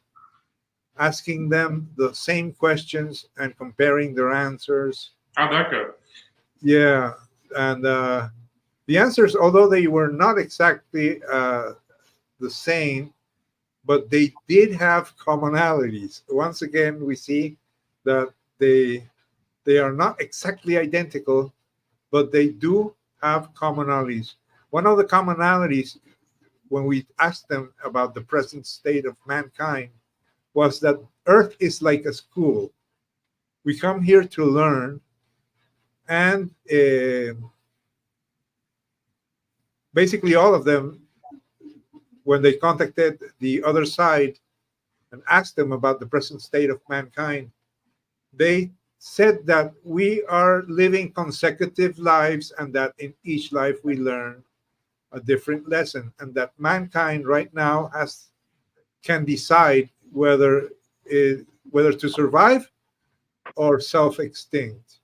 asking them the same questions and comparing their answers.
How'd that go?
Yeah, and the answers, although they were not exactly the same, but they did have commonalities. Once again, we see that they are not exactly identical, but they do have commonalities. One of the commonalities, when we asked them about the present state of mankind, was that Earth is like a school. We come here to learn, and basically all of them, when they contacted the other side and asked them about the present state of mankind, they said that we are living consecutive lives, and that in each life we learn a different lesson, and that mankind right now can decide whether to survive or self-extinct.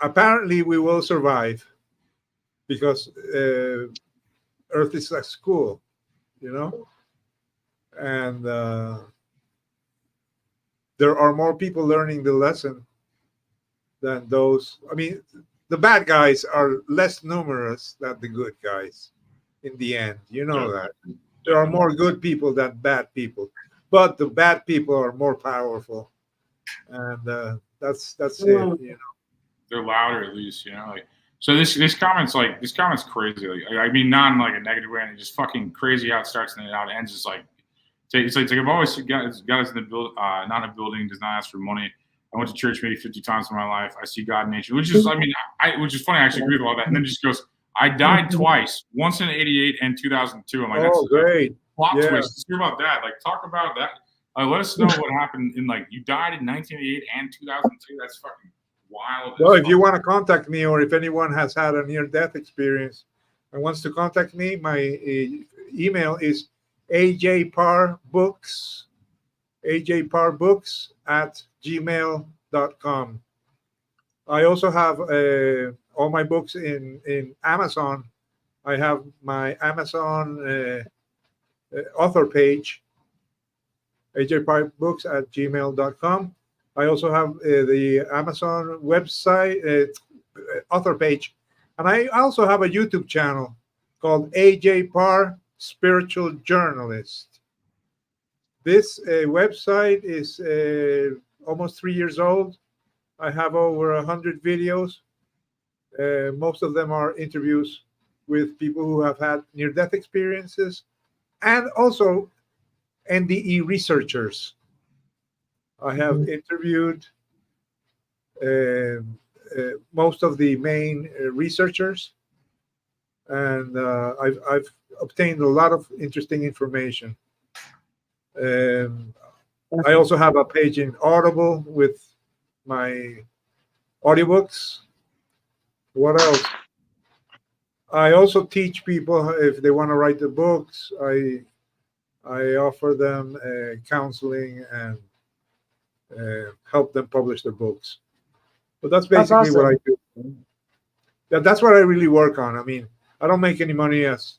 Apparently, we will survive because Earth is a school, and there are more people learning the lesson than those. I mean, the bad guys are less numerous than the good guys in the end. That. There are more good people than bad people, but the bad people are more powerful. And that's it.
They're louder, at least, like. So this comment's crazy. Like, I mean, not in like a negative way, and it's just fucking crazy how it starts and how it ends. It's like I've always said, God is in the build, not a building, does not ask for money. I went to church maybe 50 times in my life. I see God in nature, which is, which is funny. I actually agree with all that. And then it just goes, I died twice, once in '88 and 2002. I'm like, that's
great.
Plot twist. Let's hear about that. Like, talk about that. Let us know what happened in you died in 1988 and 2002. That's fucking wild.
Well, if you want to contact me, or if anyone has had a near-death experience and wants to contact me, my email is ajparbooks, ajparbooks@gmail.com. I also have all my books in Amazon. I have my Amazon author page, ajparbooks@gmail.com. I also have the Amazon website author page, and I also have a YouTube channel called AJ Parr Spiritual Journalist. This website is almost 3 years old. I have over 100 videos. Most of them are interviews with people who have had near-death experiences, and also NDE researchers. I have interviewed most of the main researchers, and I've obtained a lot of interesting information. I also have a page in Audible with my audiobooks. What else? I also teach people if they want to write the books. I offer them counseling and help them publish their books. But that's basically
awesome.
what I do. That's what I really work on. I mean, I don't make any money as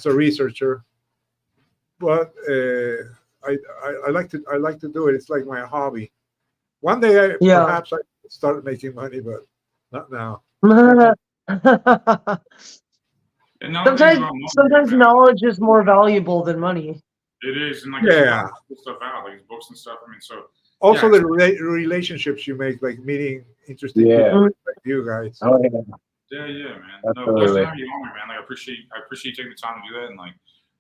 a researcher, but I like to do it. It's like my hobby. One day perhaps I start making money, but not now.
Sometimes knowledge is more valuable than money.
It is, and like stuff out, like books and stuff. I mean, so
also the relationships you make, like meeting interesting people like you guys.
Oh yeah, man. No, pleasure to have you on, man. Like I appreciate you taking the time to do that, and like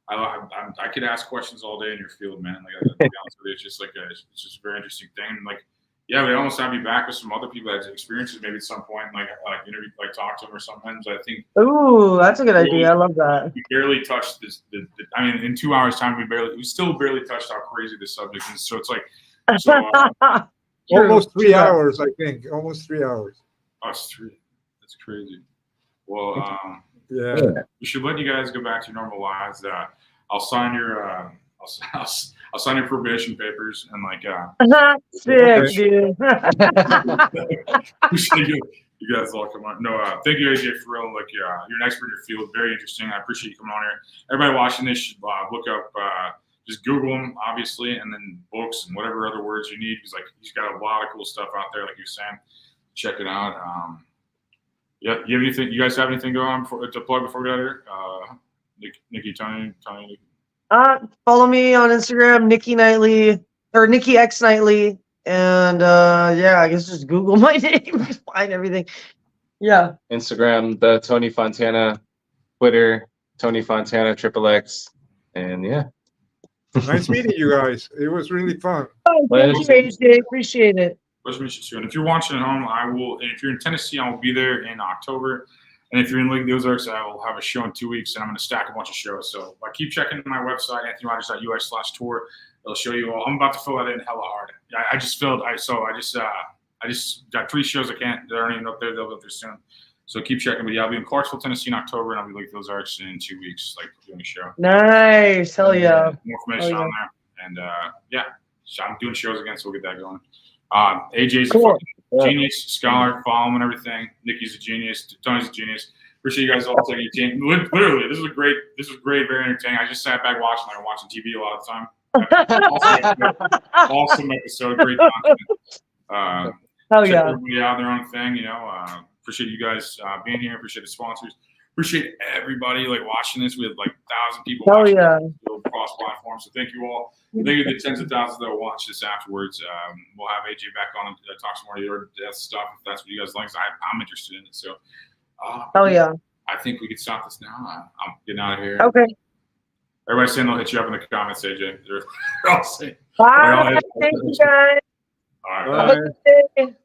I could ask questions all day in your field, man. Like to be honest with you, it's just like it's just a very interesting thing. And like we almost have you back with some other people that have experiences maybe at some point, like interview, like talk to them or sometimes. I think.
Ooh, that's a good idea. I love that.
We barely touched this. I mean, in 2 hours' time, we still barely touched how crazy this subject is. So it's like,
almost 3 hours, I think. Almost 3 hours.
Oh, it's 3. That's crazy. Well, we should let you guys go back to your normal lives. I'll sign your. I'll sign your probation papers and like.
Sick, dude.
You guys all come on. No, thank you, AJ, for real. Like, you're an expert in your field. Very interesting. I appreciate you coming on here. Everybody watching this should look up, just Google him, obviously, and then books and whatever other words you need. Because like he's got a lot of cool stuff out there, like you're saying. Check it out. You have anything? You guys have anything going on to plug before we get out of here? Nikki, Tony.
Follow me on Instagram, Nikki Knightley or Nikki X Knightley, and I guess just Google my name, find everything. Yeah.
Instagram, the Tony Fontana, Twitter, Tony Fontana XXX, and
Nice meeting you guys. It was really fun.
Oh, thank you, AJ. Appreciate it.
Pleasure to meet you soon. If you're watching at home, I will. And if you're in Tennessee, I will be there in October. And if you're in Lake of the Ozarks, I will have a show in 2 weeks, and I'm going to stack a bunch of shows. So keep checking my website, anthonyrogers.us/tour. It'll show you all. I'm about to fill that in hella hard. I just got 3 shows I can't. They aren't even up there. They'll be up there soon. So keep checking. But I'll be in Clarksville, Tennessee in October, and I'll be in Lake of the Ozarks in 2 weeks, like doing a show.
Nice. Hell yeah.
More information on there. And so I'm doing shows again, so we'll get that going. AJ's a fucking genius, scholar, follow him and everything. Nikki's a genius. Tony's a genius. Appreciate you guys all taking your time. Literally, this was great, very entertaining. I just sat back watching, like I'm watching TV a lot of the time. Awesome episode, great content.
Hell yeah.
Everybody out their own thing, appreciate you guys being here. Appreciate the sponsors. Appreciate everybody watching this. We had 1,000 people watching across platforms. So thank you all. Thank you to the tens of thousands that will watch this afterwards. We'll have AJ back on to talk some more of your death stuff if that's what you guys like. I'm interested in it. So I think we could stop this now. I'm getting out of here.
Okay.
Everybody's saying they'll hit you up in the comments, AJ. They're all saying.
Bye. Thank you guys.
All right.
Have a good day.